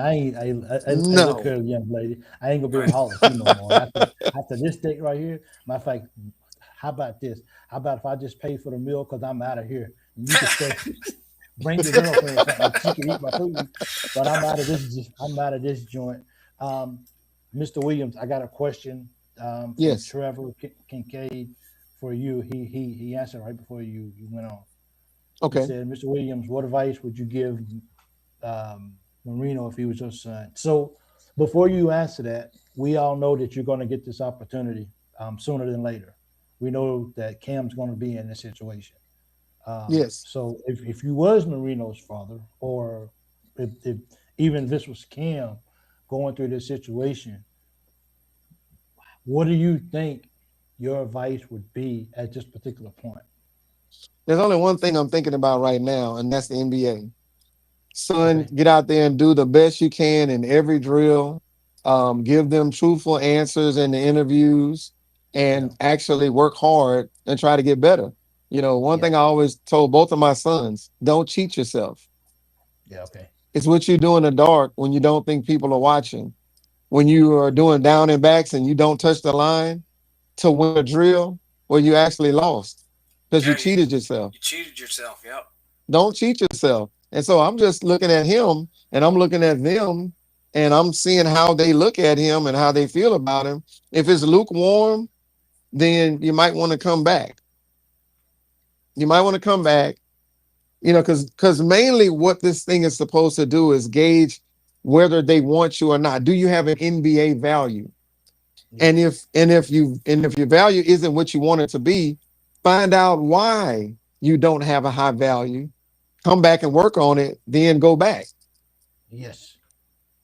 look here, young lady. I ain't gonna be able to holler at you no more. After this date right here, matter of fact, how about this? How about if I just pay for the meal because I'm out of here? And you can stay, bring your girlfriend or something. She can eat my food, but I'm out of this joint. Mr. Williams, I got a question. From Trevor Kincaid for you. He answered right before you went on. Okay. He said, Mr. Williams, what advice would you give Marino if he was your son? So before you answer that, we all know that you're going to get this opportunity sooner than later. We know that Cam's going to be in this situation. Yes. So if you was Marino's father, or if even this was Cam going through this situation, what do you think your advice would be at this particular point? There's only one thing I'm thinking about right now, and that's the NBA. Son, get out there and do the best you can in every drill. Give them truthful answers in the interviews, and actually work hard and try to get better. You know, one Yeah. thing I always told both of my sons, don't cheat yourself. Yeah. Okay. It's what you do in the dark when you don't think people are watching. When you are doing down and backs and you don't touch the line to win a drill where you actually lost because you Yeah, cheated yourself. you cheated yourself. Yep. Don't cheat yourself. And so I'm just looking at him and I'm looking at them and I'm seeing how they look at him and how they feel about him. If it's lukewarm, then you might want to come back. You might want to come back, you know, because mainly what this thing is supposed to do is gauge whether they want you or not. Do you have an NBA value? And if your value isn't what you want it to be, find out why you don't have a high value. Come back and work on it, then go back. Yes.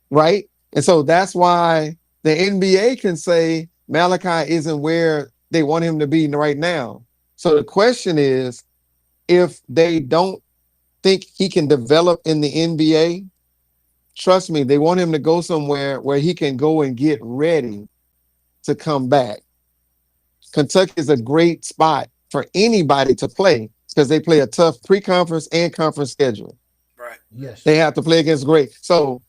Right. And so that's why the NBA can say Malachi isn't where they want him to be right now. So the question is, if they don't think he can develop in the NBA, trust me, they want him to go somewhere where he can go and get ready to come back. Kentucky is a great spot for anybody to play because they play a tough pre-conference and conference schedule. Right. Yes. They have to play against great. So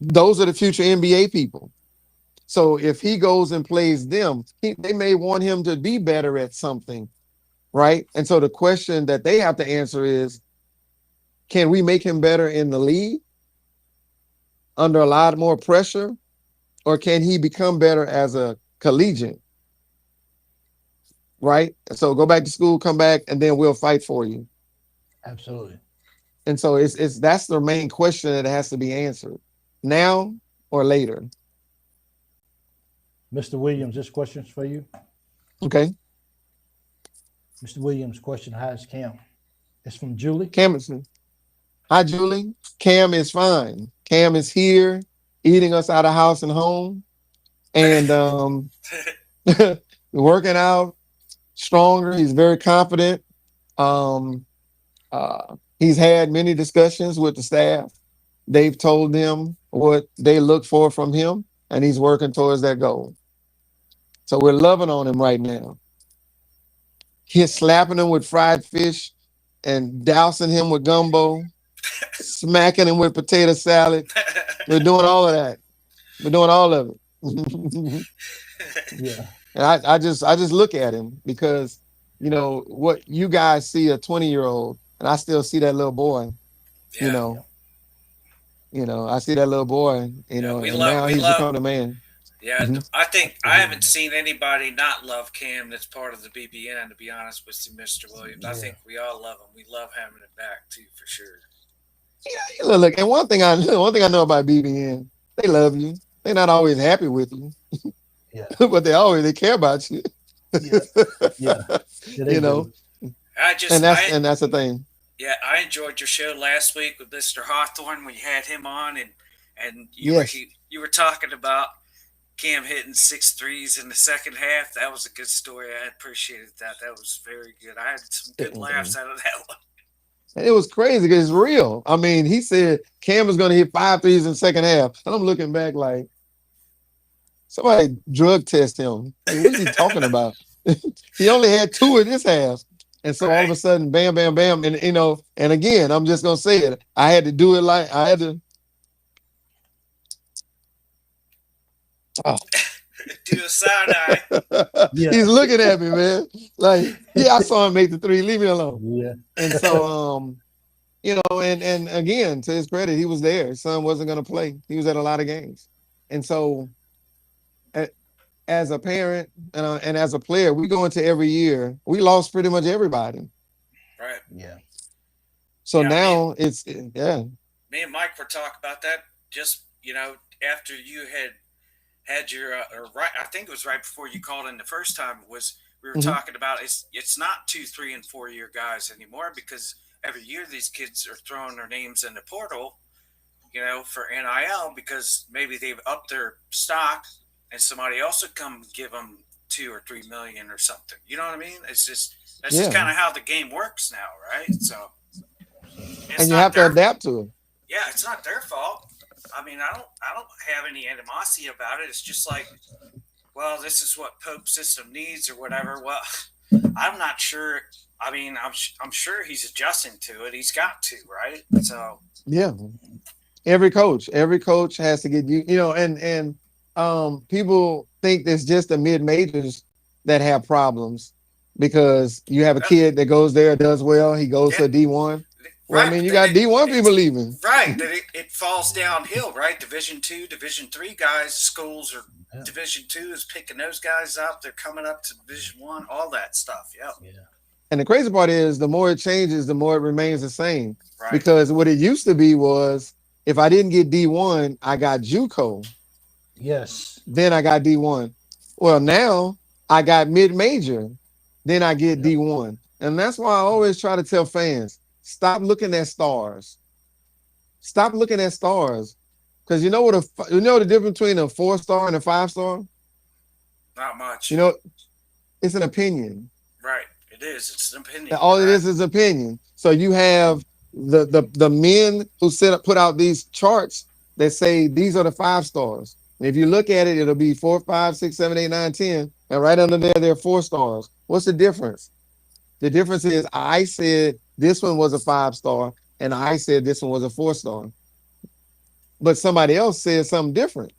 those are the future NBA people. So if he goes and plays them, they may want him to be better at something, right? And so the question that they have to answer is, can we make him better in the league under a lot more pressure? Or can he become better as a collegiate? Right? So go back to school, come back, and then we'll fight for you. Absolutely. And so it's that's the main question that has to be answered now or later. Mr. Williams, this question's for you. Okay. Mr. Williams' question, how is Cam? It's from Julie. Cam is, hi, Julie. Cam is fine. Cam is here eating us out of house and home and working out stronger. He's very confident. He's had many discussions with the staff. They've told him what they look for from him, and he's working towards that goal. So we're loving on him right now. He's slapping him with fried fish and dousing him with gumbo, smacking him with potato salad. We're doing all of that. We're doing all of it. Yeah. And I just look at him because, you know, what you guys see a 20-year-old, and I still see that little boy, Yeah. you know, I see that little boy, you know, and now he's become a man. Yeah, I think I haven't seen anybody not love Cam that's part of the BBN, to be honest with you, Mr. Williams. I think we all love him. We love having him back too, for sure. Yeah, look, and one thing I know about BBN, they love you. They're not always happy with you. Yeah. But they care about you. Yeah. You know. And that's the thing. Yeah, I enjoyed your show last week with Mr. Hawthorne when you had him on, and you were talking about Cam hitting 6 threes in the second half. That was a good story. I appreciated that. That was very good. I had some good laughs out of that one. And it was crazy because it's real. I mean, he said Cam was going to hit 5 threes in the second half. And I'm looking back like, somebody drug test him. Like, what is he talking about? He only had 2 in this half. And so all of a sudden, bam, bam, bam. And, you know, and again, I'm just going to say it. I had to do it like I had to. Oh. Do a side eye. Yeah. He's looking at me, man. Like, yeah, I saw him make the 3. Leave me alone. Yeah. And so, you know, and again, to his credit, he was there. His son wasn't going to play. He was at a lot of games. And so, as a parent and as a player, we go into every year. We lost pretty much everybody. Right. Yeah. So now me and Mike were talking about that just, you know, after you had your right. I think it was right before you called in the first time. We were talking about it's not 2, 3, and 4 year guys anymore because every year these kids are throwing their names in the portal, you know, for NIL because maybe they've upped their stock and somebody else would come give them 2 or 3 million or something. You know what I mean? It's just that's just kind of how the game works now, right? So and you have to adapt to it. Yeah, it's not their fault. I mean, I don't have any animosity about it. It's just like, well, this is what Pope system needs or whatever. Well, I'm not sure. I mean, I'm sure he's adjusting to it. He's got to, right? So Yeah. Every coach has to get and people think there's just the mid majors that have problems because you have a kid that goes there, does well, he goes to D1. Well, I right, mean, but you then got D1 people leaving. right. Then it falls downhill, right? Division 2, Division 3 guys, schools are Division 2 is picking those guys up. They're coming up to Division 1, all that stuff. Yeah. And the crazy part is the more it changes, the more it remains the same. Right. Because what it used to be was if I didn't get D1, I got JUCO. Yes. Then I got D1. Well, now I got mid-major. Then I get D1. And that's why I always try to tell fans, stop looking at stars. Stop looking at stars. Because you know the difference between a 4-star and a 5-star? Not much. You know, it's an opinion. Right. It is. It's an opinion. All it is opinion. So you have the men who put out these charts that say these are the 5-stars. And if you look at it, it'll be 4, 5, 6, 7, 8, 9, 10. And right under there, they're 4-stars. What's the difference? The difference is I said this one was a 5-star, and I said this one was a 4-star. But somebody else said something different.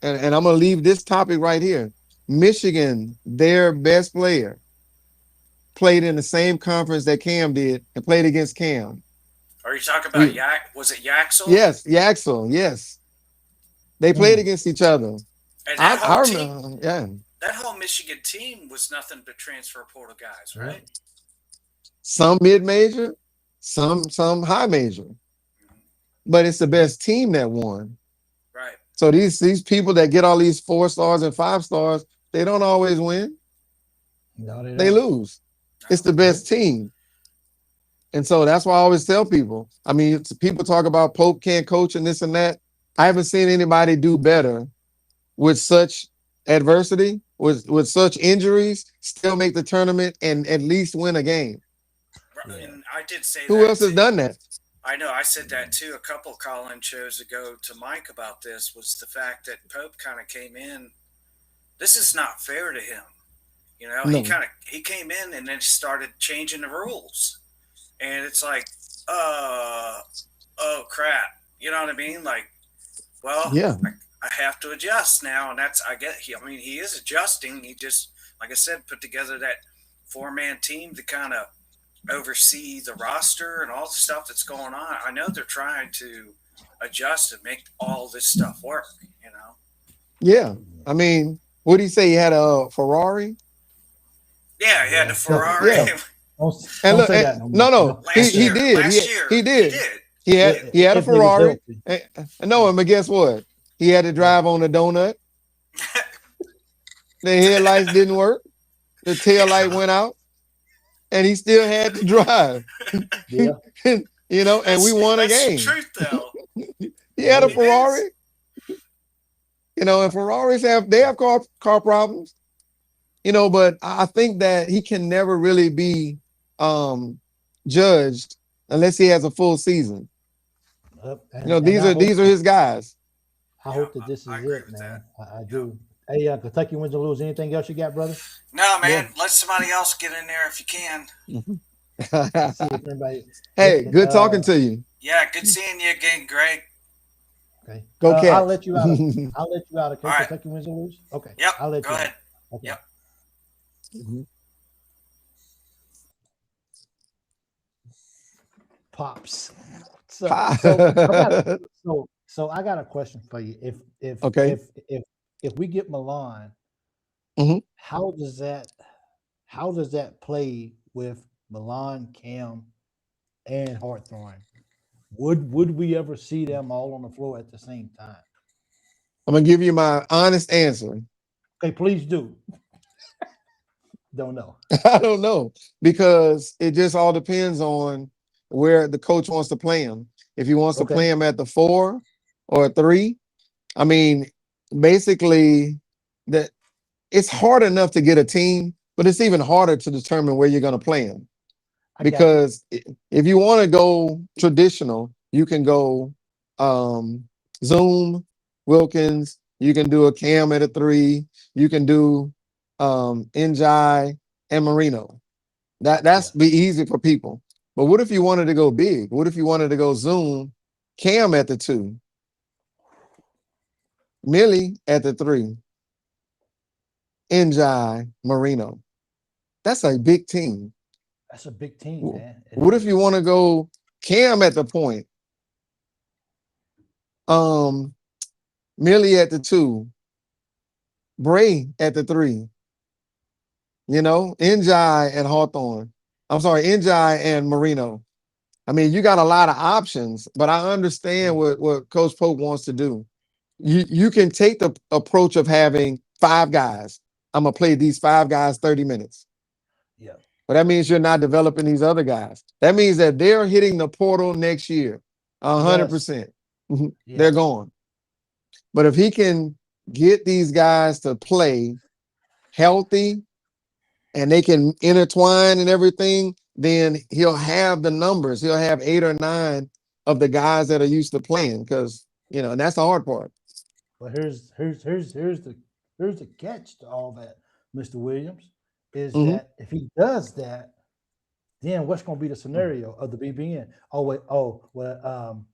And I'm gonna leave this topic right here. Michigan, their best player, played in the same conference that Cam did and played against Cam. Are you talking about was it Yaxel? Yes, Yaxel, yes. They played against each other. And that I remember, that whole Michigan team was nothing but transfer portal guys, right? Some mid-major, some high major. But it's the best team that won. Right. So these people that get all these 4-stars and 5-stars, they don't always win. No, they lose. It's the best team. And so that's why I always tell people. I mean, people talk about Pope can't coach and this and that. I haven't seen anybody do better with such adversity, with such injuries, still make the tournament and at least win a game. Right. And I did say Who else has done that? I know. I said that too a couple call-in shows ago to Mike about this, was the fact that Pope kind of came in. This is not fair to him. You know, No. he came in and then started changing the rules. And it's like, oh crap. You know what I mean? Like, well, yeah. I have to adjust now. And he is adjusting. He just, like I said, put together that 4-man team to kind of oversee the roster and all the stuff that's going on. I know they're trying to adjust and make all this stuff work, you know? Yeah. I mean, what did he say? He had a Ferrari? Yeah, he had the Ferrari. Yeah. And look, no. He did. He did. He had a Ferrari. But guess what? He had to drive on a donut. The headlights didn't work. The tail light went out. And he still had to drive. Yeah. You know, and we won a game. That's the truth, though. He had a Ferrari. You know, and Ferraris have car problems. You know, but I think that he can never really be judged unless he has a full season. You know, these are his guys. I hope that this is it, man. I do. Hey, Kentucky wins or lose. Anything else you got, brother? No, man. Let somebody else get in there if you can. Hey, good talking to you. Yeah, good seeing you again, Greg. Okay. Go Cats. I'll let you out. I'll let you out. Okay. Right. Kentucky wins or lose. Okay. Yep. I'll let Go you ahead. out. Okay. Yep. Pops. So I got a question for you. If we get Milan, how does that play with Milan, Cam, and Hawthorne? Would we ever see them all on the floor at the same time? I'm gonna give you my honest answer. Okay, please do. Don't know. I don't know, because it just all depends on where the coach wants to play him. If he wants to play him at the 4 or 3, I mean, basically, that it's hard enough to get a team, but it's even harder to determine where you're going to play him. Because if you want to go traditional, you can go Zoom, Wilkins. You can do a Cam at a 3. You can do Njai and Marino. That's be easy for people. But what if you wanted to go big? What if you wanted to go Zoom? Cam at the 2, Millie at the 3, Njai, Marino. That's a big team. That's a big team, man. What if you want to go Cam at the point? Millie at the 2, Bray at the 3. You know, Njai and Hawthorne. I'm sorry, Njai and Marino. I mean, you got a lot of options, but I understand what Coach Pope wants to do. You can take the approach of having 5 guys. I'm gonna play these 5 guys 30 minutes. Yeah. But that means you're not developing these other guys. That means that they're hitting the portal next year. 100%. They're gone. But if he can get these guys to play healthy and they can intertwine and everything, then he'll have the numbers. He'll have 8 or 9 of the guys that are used to playing, because and that's the hard part. But here's the catch to all that, Mr. Williams, is that if he does that, then what's going to be the scenario of the BBN?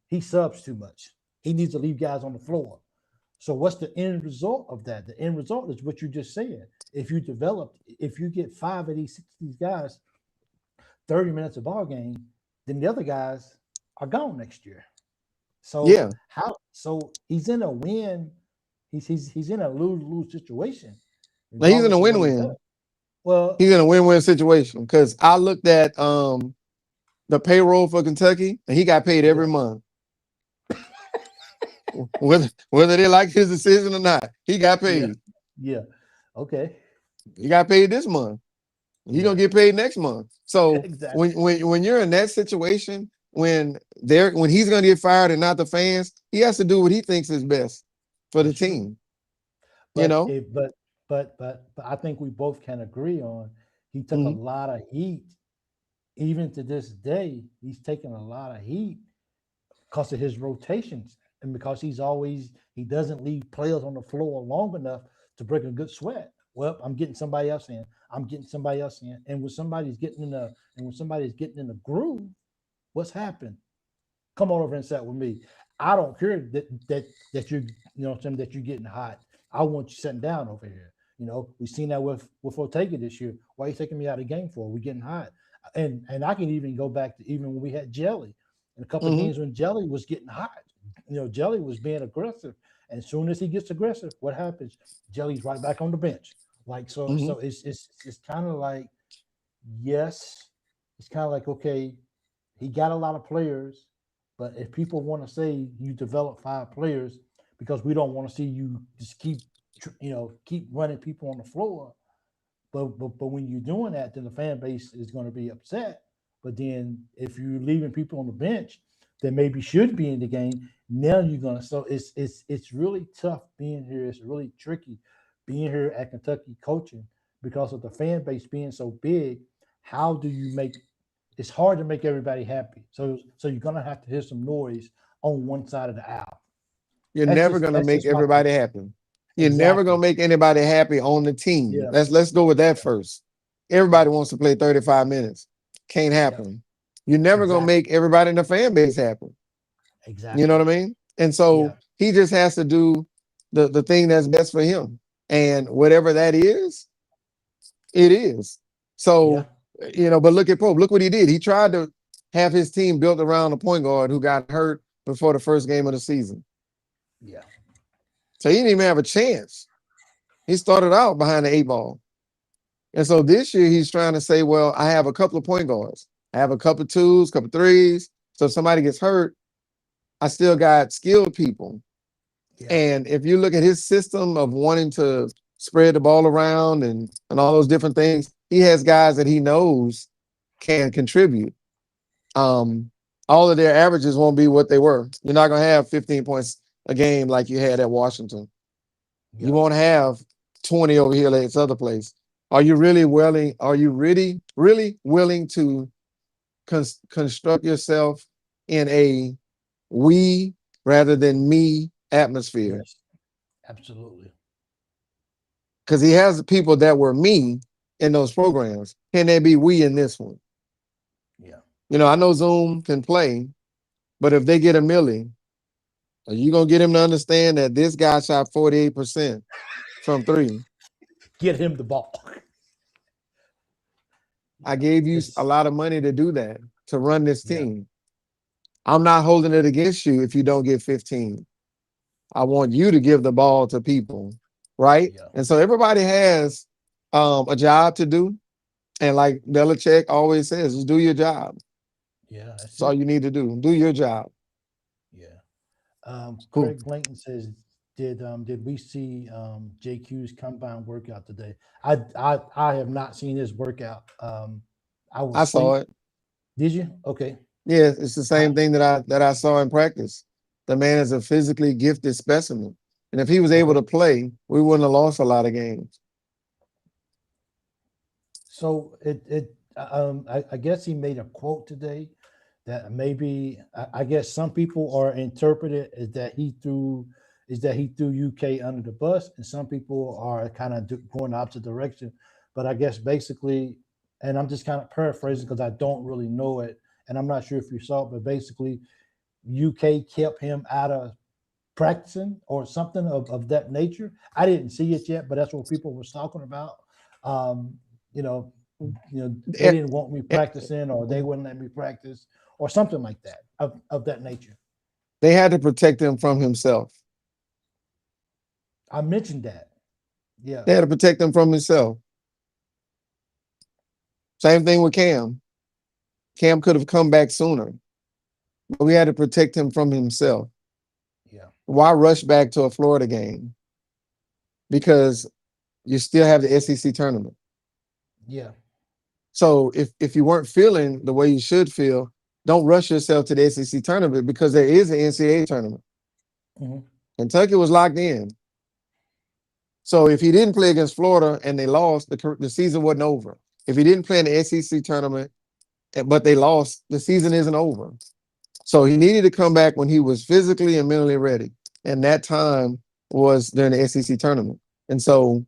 He subs too much. He needs to leave guys on the floor. So what's the end result of that? The end result is what you just said. If you get 5 of these 6 guys 30 minutes of ball game, then the other guys are gone next year. So so he's in a win. He's in a lose situation. Now he's in a win-win. Well, he's in a win-win situation, because I looked at the payroll for Kentucky, and he got paid every month. whether they like his decision or not, he got paid. Yeah. Okay. He got paid this month. He's gonna get paid next month. So exactly. when you're in that situation, when he's gonna get fired and not the fans, he has to do what he thinks is best for the team. But I think we both can agree on he took a lot of heat. Even to this day, he's taking a lot of heat because of his rotations and because he doesn't leave players on the floor long enough to break a good sweat. Well, I'm getting somebody else in. I'm getting somebody else in. And when somebody's getting in the groove, what's happened? Come on over and sit with me. I don't care that you're that you're getting hot. I want you sitting down over here. We've seen that with Ortega this year. Why are you taking me out of the game for? We're getting hot. And I can even go back to even when we had Jelly in a couple of games when Jelly was getting hot. Jelly was being aggressive. And as soon as he gets aggressive, what happens? Jelly's right back on the bench. So it's kind of like, yes, it's kind of like, okay, he got a lot of players, but if people want to say you develop 5 players because we don't want to see you just keep running people on the floor, but when you're doing that, then the fan base is going to be upset. But then if you're leaving people on the bench that maybe should be in the game, now you're gonna. So it's really tough being here. It's really tricky being here at Kentucky coaching because of the fan base being so big. How do you make? It's hard to make everybody happy. So you're gonna have to hear some noise on one side of the aisle. You're never gonna make everybody happy. You're never gonna make anybody happy on the team. Yeah. Let's go with that first. Everybody wants to play 35 minutes. Can't happen. You're never gonna make everybody in the fan base happy. Exactly. You know what I mean? And so he just has to do the thing that's best for him. And whatever that is, it is. So, but look at Pope. Look what he did. He tried to have his team built around a point guard who got hurt before the first game of the season. Yeah. So he didn't even have a chance. He started out behind the 8 ball. And so this year he's trying to say, well, I have a couple of point guards. I have a couple of 2s, couple of 3s. So if somebody gets hurt, I still got skilled people. Yeah. And if you look at his system of wanting to spread the ball around and all those different things, he has guys that he knows can contribute. All of their averages won't be what they were. You're not going to have 15 points a game like you had at Washington. Yeah. You won't have 20 over here at this other place. Are you really willing? Are you really willing to construct yourself in a we rather than me atmosphere? Yes, absolutely. Because he has people that were me in those programs. Can there be we in this one? Yeah. You know, I know Zoom can play, but if they get a millie, are you gonna get him to understand that this guy shot 48% from three? Get him the ball. I gave you a It's lot of money to do that, to run this yeah. team. I'm not holding it against you if you don't get 15. I want you to give the ball to people, right? Yeah. And so everybody has a job to do. And like Belichick always says, just do your job. Yeah. That's That's all it. you need to do. Do your job. Yeah. Cool. Craig Blanton says, did we see JQ's combine workout today? I have not seen his workout. I was I saw asleep. it. Did you? Okay. Yeah, it's the I, same thing that I saw in practice. The man is a physically gifted specimen. And if he was able okay. to play, we wouldn't have lost a lot of games. So I guess he made a quote today that maybe I guess some people are interpreted as that he threw UK under the bus, and some people are kind of going the opposite direction. But I guess basically, and I'm just kind of paraphrasing because I don't really know it, and I'm not sure if you saw it, but basically, UK kept him out of practicing or something of that nature. I didn't see it yet, but that's what people was talking about. Um, you know, they Eh, didn't want me eh, practicing, or they wouldn't let me practice, or something like that of that nature. They had to protect him from himself. I mentioned that. Yeah, They had to protect him from himself. Same thing with Cam. Cam could have come back sooner, but we had to protect him from himself. yeah, Why rush back to a Florida game? Because you still have the SEC tournament. yeah, So if you weren't feeling the way you should feel, don't rush yourself to the SEC tournament because there is an NCAA tournament. hmm Kentucky was locked in. So if he didn't play against Florida and they lost, the season wasn't over. If he didn't play in the SEC tournament, but they lost, the season isn't over. So he needed to come back when he was physically and mentally ready. And that time was during the SEC tournament. And so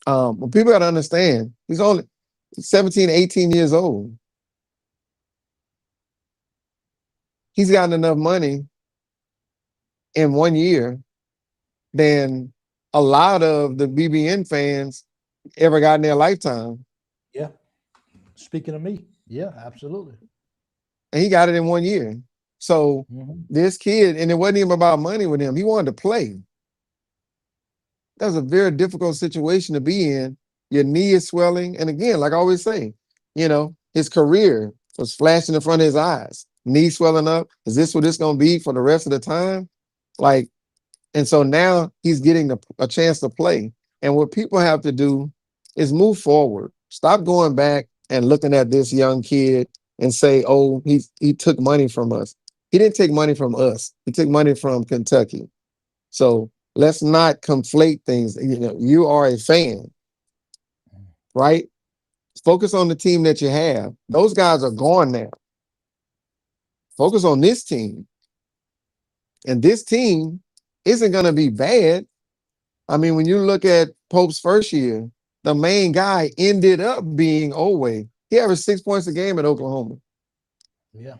well, people got to understand, he's only 17, 18 years old. He's gotten enough money in 1 year than a lot of the BBN fans ever got in their lifetime. yeah. Speaking of me, yeah, absolutely. And he got it in 1 year. So this kid, and it wasn't even about money with him. He wanted to play. That was a very difficult situation to be in. Your knee is swelling. And again, like I always say, his career was flashing in front of his eyes. Knee swelling up. Is this what it's going to be for the rest of the time? Like, and so now he's getting a chance to play. And what people have to do is move forward. Stop going back and looking at this young kid and say, oh, he took money from us. He didn't take money from us. He took money from Kentucky. So let's not conflate things. You are a fan, right? Focus on the team that you have. Those guys are gone now. Focus on this team. And this team isn't going to be bad. I mean, when you look at Pope's first year, the main guy ended up being Oweh. He averaged 6 points a game at Oklahoma. Yeah.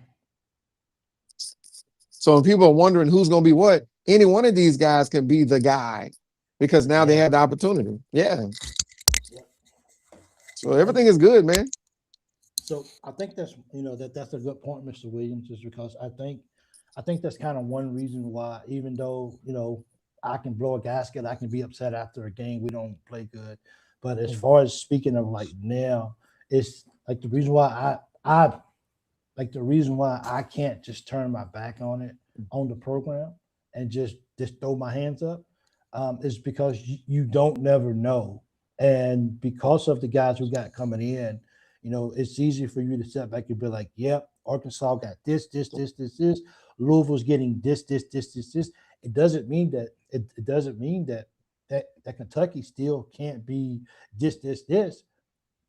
So when people are wondering who's going to be what, any one of these guys can be the guy because now they have the opportunity. Yeah. So everything is good, man. So I think that's that's a good point, Mr. Williams, is because I think that's kind of one reason why, even though I can blow a gasket, I can be upset after a game we don't play good, but as far as speaking of like now, it's like the reason why I can't just turn my back on it, on the program, and just throw my hands up, is because you don't never know, and because of the guys who got coming in. It's easy for you to step back and be like, yep, Arkansas got this. Louisville's getting this. It doesn't mean that Kentucky still can't be this,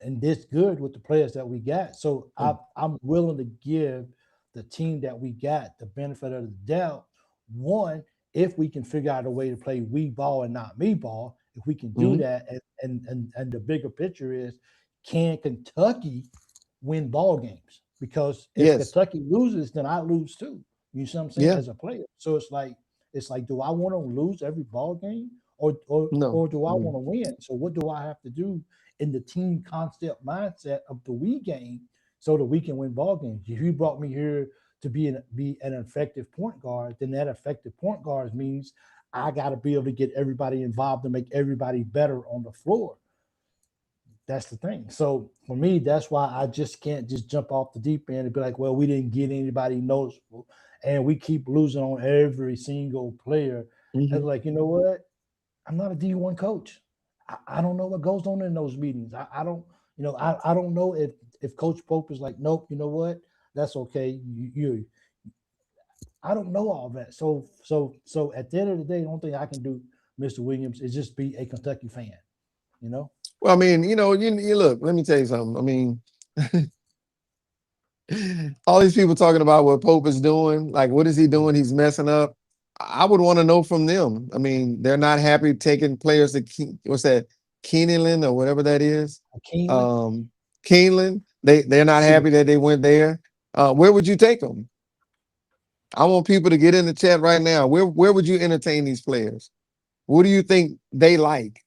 and this good with the players that we got. So I'm willing to give the team that we got the benefit of the doubt. One, if we can figure out a way to play we ball and not me ball, if we can do that, and the bigger picture is can Kentucky win ball games? Because if Yes. Kentucky loses, then I lose too. You see what I'm saying? Yeah. As a player. So it's like, do I want to lose every ball game or No. do I Mm. want to win? So what do I have to do in the team concept mindset of the we game so that we can win ball games? If you brought me here to be an effective point guard, then that effective point guard means I got to be able to get everybody involved and make everybody better on the floor. That's the thing. So for me, that's why I just can't just jump off the deep end and be like, well, we didn't get anybody noticeable, and we keep losing on every single player. Mhm. And like, you know what? I'm not a D1 coach. I don't know what goes on in those meetings. I don't, I don't know if Coach Pope is like, nope, you know what? That's okay. I don't know all that. So at the end of the day, the only thing I can do, Mr. Williams, is just be a Kentucky fan. You know. Well, I mean, you look, let me tell you something. I mean, all these people talking about what Pope is doing, like, what is he doing? He's messing up. I would want to know from them. I mean, they're not happy taking players to what's that, Keeneland or whatever that is. Keeneland. Keeneland. They're not happy that they went there. Where would you take them? I want people to get in the chat right now. Where would you entertain these players? What do you think they like?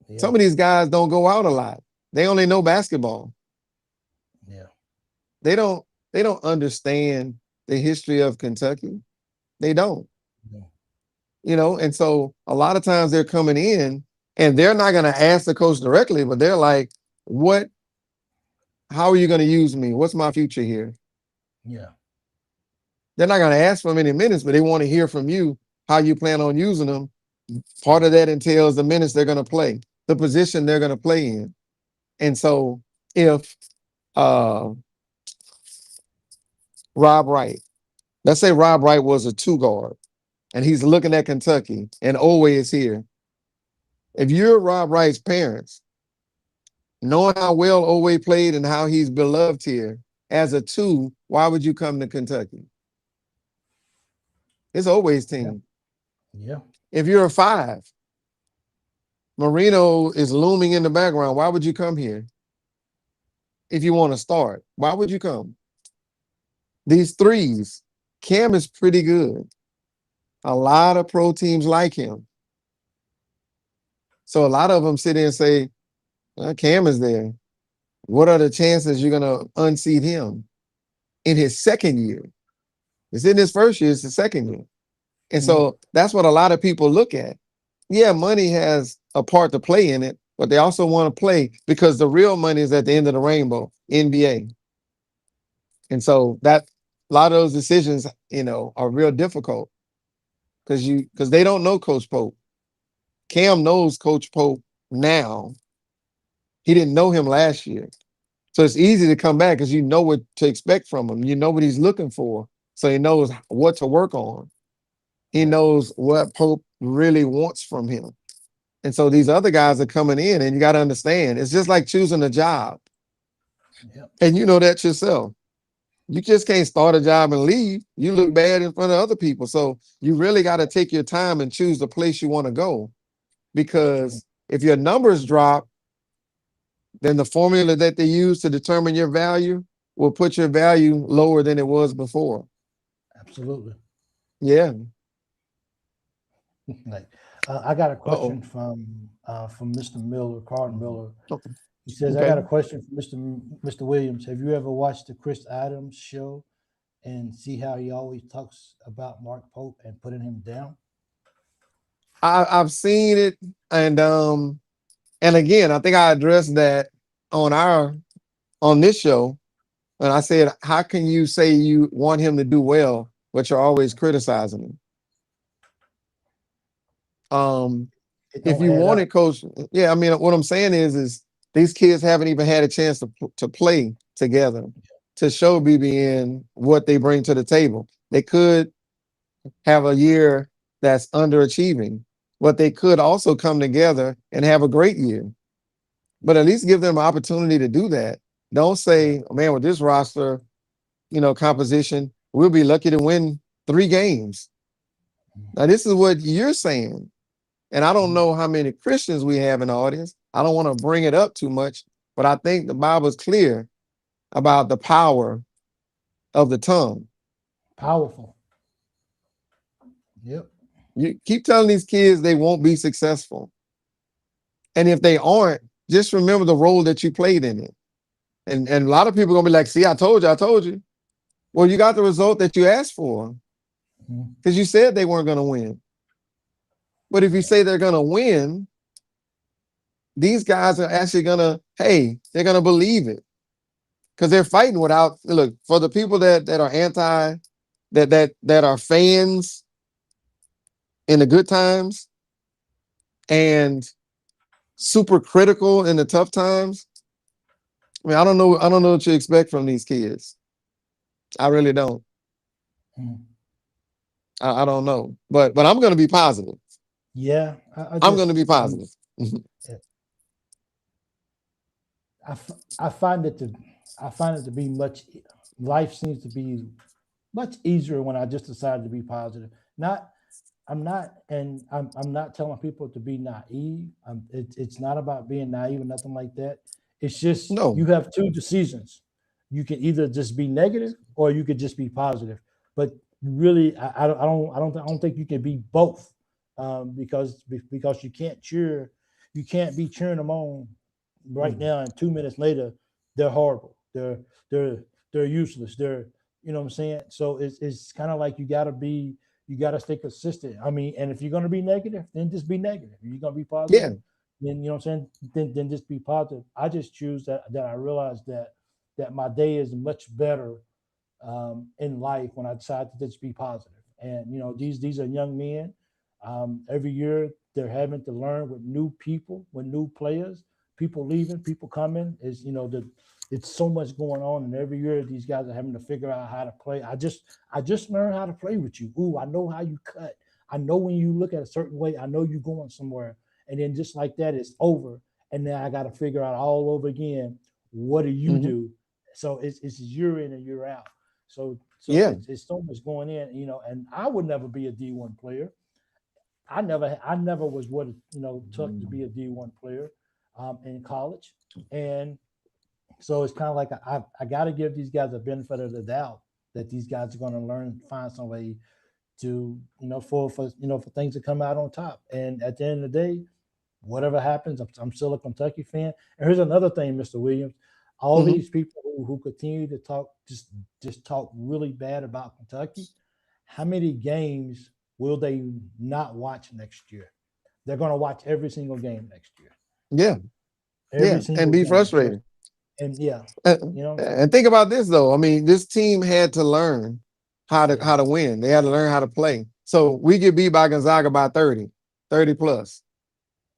Yeah. Some of these guys don't go out a lot. They only know basketball. Yeah. They don't understand the history of Kentucky. They don't. Yeah. And so a lot of times they're coming in and they're not going to ask the coach directly, but they're like, how are you going to use me? What's my future here? Yeah. They're not going to ask for many minutes, but they want to hear from you how you plan on using them. Part of that entails the minutes they're going to play, the position they're going to play in. And so if Rob Wright, let's say Rob Wright was a 2 guard and he's looking at Kentucky and Owe is here. If you're Rob Wright's parents, knowing how well Owe played and how he's beloved here as a 2, why would you come to Kentucky? It's Owe's team. Yeah. If you're a 5, Marino is looming in the background. Why would you come here? If you want to start, why would you come? These 3s, Cam is pretty good. A lot of pro teams like him. So a lot of them sit there and say, Cam is there. What are the chances you're going to unseat him in his second year? It's in his first year, it's the second year. And so that's what a lot of people look at. Yeah, money has a part to play in it, but they also want to play because the real money is at the end of the rainbow, NBA. And so that a lot of those decisions, are real difficult because they don't know Coach Pope. Cam knows Coach Pope now. He didn't know him last year. So it's easy to come back because you know what to expect from him. You know what he's looking for. So he knows what to work on. He knows what Pope really wants from him. And so these other guys are coming in and you got to understand, it's just like choosing a job. Yep. And you know that yourself. You just can't start a job and leave. You look bad in front of other people. So you really got to take your time and choose the place you want to go. Because if your numbers drop, then the formula that they use to determine your value will put your value lower than it was before. Absolutely. Yeah. Like, I got a question from Mr. Miller, Carl Miller. Okay. He says, I got a question from Mr. Williams. Have you ever watched the Chris Adams show and see how he always talks about Mark Pope and putting him down? I've seen it, and again, I think I addressed that on this show, and I said, how can you say you want him to do well, but you're always criticizing him? If you wanted Coach, yeah, I mean, what I'm saying is these kids haven't even had a chance to play together to show BBN what they bring to the table. They could have a year that's underachieving, but they could also come together and have a great year. But at least give them an opportunity to do that. Don't say, oh, man, with this roster, composition, we'll be lucky to win 3 games. Now, this is what you're saying. And I don't know how many Christians we have in the audience. I don't want to bring it up too much, But I think the Bible is clear about the power of the tongue. Powerful. Yep. You keep telling these kids they won't be successful. And if they aren't, just remember the role that you played in it. And a lot of people are gonna be like, see, I told you. Well, you got the result that you asked for because you said they weren't gonna win. But if you say they're gonna win, these guys are actually gonna, hey, they're gonna believe it. Because they're fighting without look, for the people that are anti, that are fans in the good times and super critical in the tough times. I mean, I don't know what you expect from these kids. I really don't. I don't know. But I'm gonna be positive. Yeah. I'm gonna be positive. I find it to be life seems to be much easier when I just decided to be positive. I'm not telling people to be naive. It's not about being naive or nothing like that. It's just No. you have two decisions. You can either just be negative or you could just be positive. But really, I don't think you can be both, because you can't be cheering them on right now, and 2 minutes later they're horrible. They're useless. You know what I'm saying? So it's kind of like you got to stay consistent. I mean, and if you're going to be negative, then just be negative. If you're going to be positive, then you know what I'm saying. Then just be positive. I just choose that I realize that my day is much better in life when I decide to just be positive. And you know, these are young men. Every year they're having to learn with new people, with new players, people leaving, people coming. It's so much going on, and every year these guys are having to figure out how to play. I just learned how to play with you. Ooh, I know how you cut. I know when you look at a certain way, I know you're going somewhere. And then just like that, it's over. And then I got to figure out all over again, what do you do? So it's year in and year out. So it's so much going in, you know, and I would never be a D1 player. I never was what took to be a D1 player in college. And so it's kind of like I got to give these guys a benefit of the doubt that these guys are going to learn, find some way to, for things to come out on top. And at the end of the day, whatever happens, I'm still a Kentucky fan. And here's another thing, Mr. Williams. All these people who continue to talk, just talk really bad about Kentucky, how many games will they not watch next year? They're going to watch every single game next year. Yeah. Every single and be game. frustrated. And and think about this though. I mean, this team had to learn how to win. They had to learn how to play. So we get beat by Gonzaga by 30 plus.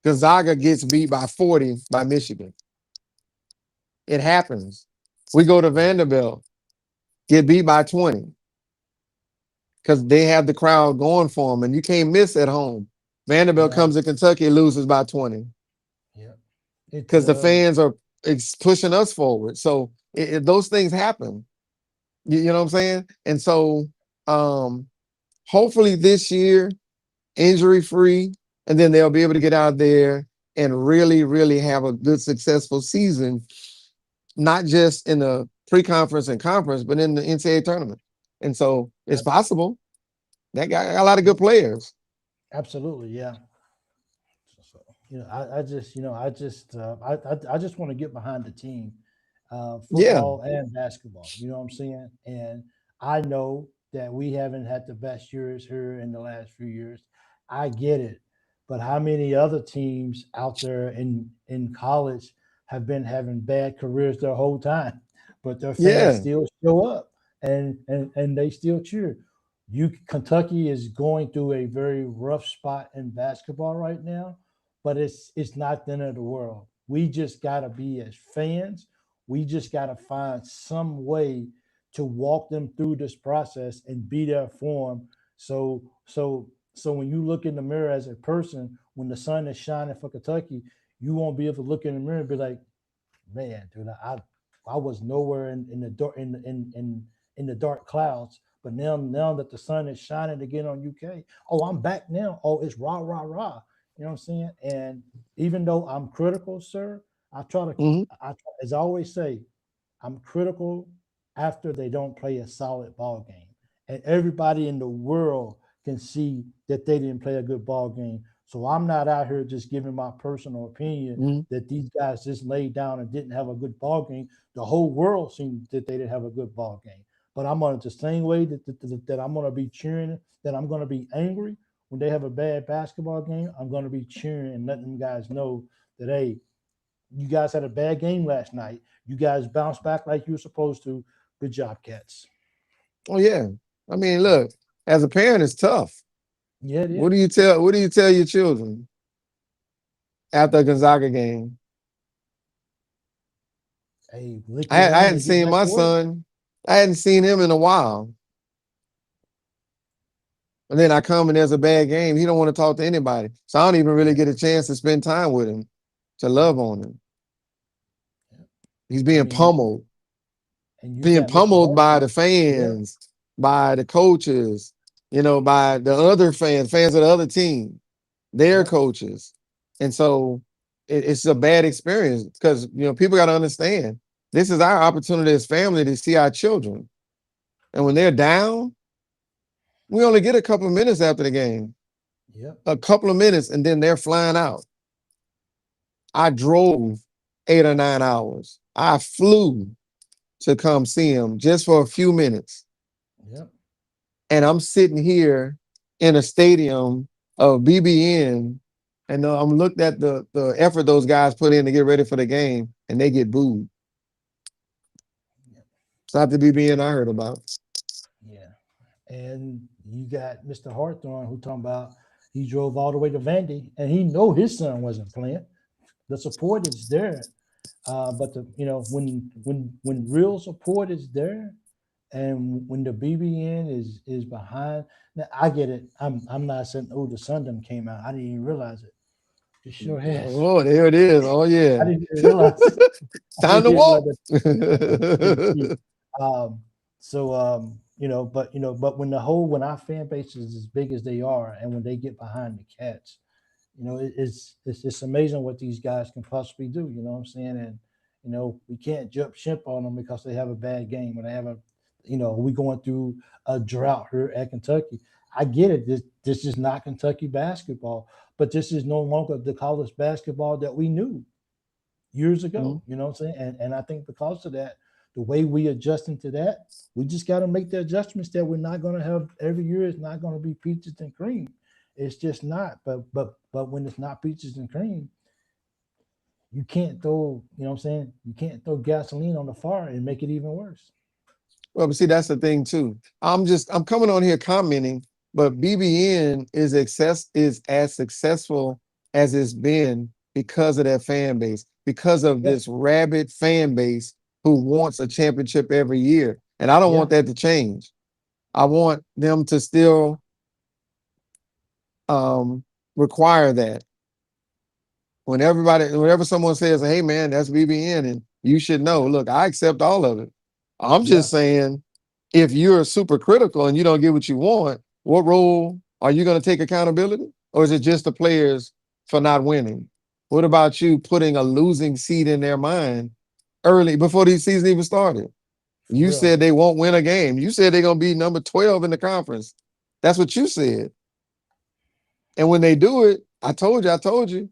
Gonzaga gets beat by 40 by Michigan. It happens. We go to Vanderbilt, get beat by 20 because they have the crowd going for them, and you can't miss at home. Vanderbilt comes to Kentucky, loses by 20. Yeah, because the fans are pushing us forward. So those things happen. You know what I'm saying? And so hopefully this year, injury free, and then they'll be able to get out there and really, really have a good, successful season, not just in the pre-conference and conference, but in the NCAA tournament. And so it's possible. That guy got a lot of good players. Absolutely, yeah. So, I just want to get behind the team, football and basketball. You know what I'm saying? And I know that we haven't had the best years here in the last few years. I get it, but how many other teams out there in college have been having bad careers their whole time, but their fans still show up and they still cheer? Kentucky is going through a very rough spot in basketball right now, but it's not the end of the world. We just gotta be, as fans, we just gotta find some way to walk them through this process and be there for them. So when you look in the mirror as a person, when the sun is shining for Kentucky, you won't be able to look in the mirror and be like, man, dude, I was nowhere in the dark in the dark clouds. But now that the sun is shining again on UK, oh, I'm back now. Oh, it's rah, rah, rah. You know what I'm saying? And even though I'm critical, sir, I try to, Mhm. as I always say, I'm critical after they don't play a solid ball game, and everybody in the world can see that they didn't play a good ball game. So I'm not out here just giving my personal opinion Mhm. that these guys just laid down and didn't have a good ball game. The whole world seen that they didn't have a good ball game. But I'm on it the same way that I'm going to be cheering, that I'm going to be angry when they have a bad basketball game. I'm going to be cheering and letting them guys know that, hey, you guys had a bad game last night. You guys bounced back like you were supposed to. Good job, Cats. Oh yeah. I mean, look, as a parent, it's tough. Yeah, it What do is. you tell? What do you tell your children after a Gonzaga game? Hey, lick I, your I wound hadn't and get seen back my to work. son. I hadn't seen him in a while. And then I come and there's a bad game. He don't want to talk to anybody. So I don't even really get a chance to spend time with him, to love on him. He's I being mean, pummeled, and you being got Mr. pummeled by the Hawthorne. Yeah, fans, by the coaches, by the other fans of the other team, their yeah, coaches. And so it's a bad experience because, people got to understand this is our opportunity as family to see our children. And when they're down, we only get a couple of minutes after the game, yeah. a couple of minutes, and then they're flying out. I drove 8 or 9 hours. I flew to come see him just for a few minutes. Yep. And I'm sitting here in a stadium of BBN, and I'm looking at the effort those guys put in to get ready for the game, and they get booed. It's not the BBN I heard about. Yeah. And you got Mr. Hawthorne who talking about he drove all the way to Vandy and he know his son wasn't playing. The support is there. But when real support is there and when the BBN is behind, now I get it. I'm not saying, oh, the sun done came out. I didn't even realize it. It sure has. Oh, there it is. Oh, yeah. I didn't even realize it. I Time to didn't realize walk. that. But when our fan base is as big as they are, and when they get behind the Cats, it's amazing what these guys can possibly do. You know what I'm saying? And we can't jump ship on them because they have a bad game when they have we going through a drought here at Kentucky. I get it. This is not Kentucky basketball, but this is no longer the college basketball that we knew years ago. You know what I'm saying? And I think because of that, the way we adjusting to that, we just got to make the adjustments that we're not going to have every year. It's not going to be peaches and cream. It's just not. But when it's not peaches and cream, you can't throw. You know what I'm saying? You can't throw gasoline on the fire and make it even worse. Well, but see, that's the thing too. I'm coming on here commenting, but BBN is as successful as it's been because of that fan base, because of Yeah, this rabid fan base who wants a championship every year. And I don't yeah, want that to change. I want them to still require that. Whenever someone says, hey man, that's BBN and you should know, look, I accept all of it. I'm yeah. just saying, if you're super critical and you don't get what you want, what role are you going to take accountability? Or is it just the players for not winning? What about you putting a losing seed in their mind early before the season even started? For You real. said they won't win a game. You said they're going to be number 12 in the conference. That's what you said. And when they do it, I told you.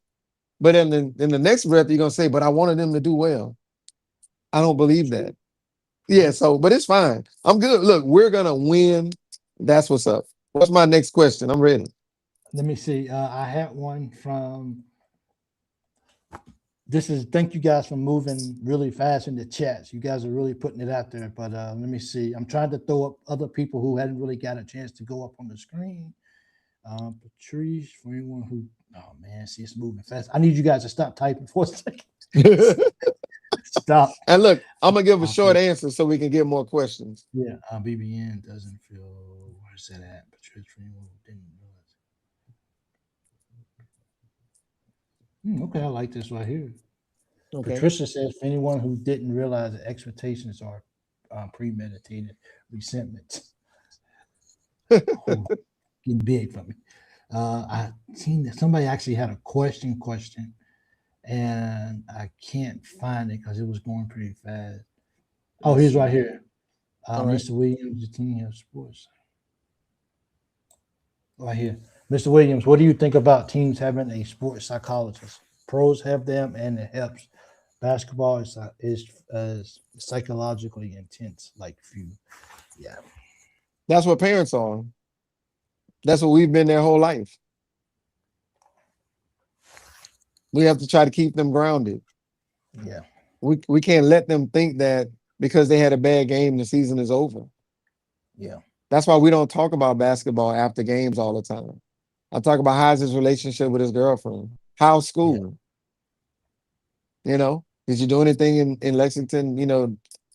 But in the next breath, you're going to say, but I wanted them to do well. I don't believe that. Yeah, so, but it's fine. I'm good. Look, we're going to win. That's what's up. What's my next question? I'm ready. Let me see. I had one from. Thank you guys for moving really fast in the chats. You guys are really putting it out there. But let me see. I'm trying to throw up other people who hadn't really got a chance to go up on the screen. Patrice, for anyone who, oh man, see, it's moving fast. I need you guys to stop typing for a second. Stop. And look, I'm going to give a short answer so we can get more questions. Yeah, BBN doesn't feel, where's that at? Patrice, for anyone who didn't realize. Okay, I like this right here. Okay. Patricia says, for anyone who didn't realize that expectations are premeditated resentments. Getting big for me. I seen that somebody actually had a question, and I can't find it because it was going pretty fast. Oh, he's right here. All right. Mr. Williams, the team of sports. Right here. Mr. Williams, what do you think about teams having a sports psychologist? Pros have them and it helps. Basketball is psychologically intense, like few. Yeah. That's what parents are. That's what we've been their whole life. We have to try to keep them grounded. Yeah. We can't let them think that because they had a bad game, the season is over. Yeah. That's why we don't talk about basketball after games all the time. I talk about how's his relationship with his girlfriend, how's school. You know, did you do anything in Lexington,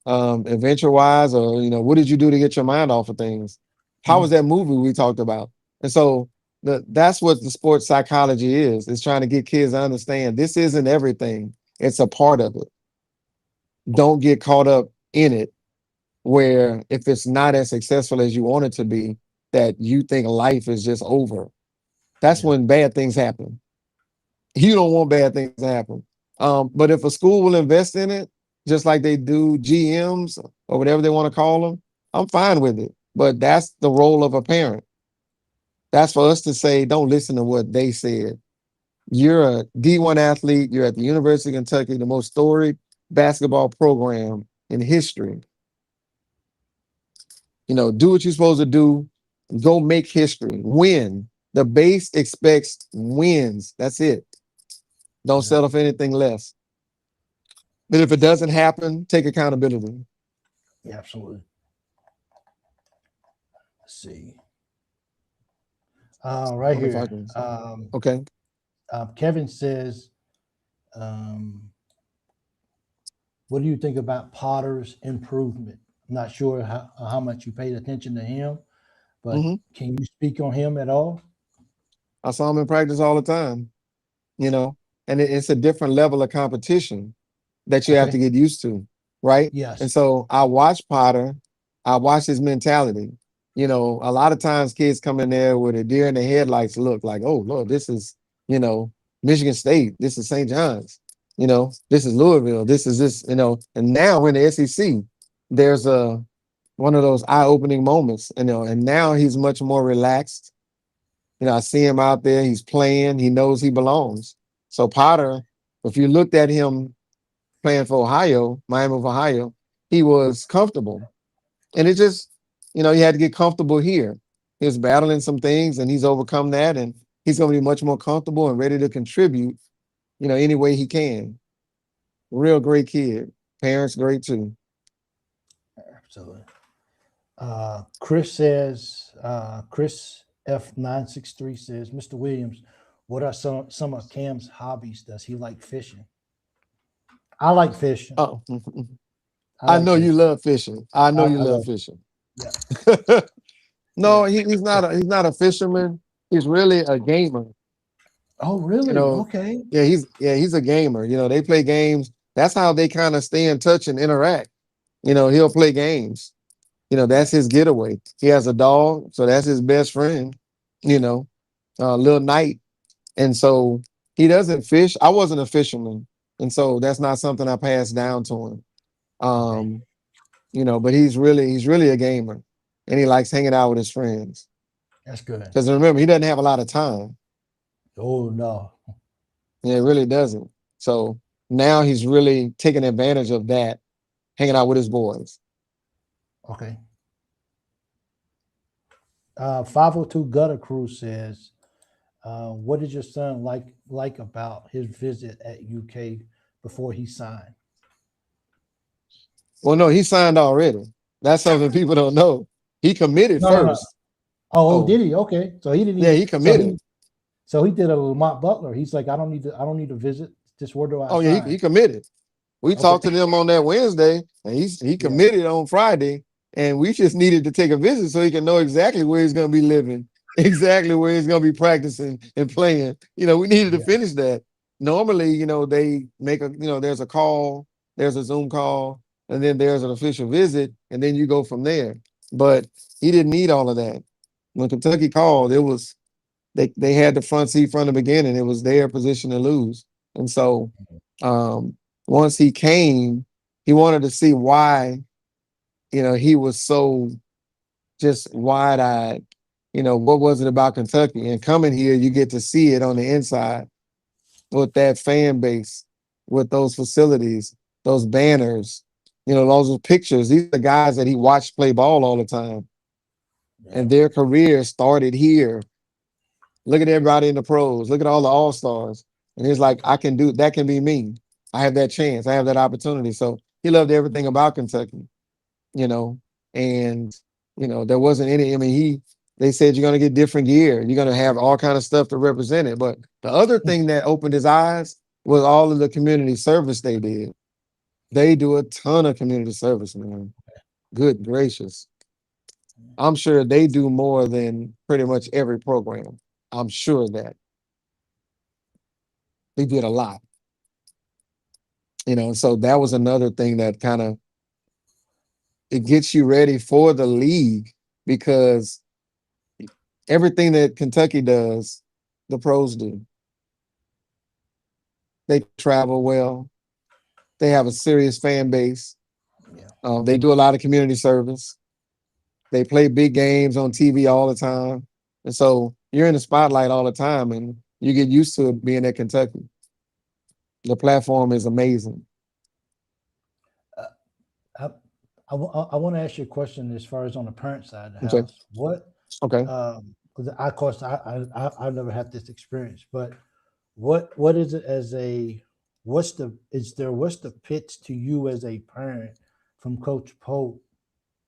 adventure wise, or what did you do to get your mind off of things? How was that movie we talked about? And so that's what the sports psychology is. It's trying to get kids to understand this isn't everything. It's a part of it. Don't get caught up in it where if it's not as successful as you want it to be, that you think life is just over. That's when bad things happen. You don't want bad things to happen. But if a school will invest in it, just like they do GMs or whatever they want to call them, I'm fine with it. But that's the role of a parent. That's for us to say, don't listen to what they said. You're a D1 athlete. You're at the University of Kentucky, the most storied basketball program in history. Do what you're supposed to do. Go make history. Win. The base expects wins. That's it. Don't settle for anything less. But if it doesn't happen, take accountability. Yeah, absolutely. Let's see. Right here. Okay. Kevin says, what do you think about Potter's improvement? I'm not sure how much you paid attention to him, but can you speak on him at all? I saw him in practice all the time, and it's a different level of competition that you have to get used to, right? Yes. And so I watch Potter, I watch his mentality. A lot of times kids come in there with a deer in the headlights look like, oh, Lord, this is, Michigan State, this is St. John's, this is Louisville, this is this, and now in the SEC, there's one of those eye-opening moments, and now he's much more relaxed. I see him out there, he's playing, he knows he belongs. So Potter, if you looked at him playing for Ohio, Miami of Ohio, he was comfortable. And it just, he had to get comfortable here. He was battling some things and he's overcome that, and he's going to be much more comfortable and ready to contribute, any way he can. Real great kid. Parents great too. Absolutely. Chris says, Chris F963 says, Mr. Williams, what are some of Cam's hobbies? Does he like fishing? I like fishing. Oh, I know you love fishing. I know you love fishing. Yeah. No, he's not a fisherman. He's really a gamer. Oh, really? Okay. Yeah, he's a gamer. They play games. That's how they kind of stay in touch and interact. He'll play games. That's his getaway. He has a dog, so that's his best friend, Lil Knight. And so he doesn't fish. I wasn't a fisherman. And so that's not something I passed down to him. But he's really a gamer, and he likes hanging out with his friends. That's good. Because remember, he doesn't have a lot of time. Oh, no. Yeah, it really doesn't. So now he's really taking advantage of that, hanging out with his boys. Okay. 502 Gutter Crew says, what did your son like about his visit at UK before he signed? Well, no, he signed already. That's something people don't know. He committed first. No. Oh, did he? Okay. So he didn't. Yeah, he committed. So he did a Lamont Butler. He's like, I don't need to visit. Just where do I? Oh, sign? yeah, he committed. We talked to them on that Wednesday, and he committed on Friday, and we just needed to take a visit so he can know exactly where he's going to be living, exactly where he's going to be practicing and playing. We needed to finish that. Normally, they make there's a call, there's a Zoom call, and then there's an official visit, and then you go from there. But he didn't need all of that. When Kentucky called, it was they had the front seat from the beginning. It was their position to lose. And so once he came, he wanted to see why, he was so just wide-eyed. What was it about Kentucky? And coming here, you get to see it on the inside with that fan base, with those facilities, those banners, those pictures. These are the guys that he watched play ball all the time. And their career started here. Look at everybody in the pros. Look at all the all-stars. And he's like, I can do that, can be me. I have that chance. I have that opportunity. So he loved everything about Kentucky, and there wasn't any, they said you're gonna get different gear. You're gonna have all kind of stuff to represent it. But the other thing that opened his eyes was all of the community service they did. They do a ton of community service, man. Good gracious. I'm sure they do more than pretty much every program. I'm sure that they did a lot. So that was another thing that kind of, it gets you ready for the league, because everything that Kentucky does, the pros do. They travel well. They have a serious fan base. They do a lot of community service. They play big games on TV all the time. And so you're in the spotlight all the time, and you get used to it being at Kentucky. The platform is amazing. I want to ask you a question as far as on the parent side of the Okay. house. What? Okay. Because of course I've never had this experience, but what is it as a what's the pitch to you as a parent from Coach Pope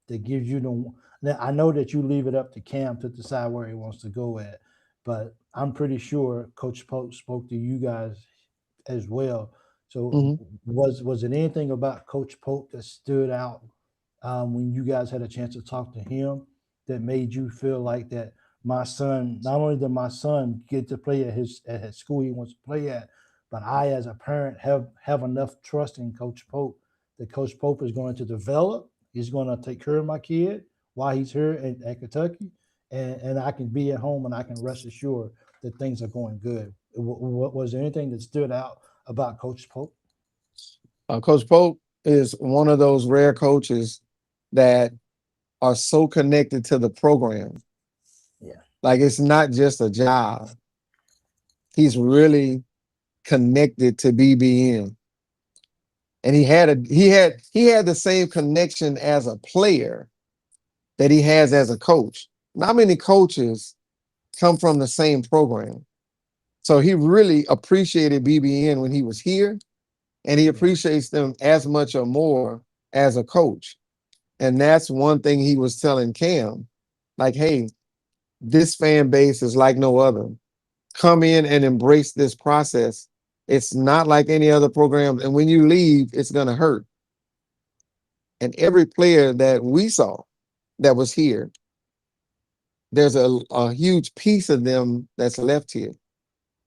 that gives you the? Now I know that you leave it up to Cam to decide where he wants to go at, but I'm pretty sure Coach Pope spoke to you guys as well. So was it anything about Coach Pope that stood out when you guys had a chance to talk to him that made you feel like that my son, not only did my son get to play at his school he wants to play at, but I as a parent have enough trust in Coach Pope that Coach Pope is going to develop, he's going to take care of my kid while he's here at Kentucky, and I can be at home and I can rest assured that things are going good. Was there anything that stood out about Coach Pope? Coach Pope is one of those rare coaches that are so connected to the program. Yeah. Like, it's not just a job. He's really connected to BBN. And he had the same connection as a player that he has as a coach. Not many coaches come from the same program. So he really appreciated BBN when he was here, and he appreciates them as much or more as a coach. And that's one thing he was telling Cam, like, hey, this fan base is like no other. Come in and embrace this process. It's not like any other program. And when you leave, it's going to hurt. And every player that we saw that was here, there's a huge piece of them that's left here,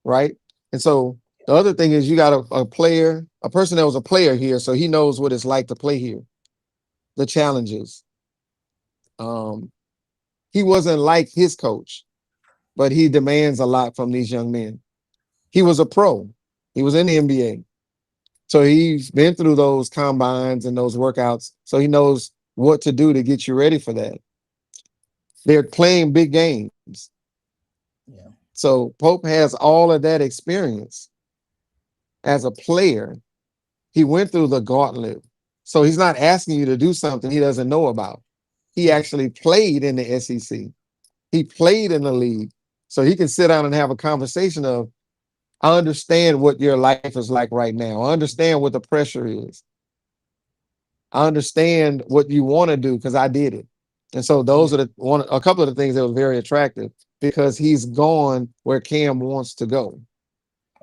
right? And so the other thing is you got a person that was a player here, so he knows what it's like to play here, the challenges. He wasn't like his coach, but he demands a lot from these young men. He was a pro. He was in the NBA. So he's been through those combines and those workouts, so he knows what to do to get you ready for that. They're playing big games. Yeah. So Pope has all of that experience as a player. He went through the gauntlet. So he's not asking you to do something he doesn't know about. He actually played in the SEC. He played in the league. So he can sit down and have a conversation of, I understand what your life is like right now. I understand what the pressure is. I understand what you want to do because I did it. And so those are a couple of the things that was very attractive, because he's gone where Cam wants to go.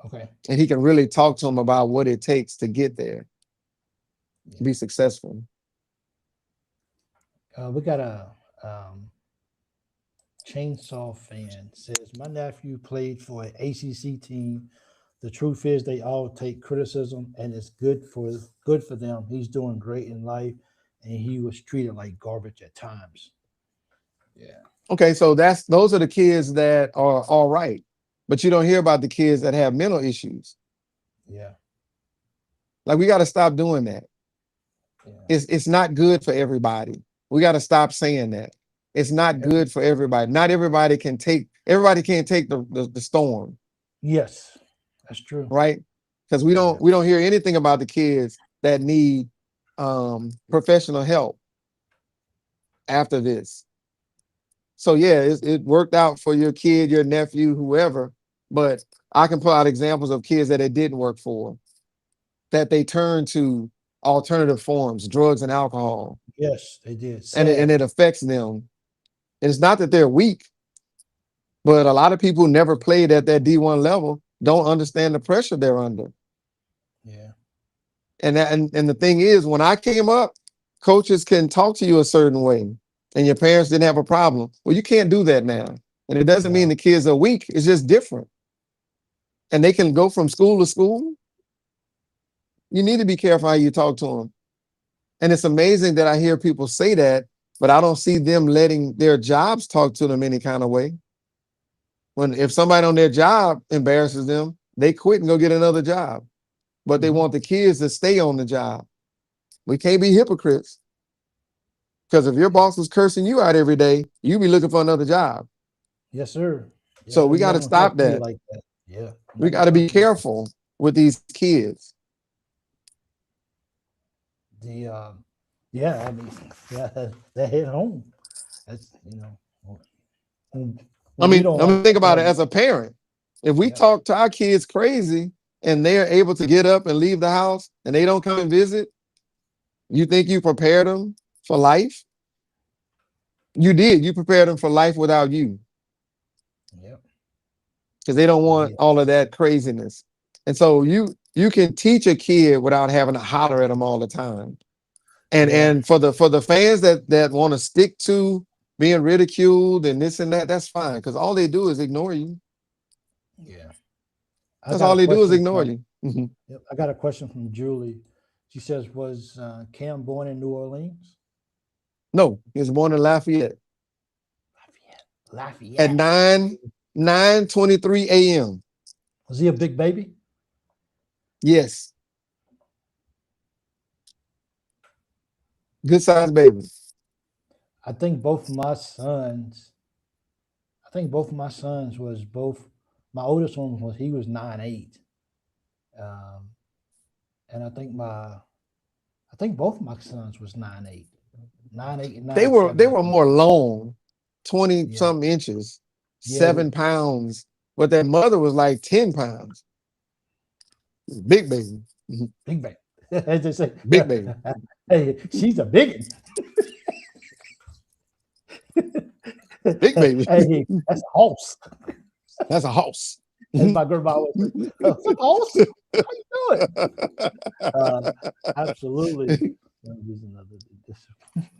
Okay. And he can really talk to him about what it takes to get there, be successful. We got a Chainsaw Fan says, my nephew played for an ACC team. The truth is they all take criticism, and it's good for them. He's doing great in life, and he was treated like garbage at times. Yeah. Okay, so those are the kids that are all right, but you don't hear about the kids that have mental issues. Yeah. Like we got to stop doing that. Yeah. It's not good for everybody. We got to stop saying that. It's not good for everybody. Not everybody can take. Everybody can't take the storm, Yes, that's true. right? Because we don't hear anything about the kids that need professional help after this. So yeah, it worked out for your kid, your nephew, whoever. But I can pull out examples of kids that it didn't work for, that they turned to alternative forms, drugs and alcohol, Yes, they did. and it affects them. And it's not that they're weak, but a lot of people who never played at that D1 level don't understand the pressure they're under. Yeah. And the thing is, when I came up, coaches can talk to you a certain way, and your parents didn't have a problem. Well, you can't do that now. And it doesn't mean the kids are weak. It's just different. And they can go from school to school. You need to be careful how you talk to them. And it's amazing that I hear people say that, but I don't see them letting their jobs talk to them any kind of way. If somebody on their job embarrasses them, they quit and go get another job. But they want the kids to stay on the job. We can't be hypocrites. Because if your boss was cursing you out every day, you'd be looking for another job. Yes, sir. Yeah, So we got to stop that. like that. Yeah. We got to be careful with these kids. Yeah, I mean, that hit home. That's, I mean, think about it as a parent. If we talk to our kids crazy and they're able to get up and leave the house and they don't come and visit, you think you prepared them for life? You did. You prepared them for life without you. Yep. Because they don't want all of that craziness. And so you can teach a kid without having to holler at them all the time. And for the fans that want to stick to being ridiculed and this and that, that's fine. Because all they do is ignore you. Yeah. That's all they do is ignore you. Yep. I got a question from Julie. She says, was Cam born in New Orleans? No, he was born in Lafayette. Lafayette. At 9:23 a.m. Was he a big baby? Yes. Good sized baby. I think both my sons was my oldest one he was 9'8". And I think both my sons was 9'8". 9'8" and 9'7". They were more long, 20 something inches, 7 pounds, but their mother was like 10 pounds. Big baby. Big baby. As they say, big baby. Hey, she's a big one. Big baby. Hey, that's a horse. That's a horse. As my grandma always said, "That's a horse? How you doing?" Absolutely.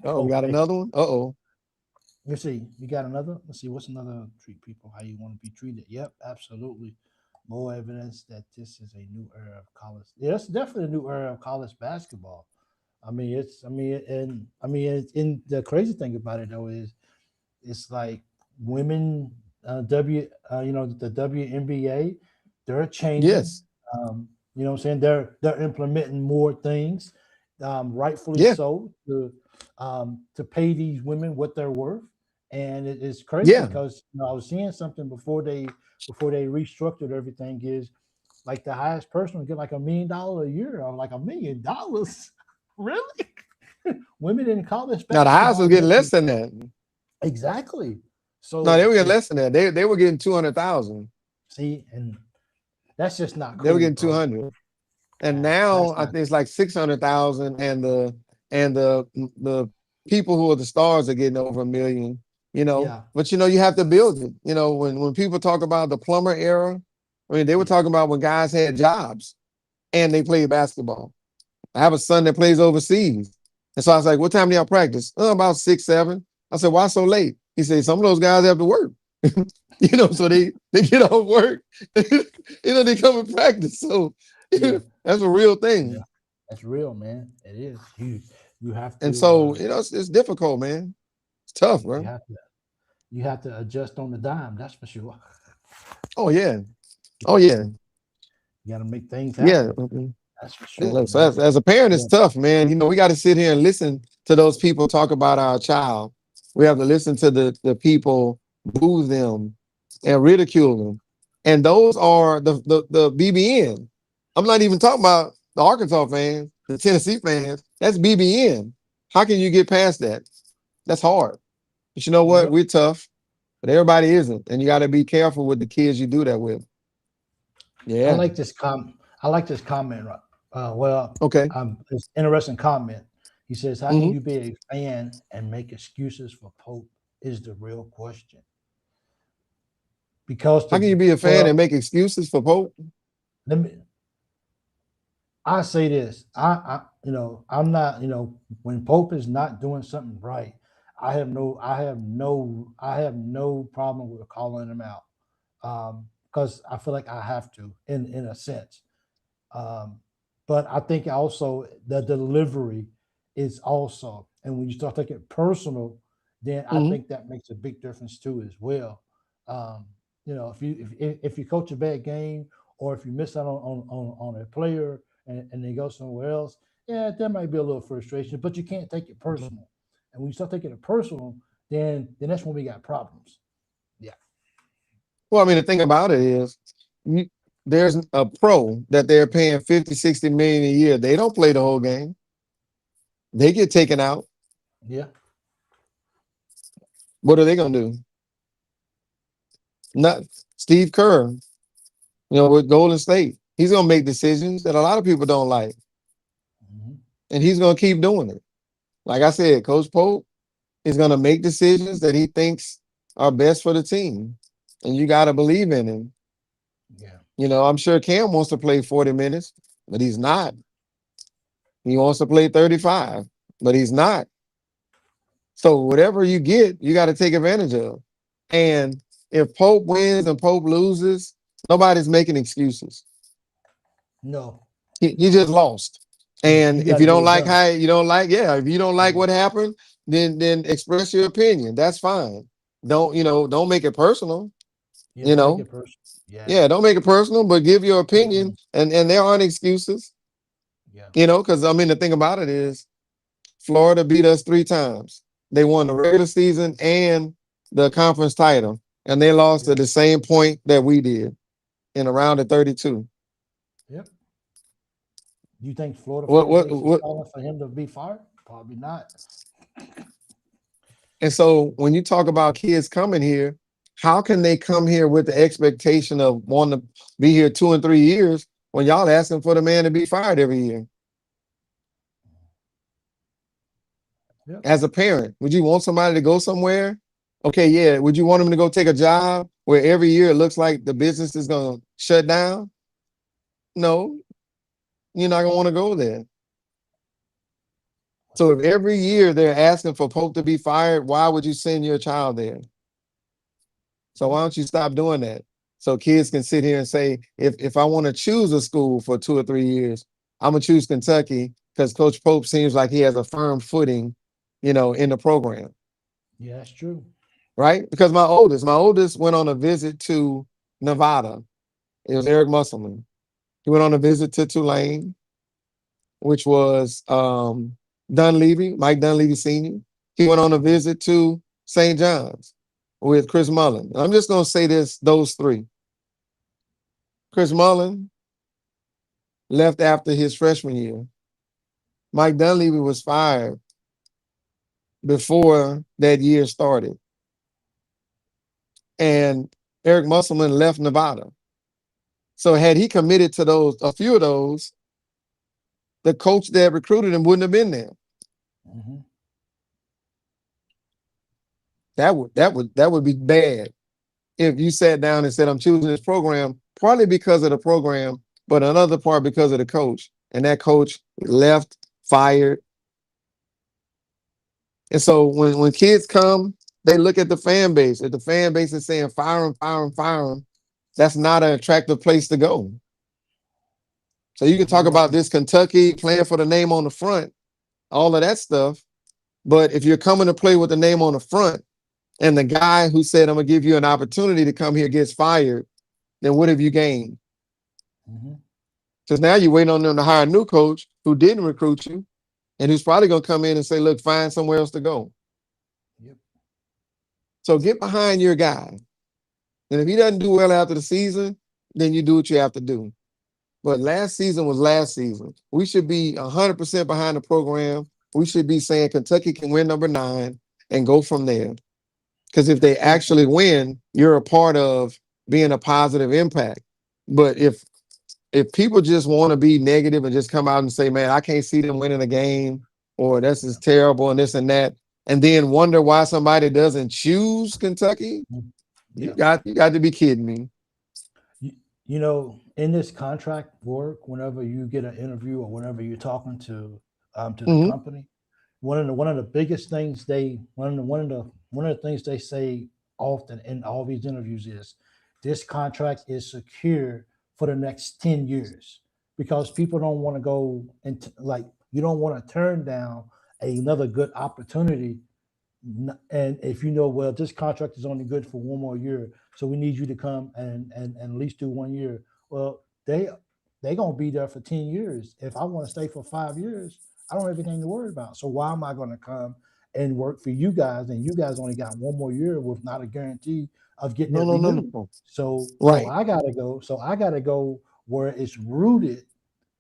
Oh, we got another one? Uh-oh. Let's see. You got another? Let's see. What's another treat people how you want to be treated? Yep, absolutely. More evidence that this is a new era of college. Yeah, it's definitely a new era of college basketball. And the crazy thing about it though is it's like women the WNBA, they're changing. Yes. You know what I'm saying? They're implementing more things, rightfully so, to pay these women what they're worth. And it's crazy because I was seeing something before they restructured everything is like the highest person would get like $1 million a year. I'm like $1 million, really? Women in college. Now the highest was getting less than that. Exactly. So no, they were getting less than that. They were getting 200,000. See, and that's just not cool. They were getting 200, and now I think it's like 600,000, and the people who are the stars are getting over $1 million. But you have to build it. When people talk about the plumber era, I mean they were talking about when guys had jobs and they played basketball. I have a son that plays overseas, and so I was like, "What time do y'all practice?" "Oh, about 6, 7." I said, "Why so late?" He said, "Some of those guys have to work." So they get off work, they come and practice. So that's a real thing. Yeah, that's real, man. It is. You have to. And so it's difficult, man. It's tough, bro. You have to adjust on the dime. That's for sure. Oh yeah. Oh yeah. You got to make things happen. Yeah. That's for Yeah, sure, look, so man. as a parent, Yeah. it's tough, man. You know, we got to sit here and listen to those people talk about our child. We have to listen to the people boo them and ridicule them. And those are the BBN. I'm not even talking about the Arkansas fans, the Tennessee fans. That's BBN. How can you get past that? That's hard. But you know what? Yep. We're tough, but everybody isn't. And you got to be careful with the kids you do that with. I Yeah. like this I like this comment. Okay. It's interesting comment. He says, "How can Hmm. you be a fan and make excuses for Pope?" Is the real question. Because How can you the be a fan and well, make excuses for Pope? let me. I say this. I'm not. When Pope is not doing something right, I have no problem with calling him out. Because I feel like I have to, in a sense. Um, but I think also the delivery is also, and when you start taking it personal, then I Hmm. think that makes a big difference too as well. Um, if you coach a bad game or if you miss out on a player and they go somewhere else, yeah, there might be a little frustration, but you can't take it personal. And when you start taking it personal, then that's when we got problems. Yeah. Well, I mean, the thing about it is you, there's a pro that they're paying 50, 60 million a year. They don't play the whole game. They get taken out. Yeah. What are they going to do? Not Steve Kerr, with Golden State. He's going to make decisions that a lot of people don't like. Mhm. And he's going to keep doing it. Like I said, Coach Pope is going to make decisions that he thinks are best for the team. And you got to believe in him. Yeah. I'm sure Cam wants to play 40 minutes, but he's not. He wants to play 35, but he's not. So whatever you get, you got to take advantage of. And if Pope wins and Pope loses, nobody's making excuses. No. He just lost. You And got if to you get don't it like done. how you don't like, yeah, if you don't like Mhm. what happened, then express your opinion. That's fine. Don't make it personal. Yeah, You don't make know, it personal. Yeah. yeah, don't make it personal, but give your opinion. Mhm. And there aren't excuses. Yeah. Because I mean the thing about it is Florida beat us 3 times. They won the regular season and the conference title, and they lost Yeah. at the same point that we did in a round of 32. Yep. Do you think Florida What fan what base is what? calling for him to be fired? Probably not. And so when you talk about kids coming here, how can they come here with the expectation of wanting to be here 2 and 3 years when y'all asking for the man to be fired every year? Yep. As a parent, would you want somebody to go somewhere? Okay, yeah. Would you want them to go take a job where every year it looks like the business is going to shut down? No, you're not going to want to go there. So if every year they're asking for Pope to be fired, why would you send your child there? So why don't you stop doing that? So kids can sit here and say, if I want to choose a school for 2 or 3 years, I'm gonna choose Kentucky because Coach Pope seems like he has a firm footing, in the program, Yeah, that's true. right? Because my oldest went on a visit to Nevada. It was Eric Musselman. He went on a visit to Tulane, which was Dunleavy, Mike Dunleavy Sr. He went on a visit to St. John's with Chris Mullen. I'm just gonna say those three. Chris Mullen left after his freshman year. Mike Dunleavy was fired before that year started. And Eric Musselman left Nevada. So had he committed to a few of those, the coach that recruited him wouldn't have been there. Hmm. That would be bad if you sat down and said, I'm choosing this program, partly because of the program, but another part because of the coach. And that coach left, fired. And so when kids come, they look at the fan base. If the fan base is saying fire him, fire him, fire him, that's not an attractive place to go. So you can talk You're about right. this Kentucky playing for the name on the front, all of that stuff. But if you're coming to play with the name on the front and the guy who said, I'm going to give you an opportunity to come here gets fired, then what have you gained? Hmm. Because now you're waiting on them to hire a new coach who didn't recruit you and who's probably going to come in and say, look, find somewhere else to go. Yep. So get behind your guy. And if he doesn't do well after the season, then you do what you have to do. But last season was last season. We should be 100% behind the program. We should be saying Kentucky can win number 9 and go from there. Because if they actually win, you're a part of being a positive impact. But if people just want to be negative and just come out and say, man, I can't see them winning a game, or this is terrible and this and that, and then wonder why somebody doesn't choose Kentucky, you got to be kidding me. You know, in this contract work, whenever you get an interview or whenever you're talking to the company, one of the biggest things one of the things they say often in all these interviews is this contract is secure for the next 10 years, because people don't want to go into, like, you don't want to turn down another good opportunity. And if you know, well, this contract is only good for one more year, so we need you to come and at least do 1 year. Well, they gonna be there for 10 years. If I want to stay for 5 years, I don't have anything to worry about. So why am I going to come and work for you guys? And you guys only got 1 more year with not a guarantee of getting it renewed. So I gotta go. So I gotta go where it's rooted,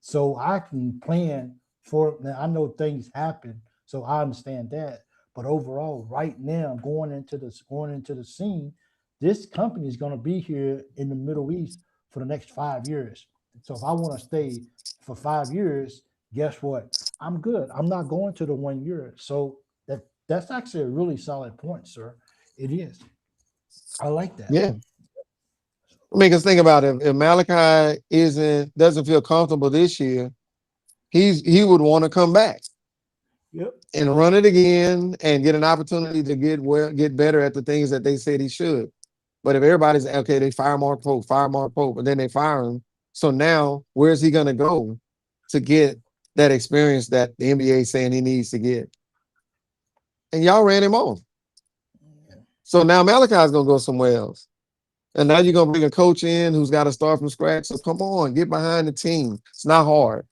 so I can plan for. Now I know things happen, so I understand that. But overall, right now, going into the scene, this company is going to be here in the Middle East for the next 5 years. So if I want to stay for 5 years, guess what? I'm good. I'm not going to the 1 year. So that's actually a really solid point, sir. It is. I like that. Yeah. I mean, because think about it. If Malachi doesn't feel comfortable this year, he would want to come back. Yep. And run it again and get an opportunity to get better at the things that they said he should. But if everybody's okay, they fire Mark Pope, and then they fire him. So now where's he gonna go to get that experience that the NBA is saying he needs to get? And y'all ran him off. So now Malachi's gonna go somewhere else. And now you're gonna bring a coach in who's got to start from scratch. So come on, get behind the team. It's not hard.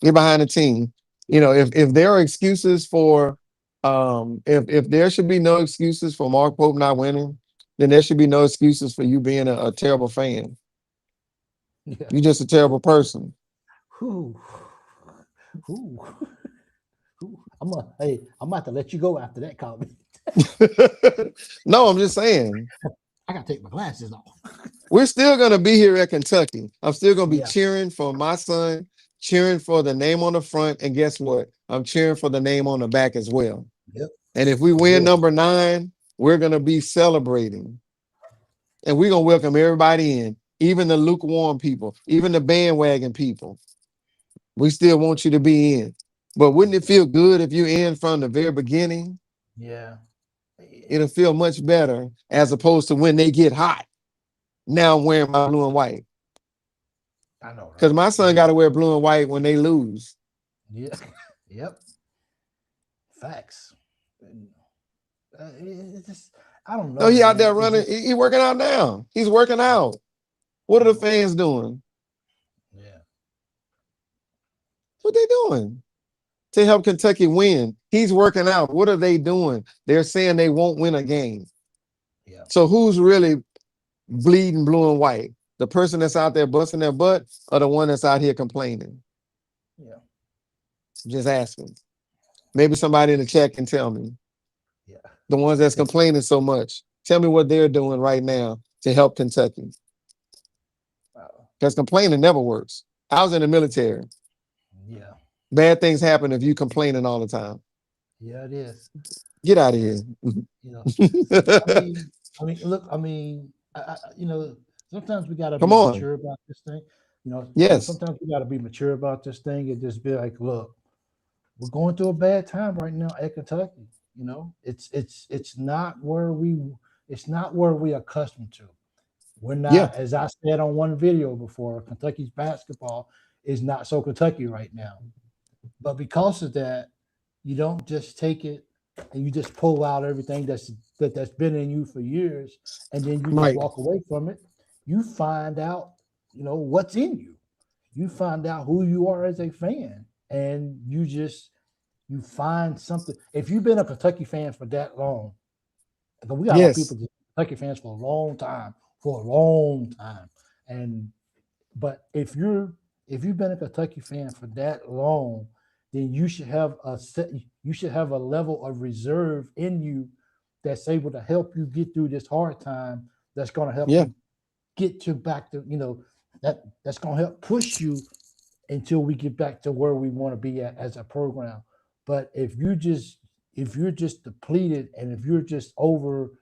Get behind the team. You know, if there are excuses for, if there should be no excuses for Mark Pope not winning, then there should be no excuses for you being a terrible fan. Yeah. You're just a terrible person. I'm about to let you go after that comment. No, I'm just saying. I gotta take my glasses off. We're still gonna be here at Kentucky. I'm still gonna be cheering for my son, cheering for the name on the front, and guess what? I'm cheering for the name on the back as well. Yep. And if we win number 9, we're gonna be celebrating, and we're gonna welcome everybody in, even the lukewarm people, even the bandwagon people. We still want you to be in. But wouldn't it feel good if you're in from the very beginning? Yeah. It'll feel much better as opposed to when they get hot. Now I'm wearing my blue and white. I know, because my son got to wear blue and white when they lose. Yeah. Yep. Facts. It's just, I don't know. No, he out there running. He working out now. He's working out. What are the fans doing? Yeah. What they doing to help Kentucky win? He's working out. What are they doing? They're saying they won't win a game. Yeah. So who's really bleeding blue and white? The person that's out there busting their butt, or the one that's out here complaining? Yeah. Just asking. Maybe somebody in the chat can tell me. Yeah. The ones that's complaining so much. Tell me what they're doing right now to help Kentucky. Because complaining never works. I was in the military. Yeah. Bad things happen if you complaining all the time. Yeah, it is. Get out of here. You know, I mean, look, you know, sometimes we gotta be mature about this thing. You know, yes. Sometimes we gotta be mature about this thing and just be like, look, we're going through a bad time right now at Kentucky. You know, it's not where we accustomed to. We're not, as I said on one video before, Kentucky's basketball is not so Kentucky right now. But because of that, you don't just take it and you just pull out everything that's been in you for years, and then you just walk away from it. You find out, you know, what's in you. you find out who you are as a fan, and you find something. If you've been a Kentucky fan for that long, because we got a lot of Yes. people that Kentucky fans for a long time, and but if you've been a Kentucky fan for that long, then you should have a level of reserve in you that's able to help you get through this hard time. That's going to help Yeah. you get to back to that's going to help push you until we get back to where we want to be at as a program. But if you're just depleted and if you're just over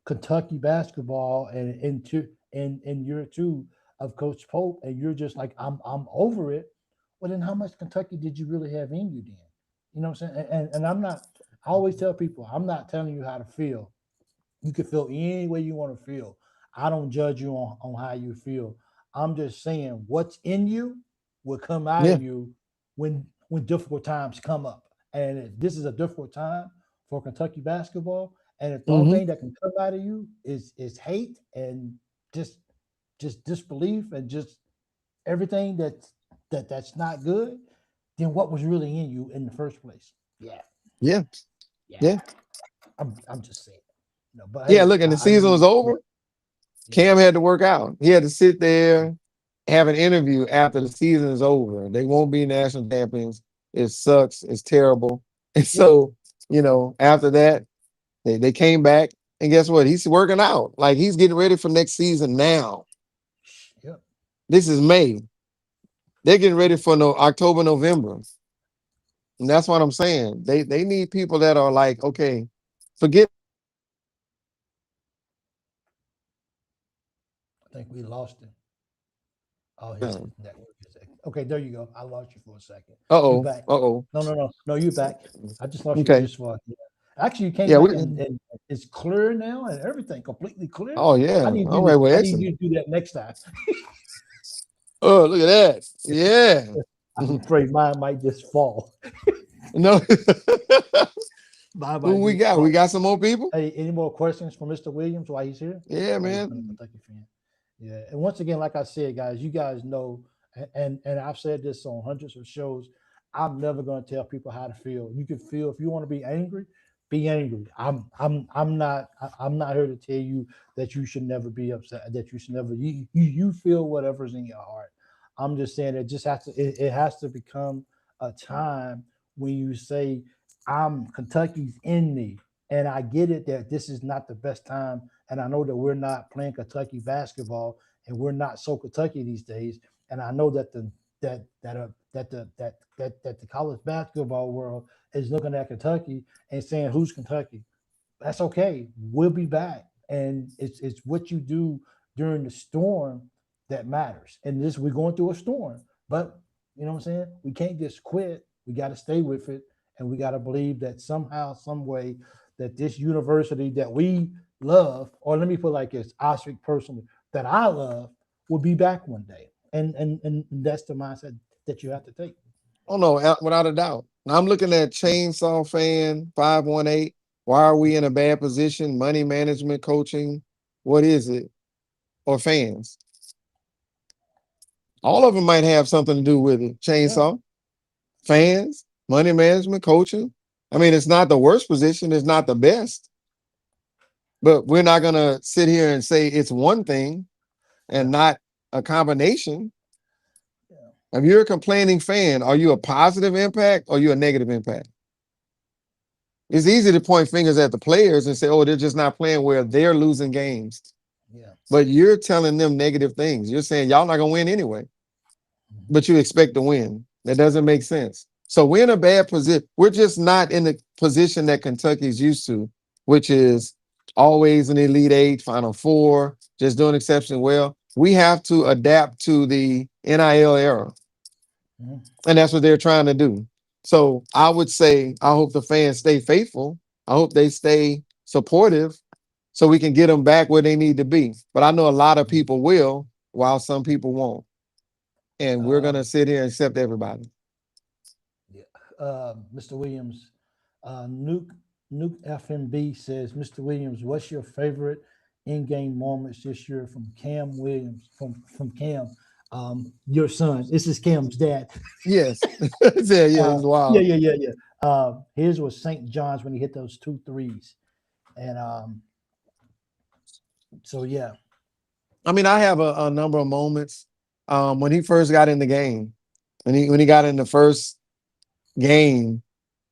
Kentucky basketball and in year two of Coach Pope and you're just like I'm over it, well then how much Kentucky did you really have in you then? You know what I'm saying? And I'm not. I always tell people I'm not telling you how to feel. You can feel any way you want to feel. I don't judge you on how you feel. I'm just saying what's in you will come out Yeah. of you when difficult times come up. And this is a difficult time for Kentucky basketball. And if the only Hmm. thing that can come out of you is hate and just just disbelief and just everything that's not good, then what was really in you in the first place? Yeah, Yeah. yeah. Yeah. I'm just saying. No, but Yeah. hey, Look, and the I know season was you. Yeah, over. yeah. Cam had to work out. He had to sit there, have an interview after the season is over. They won't be national champions. It sucks. It's terrible. And Yep. so, after that, they came back. And guess what? He's working out. Like he's getting ready for next season now. Yep. This is May. They're getting ready for no October, November. And that's what I'm saying. They need people that are like, okay, forget. I think we lost him. Oh, his Uh network is okay. There you go. I lost you for a second. You oh. back? Uh oh. No. You back? I just lost you Okay. just for. Yeah. Actually, you came Yeah. back We. and it's clear now and everything completely clear. Oh yeah. All right. Well, I need excellent. you to do that next time. Oh, look at that. Yeah. I'm afraid mine might just fall. No. Mine Who might we just got? We fall. got some more people? Hey, any more questions for Mr. Williams while he's here? Yeah, While he's been a man. Kentucky fan. Yeah. And once again, like I said, guys, you guys know, and I've said this on hundreds of shows. I'm never going to tell people how to feel. You can feel if you want to be angry. I'm not here to tell you that you should never be upset, that you should never you feel whatever's in your heart. I'm just saying it has to become a time when you say, I'm Kentucky's in me. And I get it that this is not the best time. And I know that we're not playing Kentucky basketball and we're not so Kentucky these days. And I know that the college basketball world is looking at Kentucky and saying, who's Kentucky? That's okay. We'll be back. And it's what you do during the storm that matters. And this we're going through a storm, but you know what I'm saying? We can't just quit. We got to stay with it, and we got to believe that somehow, some way, that this university that we love, or let me put it like this, I speak personally, that I love, will be back one day. And that's the mindset that you have to take. Oh no, without a doubt. Now I'm looking at Chainsaw Fan 518. Why are we in a bad position? Money management, coaching. What is it? Or fans? All of them might have something to do with it. Yeah. Chainsaw, fans, money management, coaching. I mean, it's not the worst position. It's not the best. But we're not gonna sit here and say it's one thing and not a combination. If you're a complaining fan, are you a positive impact or are you a negative impact? It's easy to point fingers at the players and say, oh, they're just not playing where they're losing games. Yeah. But you're telling them negative things. You're saying y'all not gonna win anyway, but you expect to win. That doesn't make sense. So we're in a bad position. We're just not in the position that Kentucky's used to, which is always an Elite Eight, Final Four, just doing exceptionally well. We have to adapt to the NIL era. Mhm. And that's what they're trying to do. So I would say, I hope the fans stay faithful. I hope they stay supportive so we can get them back where they need to be. But I know a lot of people will, while some people won't. And we're going to Um, sit here and accept everybody. yeah. Mr. Williams, Nuke FMB says, Mr. Williams, what's your favorite in-game moments this year from Cam Williams? From Cam, Your son. This is Cam's dad. Yes. Yeah, it's wild. Yeah. His was St. John's when he hit those 2 threes. And so yeah. I mean, I have a number of moments when he first got in the game. When he got in the first game,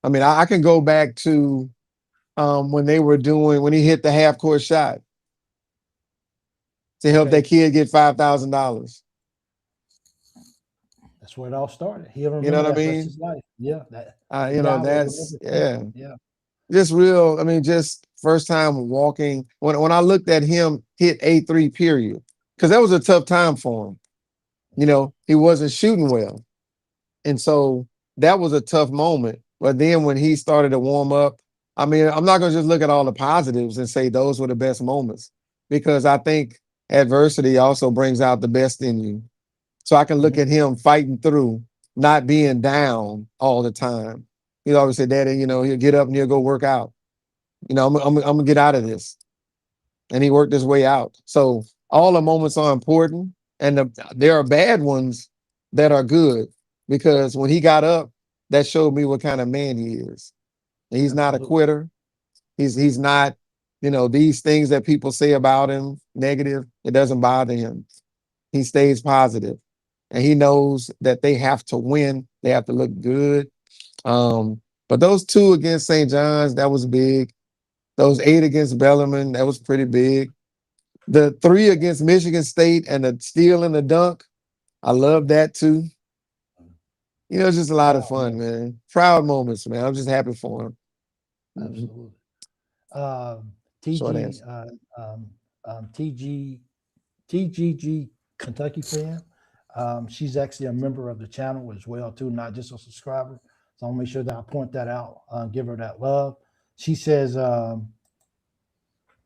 I mean, I can go back to when he hit the half court shot to help Okay. that kid get $5,000. That's where it all started. He'll remember You know what I that for the rest mean? of his life. Yeah. That You know, guy will that's remember. Yeah. just real. I mean, just first time walking. When I looked at him hit A3 period, because that was a tough time for him. You know, he wasn't shooting well. And so that was a tough moment. But then when he started to warm up, I mean, I'm not going to just look at all the positives and say those were the best moments, because I think adversity also brings out the best in you. So I can look at him fighting through, not being down all the time. He always said, Daddy, you know, he'll get up and he'll go work out. You know, I'm going to get out of this. And he worked his way out. So all the moments are important. And there are bad ones that are good, because when he got up, that showed me what kind of man he is. And he's not a quitter. He's not, you know, these things that people say about him negative, it doesn't bother him. He stays positive. And he knows that they have to win. They have to look good. But those 2 against St. John's, that was big. Those 8 against Bellarmine, that was pretty big. The 3 against Michigan State and the steal and the dunk, I love that too. You know, it's just a lot of fun, man. Proud moments, man. I'm just happy for him. Absolutely. Short TG, answer. TGG Kentucky fan. She's actually a member of the channel as well too, not just a subscriber. So I'll make sure that I point that out, give her that love. She says,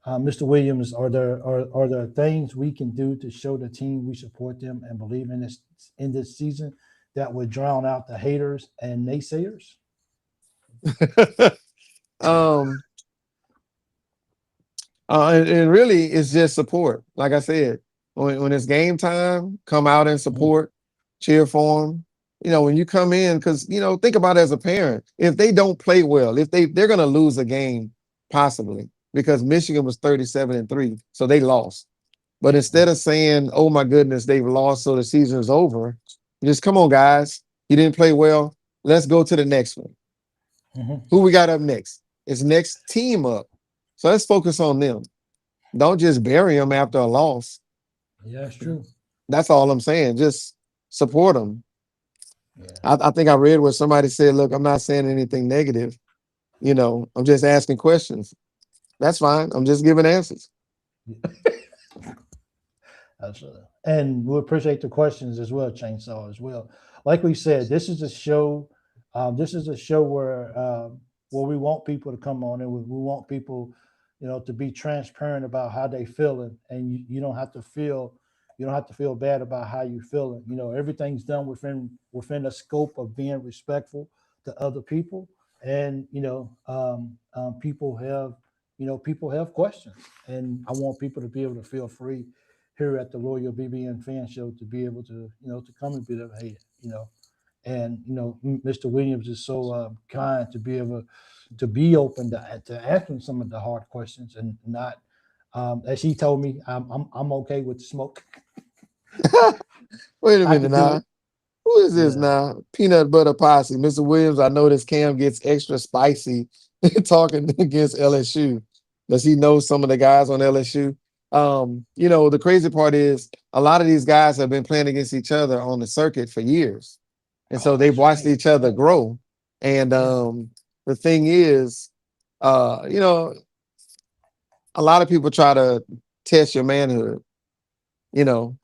Mr. Williams, are there things we can do to show the team we support them and believe in this season that would drown out the haters and naysayers? And really, it's just support. Like I said, when it's game time, come out and support, cheer for them. You know, when you come in, because, you know, think about it as a parent. If they don't play well, if they're going to lose a game, possibly, because Michigan was 37-3, so they lost. But instead of saying, oh my goodness, they've lost, so the season is over, just come on, guys. You didn't play well. Let's go to the next one. Who we got up next? It's next team up. So let's focus on them. Don't just bury them after a loss. Yeah, that's true. That's all I'm saying. Just support them. Yeah. I think I read where somebody said, look, I'm not saying anything negative. You know, I'm just asking questions. That's fine. I'm just giving answers. And we appreciate the questions as well, Chainsaw, as well. Like we said, this is a show. This is a show where we want people to come on, and we want people, you know, to be transparent about how they feeling, and you don't have to feel bad about how you feeling. You know, everything's done within the scope of being respectful to other people, and people have questions, and I want people to be able to feel free here at the Loyal BBN Fan Show to be able to, to come and be like, hey, and Mr. Williams is so kind to be able to be open to asking some of the hard questions, and not, as he told me, I'm okay with the smoke. Wait a minute now. Who is this now? Peanut Butter Posse. Mr. Williams, I noticed Cam gets extra spicy talking against LSU. Does he know some of the guys on LSU? The crazy part is a lot of these guys have been playing against each other on the circuit for years. And so they've watched each other grow. And the thing is, a lot of people try to test your manhood, and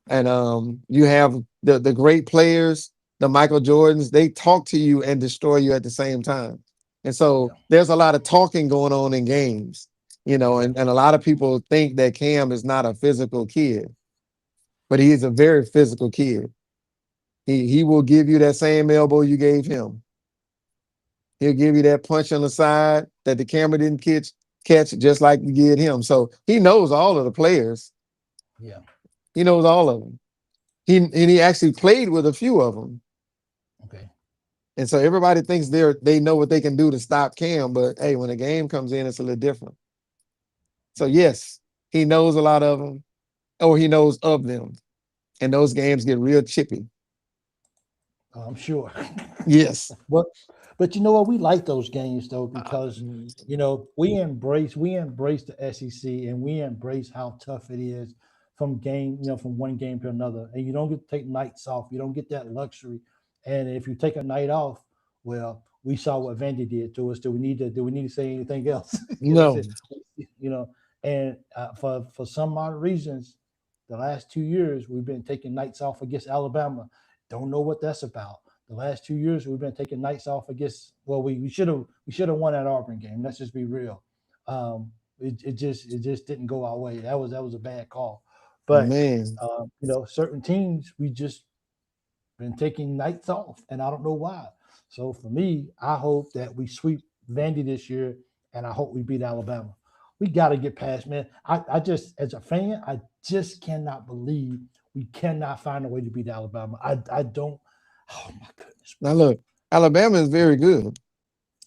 you have the great players, the Michael Jordans, they talk to you and destroy you at the same time. And so there's a lot of talking going on in games, and a lot of people think that Cam is not a physical kid, but he is a very physical kid. He will give you that same elbow you gave him. He'll give you that punch on the side that the camera didn't catch just like you did him. So he knows all of the players. Yeah. He knows all of them. He actually played with a few of them. Okay. And so everybody thinks they know what they can do to stop Cam, but hey, when a game comes in, it's a little different. So yes, he knows a lot of them, or he knows of them, and those games get real chippy. I'm sure. Yes. But you know what? We like those games though because we embrace the SEC and we embrace how tough it is from from one game to another. And you don't get to take nights off. You don't get that luxury. And if you take a night off, well, we saw what Vandy did to us. Do we need to say anything else? No. And for some odd reasons, the last 2 years we've been taking nights off against Alabama. Don't know what that's about. The last 2 years we've been taking nights off against. Well, we should have won that Auburn game. Let's just be real. It just didn't go our way. That was a bad call. But Man. Certain teams we just been taking nights off, and I don't know why. So for me, I hope that we sweep Vandy this year, and I hope we beat Alabama. We got to get past, man. I just, as a fan, I just cannot believe we cannot find a way to beat Alabama. I don't. Oh my goodness. Now look, Alabama is very good.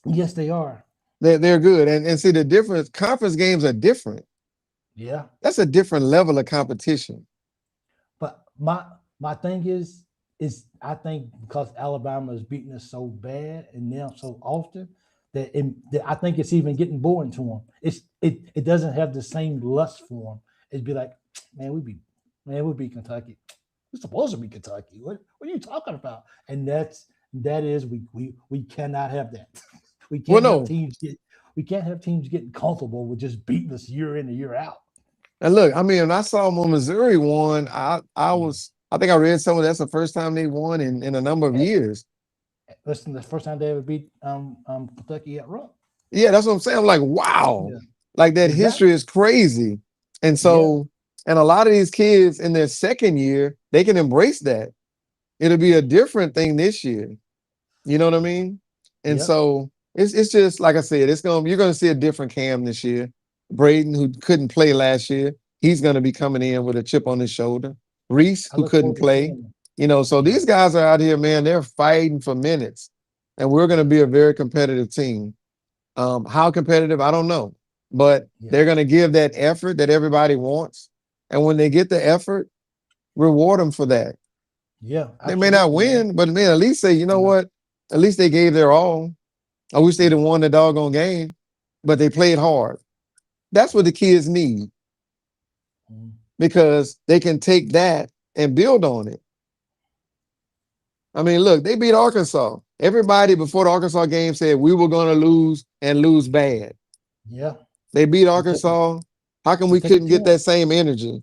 Yes, they are. They're good. And see the difference, conference games are different. Yeah. That's a different level of competition. But my thing is I think because Alabama is beating us so bad and now so often that I think it's even getting boring to them. It doesn't have the same lust for them. It'd be like, we'd be Kentucky. We're supposed to be Kentucky. What are you talking about? And that is we cannot have that. We can't have teams getting comfortable with just beating us year in and year out. And look, I mean, when I saw when Missouri won, I think I read somewhere that's the first time they won in a number of years. Listen, the first time they ever beat Kentucky at Rupp. Yeah, that's what I'm saying. I'm like, wow, like that history is crazy. And so, and a lot of these kids in their second year, they can embrace that. It'll be a different thing this year. You know what I mean? And so it's just like I said, you're gonna see a different Cam this year. Braden, who couldn't play last year, he's gonna be coming in with a chip on his shoulder. Reese, who couldn't play, so these guys are out here, man, they're fighting for minutes. And we're gonna be a very competitive team. How competitive, I don't know. But they're gonna give that effort that everybody wants. And when they get the effort, reward them for that. Yeah. They may not win, but man, at least say, you know what? At least they gave their all. I wish they'd have won the doggone game, but they played hard. That's what the kids need. Because they can take that and build on it. I mean, look, they beat Arkansas. Everybody before the Arkansas game said we were going to lose and lose bad. Yeah. They beat Arkansas. How come we couldn't get that same energy?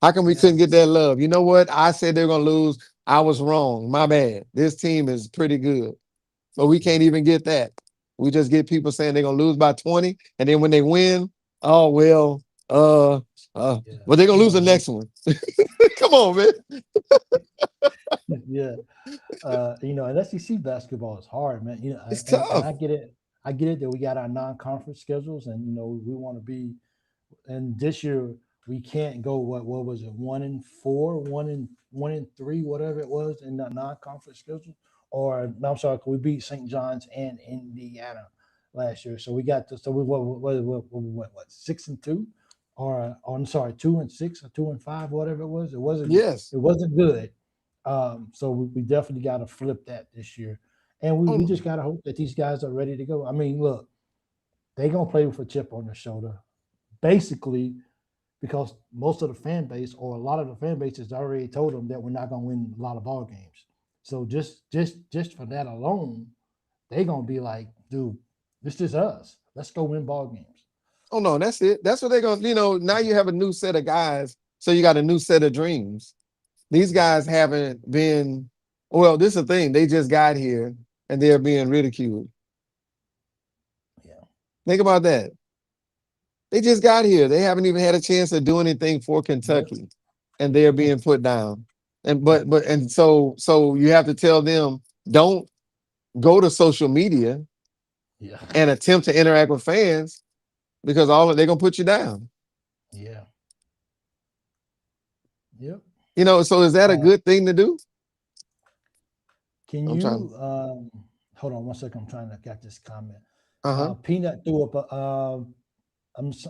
How come we couldn't get that love? You know what? I said they're going to lose. I was wrong. My bad. This team is pretty good. But we can't even get that. We just get people saying they're going to lose by 20. And then when they win, oh, well, well, they're going to lose the next one. Come on, man. Yeah. And SEC basketball is hard, man. It's tough. And I get it. I get it that we got our non-conference schedules, and we want to be. And this year we can't go. What was it? 1-4, 1-3, whatever it was in the non-conference schedule. Or no, I'm sorry, we beat St. John's and Indiana last year. So we got to. So we what 6-2, or I'm sorry, 2-6 or 2-5, whatever it was. It wasn't. Yes. It wasn't good. So we definitely got to flip that this year. And we just got to hope that these guys are ready to go. I mean, look, they're going to play with a chip on their shoulder, basically, because most of the fan base or a lot of the fan base has already told them that we're not going to win a lot of ball games. So just for that alone, they're going to be like, dude, this is us. Let's go win ball games. Oh, no, that's it. That's what they're going to, now you have a new set of guys. So you got a new set of dreams. These guys haven't been, well, this is the thing. They just got here and they're being ridiculed. Yeah. Think about that. They just got here. They haven't even had a chance to do anything for Kentucky, and they're being put down. And so you have to tell them, don't go to social media and attempt to interact with fans, because they're gonna put you down. Yeah. Yep. You know, so is that a good thing to do? Can I'm trying. you hold on one second? I'm trying to get this comment. Uh-huh. Peanut threw up a.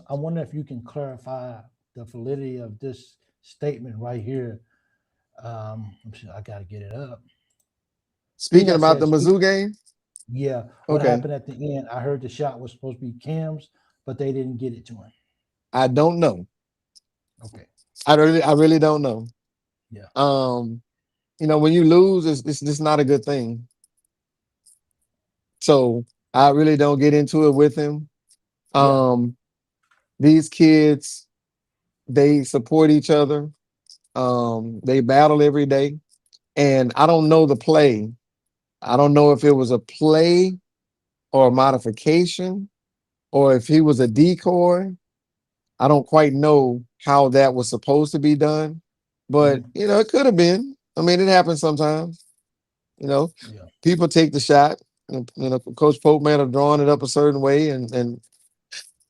I wonder if you can clarify the validity of this statement right here. I got to get it up. Speaking Peanut about the says, Mizzou game. "Yeah, what Okay. happened at the end? I heard the shot was supposed to be Cam's, but they didn't get it to him." I don't know. Okay. I really don't know. Yeah. You know, when you lose, it's just not a good thing. So I really don't get into it with him. Yeah. These kids, they support each other. They battle every day. And I don't know the play. I don't know if it was a play or a modification or if he was a decoy. I don't quite know how that was supposed to be done. But, you know, it could have been. I mean, it happens sometimes. You know, Yeah. people take the shot. And, you know, Coach Pope might have drawn it up a certain way, and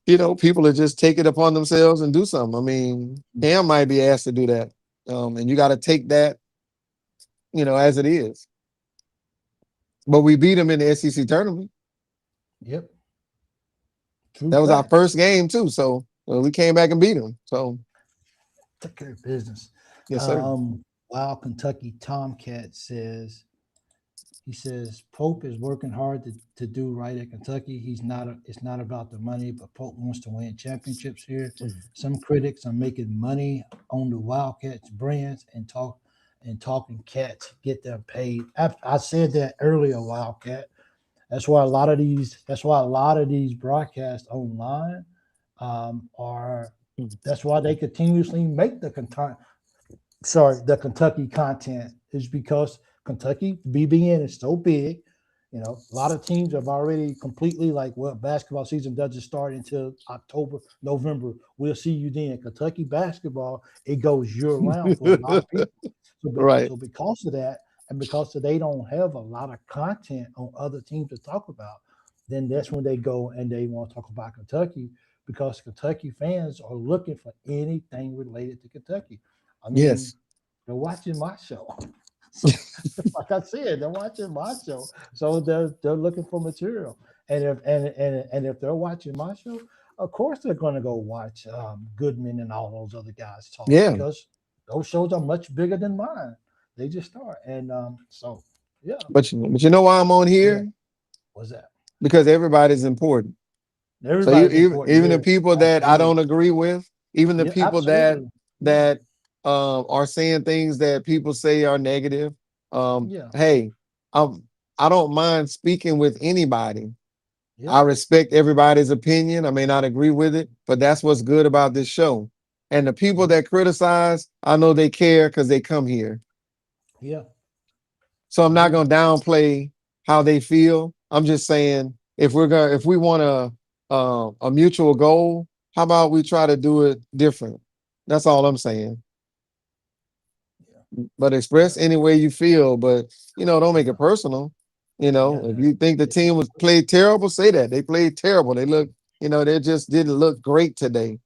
you know, people are just take it upon themselves and do something. I mean, Cam might be asked to do that, and you got to take that, you know, as it is. But we beat him in the SEC tournament. Yep. True That was our fact. first game too. So we came back and beat him. So Took care of business. yes, sir. Wild Kentucky Tomcat says, he says Pope is working hard to do right at Kentucky. It's not about the money, but Pope wants to win championships here. Some critics are making money on the Wildcats brands and talking cats get them paid. I said that earlier, Wildcat. That's why a lot of these broadcasts online are. That's why they continuously make the Kentucky content is because Kentucky BBN is so big. You know, a lot of teams have already completely basketball season doesn't start until October, November. We'll see you then. Kentucky basketball, it goes year round for a lot of people. Right. So because of that, and because they don't have a lot of content on other teams to talk about, then that's when they go and they want to talk about Kentucky because Kentucky fans are looking for anything related to Kentucky. I mean, Yes. they're watching my show. So, like I said, they're watching my show. So they're looking for material. And if they're watching my show, of course they're going to go watch Goodman and all those other guys talk Yeah. because those shows are much bigger than mine. They just are. And so yeah. But you know why I'm on Yeah. here? What's that? Because everybody's important. So Everybody's important. even the Yes, people that I absolutely. don't agree with, even the Yeah, people absolutely. Yeah. that are saying things that people say are negative, Yeah. hey, I don't mind speaking with anybody. Yeah. I respect everybody's opinion. I may not agree with it, but that's what's good about this show. And the people that criticize, I know they care because they come here. Yeah. So I'm not going to downplay how they feel. I'm just saying if we want a mutual goal, how about we try to do it different? That's all I'm saying. But express any way you feel, but you know, don't make it personal. You know, if you think the team was played terrible, say that they played terrible. They look, you know, they just didn't look great today.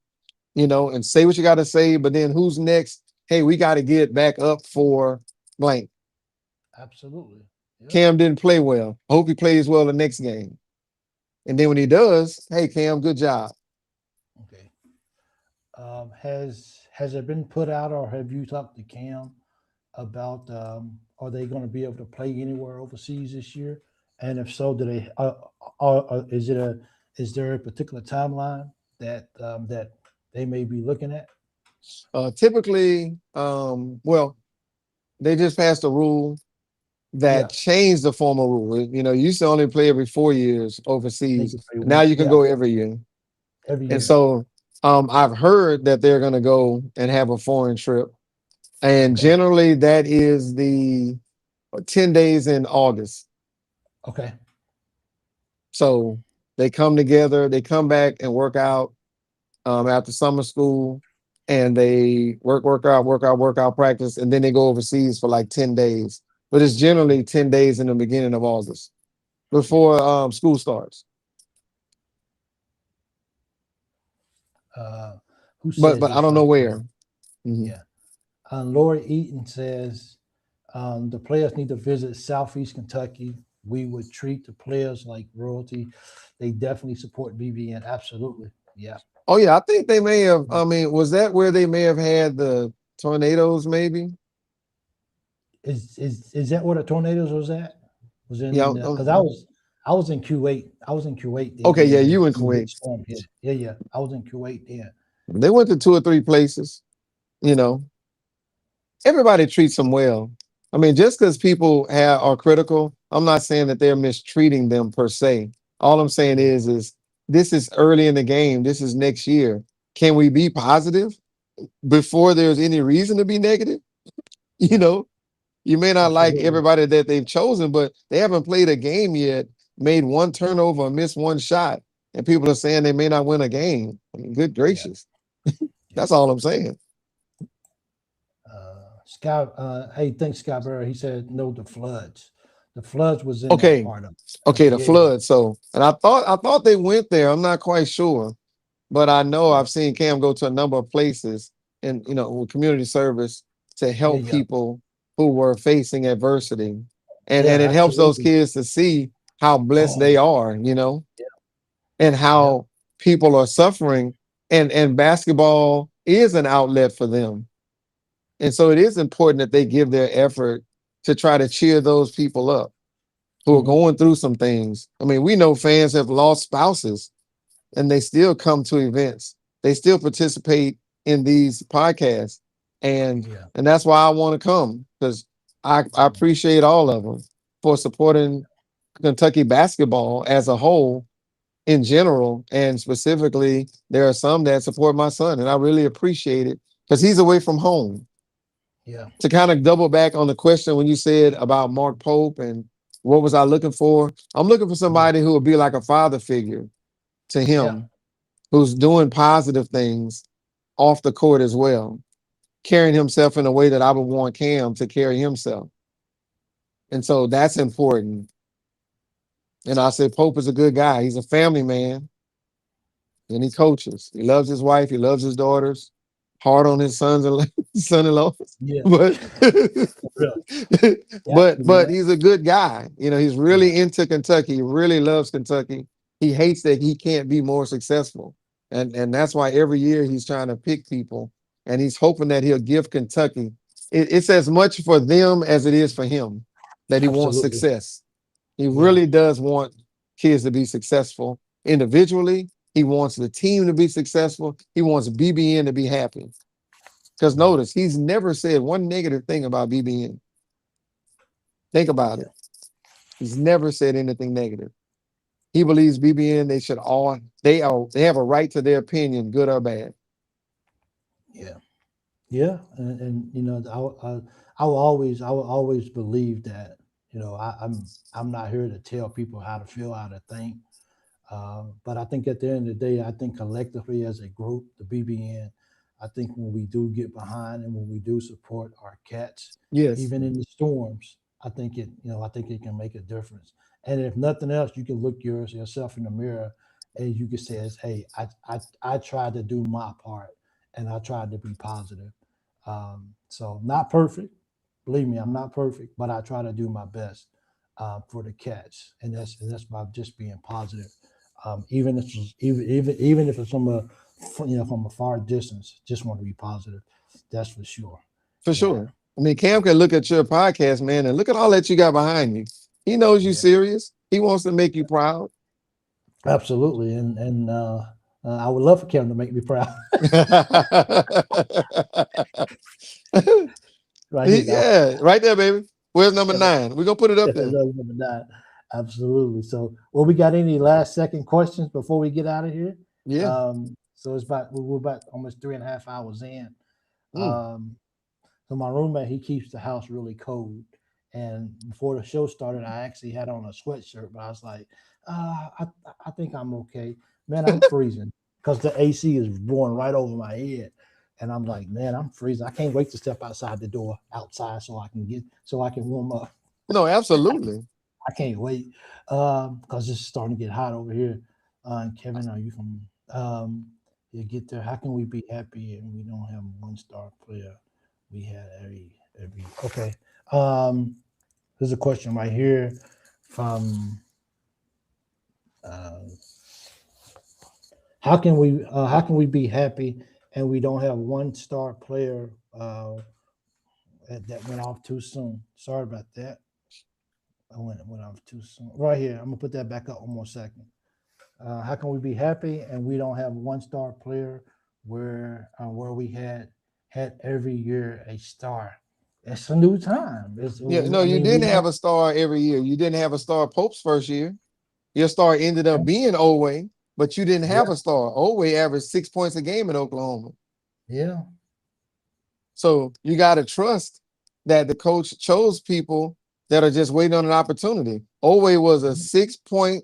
You know, and say what you got to say. But then who's next? Hey, we got to get back up for blank. Absolutely. Yeah. Cam didn't play well. I hope he plays well the next game. And then when he does, hey Cam, good job. Okay. Has it been put out, or have you talked to Cam about are they going to be able to play anywhere overseas this year? And if so, do they? Is there a particular timeline that they may be looking at? Typically, well, they just passed a rule Yeah, that changed the formal rule. You know, you used to only play every 4 years they overseas. can play Now one. you can Yeah, go every year. every And year. so I've heard that they're going to go and have a foreign trip. And Okay. generally that is the 10 days in August. Okay. So they come together, they come back and work out after summer school, and they work out, practice, and then they go overseas for like 10 days. But it's generally 10 days in the beginning of August before school starts. Who But says I this don't know right here? where. Mhm. Yeah. Lori Eaton says the players need to visit Southeast Kentucky. We would treat the players like royalty. They definitely support BBN. Absolutely. Yeah. Oh yeah, I think they may have. I mean, was that where they may have had the tornadoes? Maybe. Is that where the tornadoes was at? Was Yeah. in because I was in Kuwait. I was in Kuwait then Okay. Yeah, when you in the big Kuwait. storm hit. Yeah. I was in Kuwait then. They went to 2 or 3 places. You know, everybody treats them well. I mean, just because people are critical, I'm not saying that they're mistreating them per se. All I'm saying is this is early in the game. This is next year. Can we be positive before there's any reason to be negative? You know, you may not like Absolutely. everybody that they've chosen, but they haven't played a game yet, made one turnover, missed one shot, and people are saying they may not win a game. I mean, good gracious. That's all I'm saying. Hey, thanks, Scott Barry. He said no, the floods. The floods was in that Okay. part of it. Okay, the Yeah. flood. So, and I thought they went there. I'm not quite sure, but I know I've seen Cam go to a number of places and with community service to help Yeah. people who were facing adversity. And Yeah, it helps those absolutely. kids to see how blessed they Oh, are, and yeah. how people are suffering. And basketball is an outlet for them. And so it is important that they give their effort to try to cheer those people up who are Mhm. going through some things. I mean, we know fans have lost spouses and they still come to events. They still participate in these podcasts. And Yeah. and that's why I want to come, because I appreciate all of them for supporting Kentucky basketball as a whole in general. And specifically, there are some that support my son, and I really appreciate it because he's away from home. Yeah. To kind of double back on the question when you said about Mark Pope and what was I looking for? I'm looking for somebody who would be like a father figure to Yeah. him, who's doing positive things off the court as well, carrying himself in a way that I would want Cam to carry himself. And so that's important. And I said, Pope is a good guy. He's a family man and he coaches. He loves his wife. He loves his daughters. Hard on his sons and son-in-law, Yeah. but Really. but he's a good guy. He's really Yeah. into Kentucky. He really loves Kentucky. He hates that he can't be more successful, and that's why every year he's trying to pick people, and he's hoping that he'll give Kentucky. It's as much for them as it is for him that he wants Absolutely. success. He Yeah. really does want kids to be successful individually. He wants the team to be successful. He wants BBN to be happy. Because notice, he's never said one negative thing about BBN. Think about it. He's never said anything negative. He believes BBN, they have a right to their opinion, good or bad. Yeah. Yeah. And I will always believe that, I'm not here to tell people how to feel, how to think. But I think at the end of the day, I think collectively as a group, the BBN, I think when we do get behind and when we do support our cats, Yes, even in the storms, I think it can make a difference. And if nothing else, you can look yourself in the mirror and you can say, "Hey, I tried to do my part, and I tried to be positive." So not perfect, believe me, I'm not perfect, but I try to do my best for the cats, and that's by just being positive. Even if it's from a far distance, just want to be positive. That's for sure. for Yeah, sure. I mean, Cam can look at your podcast, man, and look at all that you got behind you. He knows you yeah, serious. He wants to make you proud. absolutely. And I would love for Kevin to make me proud. Right here, now. Yeah, right there, baby. Where's number Yeah, 9? We're gonna put it up that's there. number 9. Absolutely. So, well, we got any last second questions before we get out of here? Yeah. So we're about almost 3.5 hours in. Mm. Um, So my roommate, he keeps the house really cold. And before the show started, I actually had on a sweatshirt, but I was like, I think I'm okay. Man, I'm freezing because the AC is blowing right over my head. And I'm like, man, I'm freezing. I can't wait to step outside the door outside so I can warm up. No, absolutely. I can't wait because it's starting to get hot over here. Kevin, are you from you get there? How can we be happy and we don't have a 1-star player? We had every okay. There's a question right here from uh, how can we be happy and we don't have one star player that went off too soon? Sorry about that. I went off too soon. Right here, I'm gonna put that back up one more second. How can we be happy and we don't have one star player where we had every year a star? It's a new time. Yeah, no, I you mean, we didn't have don't. a star every year. You didn't have a star Pope's first year. Your star ended up being Oway, but you didn't have Yeah, a star. Oway averaged 6 points a game in Oklahoma. yeah, So you got to trust that the coach chose people that are just waiting on an opportunity. Oway was a 6 point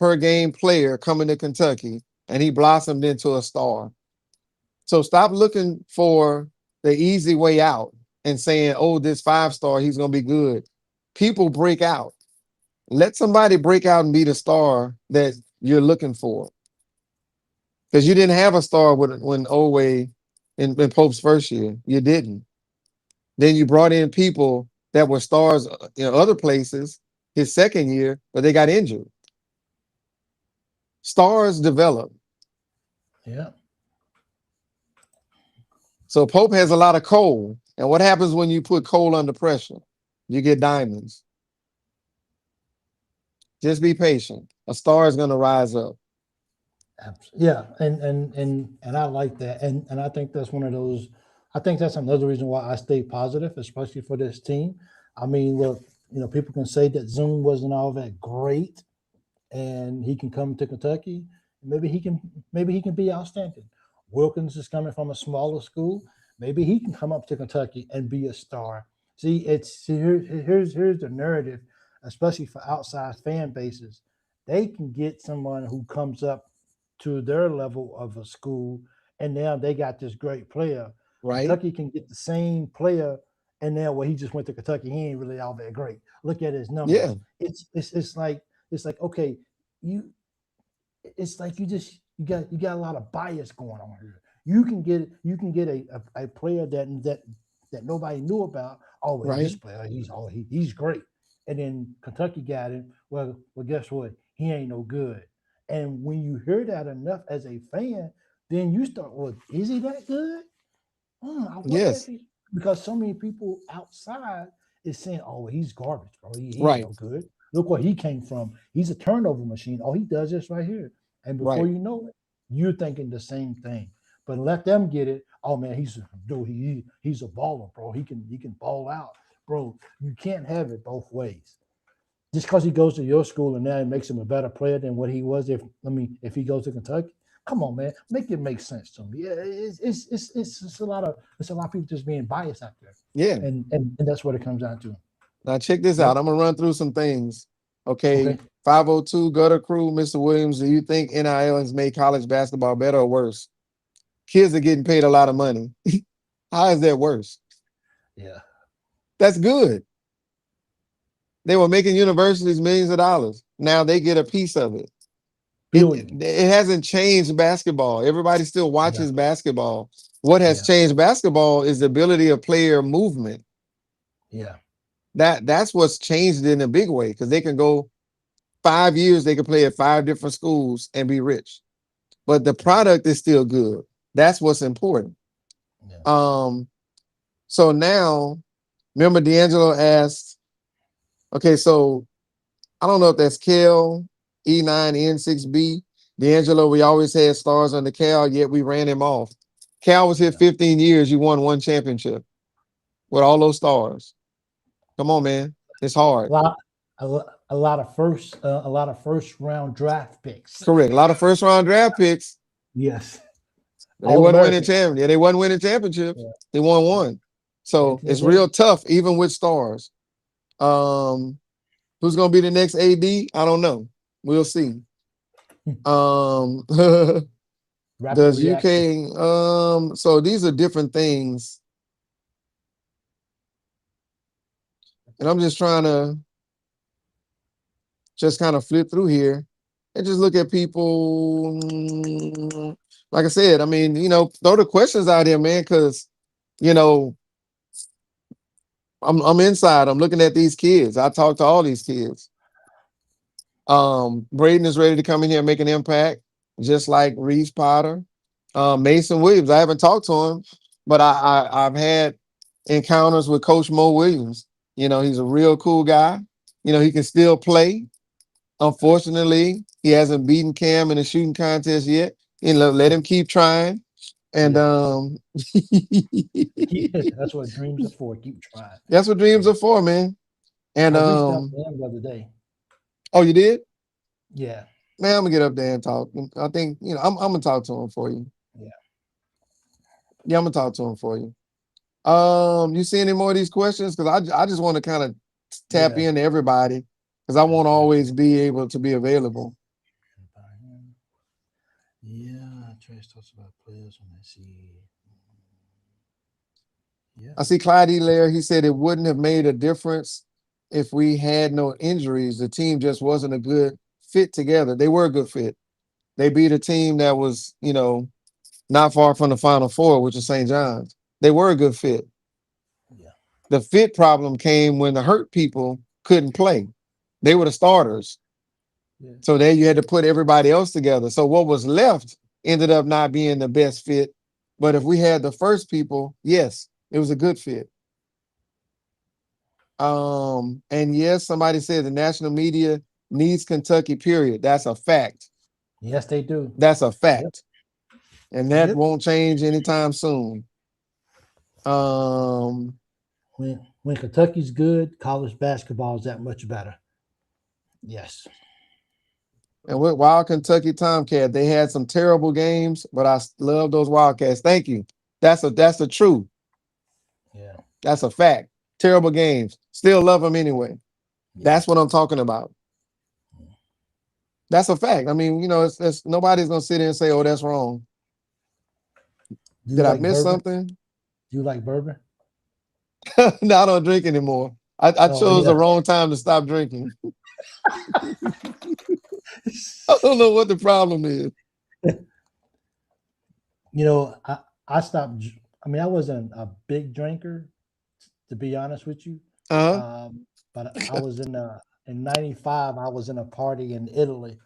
per game player coming to Kentucky, and he blossomed into a star. So stop looking for the easy way out and saying, oh, this 5 star, he's going to be good. People break out. Let somebody break out and be the star that you're looking for. Because you didn't have a star when Oway in Pope's first year. You didn't. Then you brought in people that were stars in other places his second year, but they got injured. Stars develop. yeah. So Pope has a lot of coal. And what happens when you put coal under pressure? You get diamonds. Just be patient. A star is going to rise up. Yeah, and I like that, and I think that's one of those. I think that's another reason why I stay positive, especially for this team. I mean, look, people can say that Zoom wasn't all that great, and he can come to Kentucky. Maybe he can be outstanding. Wilkins is coming from a smaller school. Maybe he can come up to Kentucky and be a star. Here's the narrative, especially for outside fan bases. They can get someone who comes up to their level of a school, and now they got this great player. Right? Kentucky can get the same player, and now he just went to Kentucky. He ain't really all that great. Look at his Yeah. numbers. It's like okay, you it's like you got a lot of bias going on here. You can get a player that nobody knew about. Oh, well, Right? this player, he's great. And then Kentucky got him. Well, guess what? He ain't no good. And when you hear that enough as a fan, then you start, well, is he that good? I wonder if Yes. he, because so many people outside is saying, "Oh, well, he's garbage, bro. He ain't Right. no good. Look where he came from. He's a turnover machine. Oh, he does this right here." And before Right. you know it, you're thinking the same thing. But let them get it. Oh man, he's a baller, bro. He can ball out, bro. You can't have it both ways. Just because he goes to your school and now it makes him a better player than what he was if he goes to Kentucky. Come on, man, make it make sense to me. Yeah, it's a lot of people just being biased out there, Yeah. and that's what it comes down to. Now check this Yep. out. I'm gonna run through some things. Okay. Okay. 502 Gutter Crew, Mr. Williams. Do you think NIL has made college basketball better or worse? Kids are getting paid a lot of money. How is that worse? Yeah. That's good. They were making universities millions of dollars. Now they get a piece of it. It Billions. hasn't changed basketball. Everybody still Yeah. watches basketball. What has Yeah. changed basketball is the ability of player movement. Yeah. That's what's changed in a big way because they can go 5 years, they can play at 5 different schools and be rich. But the product is still good. That's what's important. Yeah. So now, remember D'Angelo asked, okay, so I don't know if that's Cal, E9, N6B. D'Angelo, we always had stars on the Cal, yet we ran him off. Cal was here 15 years. You won one championship with all those stars. Come on, man. It's hard. A lot of first round draft picks. Correct. A lot of first round draft picks. Yes. They wasn't winning champion. Yeah, they wasn't winning championships. Yeah. They won one. So it's real tough, even with stars. Who's gonna be the next AD? I don't know. We'll see. Does UK so these are different things. And I'm just trying to just kind of flip through here and just look at people. Like I said, I mean, throw the questions out here, man, because I'm inside. I'm looking at these kids. I talk to all these kids. Braden is ready to come in here and make an impact, just like Reeves Potter. Mason Williams. I haven't talked to him, but I've had encounters with Coach Mo Williams. You know, he's a real cool guy. You know, he can still play. Unfortunately, he hasn't beaten Cam in a shooting contest yet. You know, let him keep trying. And That's what dreams are for. Keep trying. that's what dreams are for, man. And I reached out to him the other day. oh, you did? Yeah. Man, I'm gonna get up there and talk. I think, you know, I'm gonna talk to him for you. Yeah. Yeah, I'm gonna talk to him for you. You see any more of these questions? Because I just want to kind of tap into everybody because I won't always be able to be available. Yeah, Trace talks about players when I see. Yeah. I see Clyde Elair. He said it wouldn't have made a difference if we had no injuries. The team just wasn't a good fit together. They were a good fit. They beat a team that was, you know, not far from the Final Four, which is St. John's. They were a good fit. Yeah. The fit problem came when the hurt people couldn't play. They were the starters. Yeah. So there you had to put everybody else together. So what was left ended up not being the best fit. But if we had the first people, yes, it was a good fit. And yes, somebody said the national media needs Kentucky, period. That's a fact. Yes, they do. That's a fact. Yep. And that won't change anytime soon. When Kentucky's good, college basketball is that much better. Yes. And with Wild Kentucky Tomcat, they had some terrible games, but I love those Wildcats. Thank you. That's the truth. Yeah. That's a fact. Terrible games. Still love them anyway. Yeah. That's what I'm talking about. That's a fact. I mean, you know, it's nobody's gonna sit there and say, "Oh, that's wrong." Did I miss something? Do you like bourbon? No, I don't drink anymore. I chose the wrong time to stop drinking. I don't know what the problem is. You know, I stopped. I mean, I wasn't a big drinker, to be honest with you. But I was in '95. I was in a party in Italy,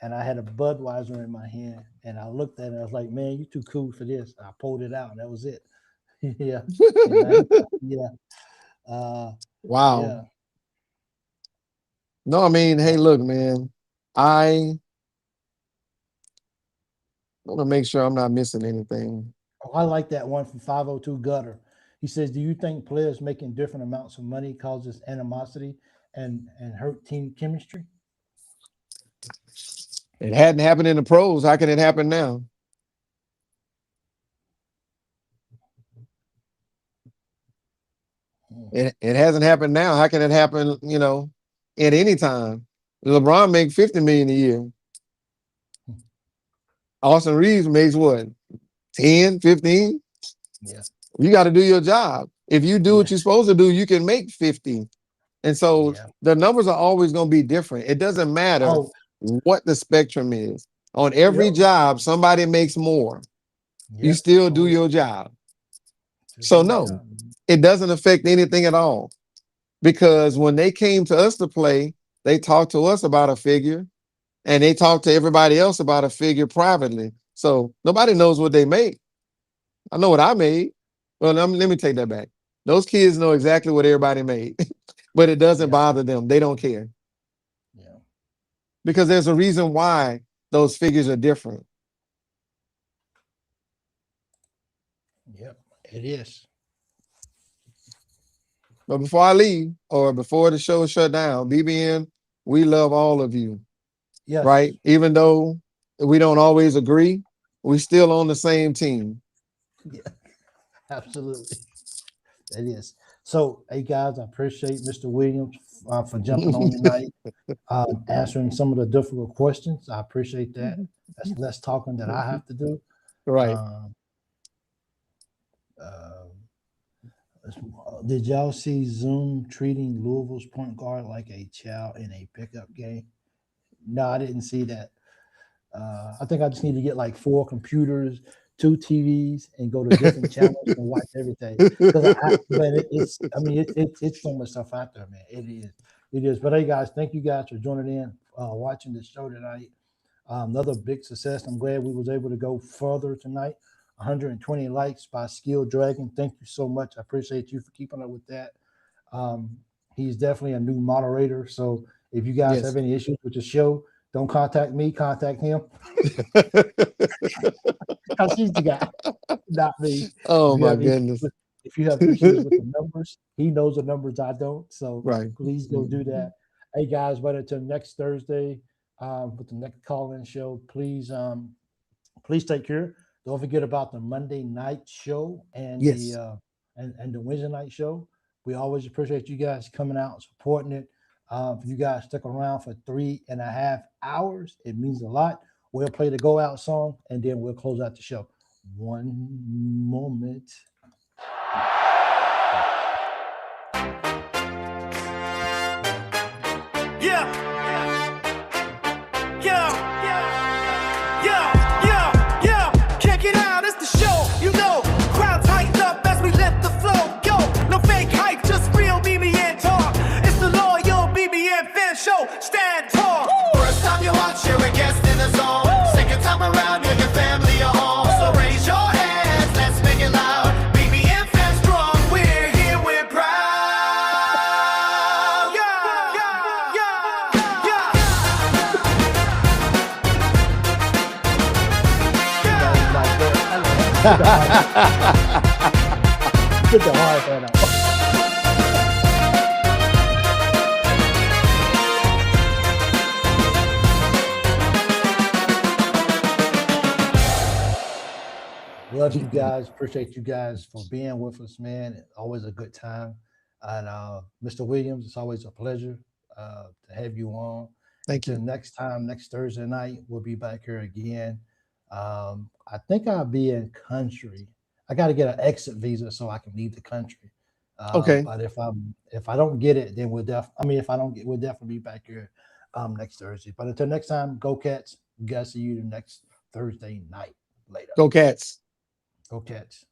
and I had a Budweiser in my hand, and I looked at it. And I was like, "Man, you're too cool for this." I pulled it out, and that was it. Yeah. Yeah. Wow. Yeah. No, I mean, hey, look, man, I want to make sure I'm not missing anything. Oh, I like that one from 502 Gutter. He says, "Do you think players making different amounts of money causes animosity and hurt team chemistry?" It hadn't happened in the pros. How can it happen now? It hasn't happened now. How can it happen, you know, at any time? LeBron makes $50 million a year. Austin Reeves makes what? 10, 15? Yeah. You got to do your job. If you do what you're supposed to do, you can make 50. And so the numbers are always going to be different. It doesn't matter what the spectrum is. On every job, somebody makes more. You still do your job. So no, it doesn't affect anything at all. Because when they came to us to play, they talked to us about a figure and they talked to everybody else about a figure privately. So nobody knows what they make. I know what I made. Well, let me take that back. Those kids know exactly what everybody made, but it doesn't bother them. They don't care. Yeah. Because there's a reason why those figures are different. Yep, it is. But before I leave, or before the show is shut down, BBN, we love all of you. Yes. Right? Even though we don't always agree, we still on the same team. Yeah, absolutely. It is. So, hey guys, I appreciate Mr. Williams for jumping on tonight, answering some of the difficult questions. I appreciate that. That's less talking that I have to do. Right. Did y'all see Zoom treating Louisville's point guard like a child in a pickup game? No, I didn't see that. I think I just need to get like 4 computers, 2 TVs and go to different channels and watch everything. Because it's so much stuff out there, man. It is. But hey, guys, thank you guys for joining in, watching the show tonight. Another big success. I'm glad we was able to go further tonight. 120 likes by Skill Dragon. Thank you so much. I appreciate you for keeping up with that. He's definitely a new moderator. So if you guys have any issues with the show, don't contact me, contact him. Because he's the guy, not me. Oh my goodness. If you have issues with the numbers, he knows the numbers I don't. So Right. please go do that. Hey guys, but until next Thursday, with the next call-in show, please take care. Don't forget about the Monday night show and the Wednesday night show. We always appreciate you guys coming out and supporting it. If you guys stick around for 3.5 hours, it means a lot. We'll play the go out song and then we'll close out the show. One moment. Check it out, it's the show, you know. Crowd tightened up as we let the flow go. No fake hype, just real BBN talk. It's the loyal BBN fan show. Stand tall. First time you watch, you're a guest in the zone. Second time around, you're your family or home. So raise your hands, let's make it loud. BBN fans strong, we're here, we're proud. Put the hard hand out. Love you guys. Appreciate you guys for being with us, man. Always a good time. And Mr. Williams, it's always a pleasure to have you on. Thank you. Until next time, next Thursday night, we'll be back here again. I think I'll be in country. I got to get an exit visa so I can leave the country. Okay. But if I don't get it, then we'll we'll definitely be back here next Thursday. But until next time, go Cats. You guys see you the next Thursday night later. Go Cats. Go Cats.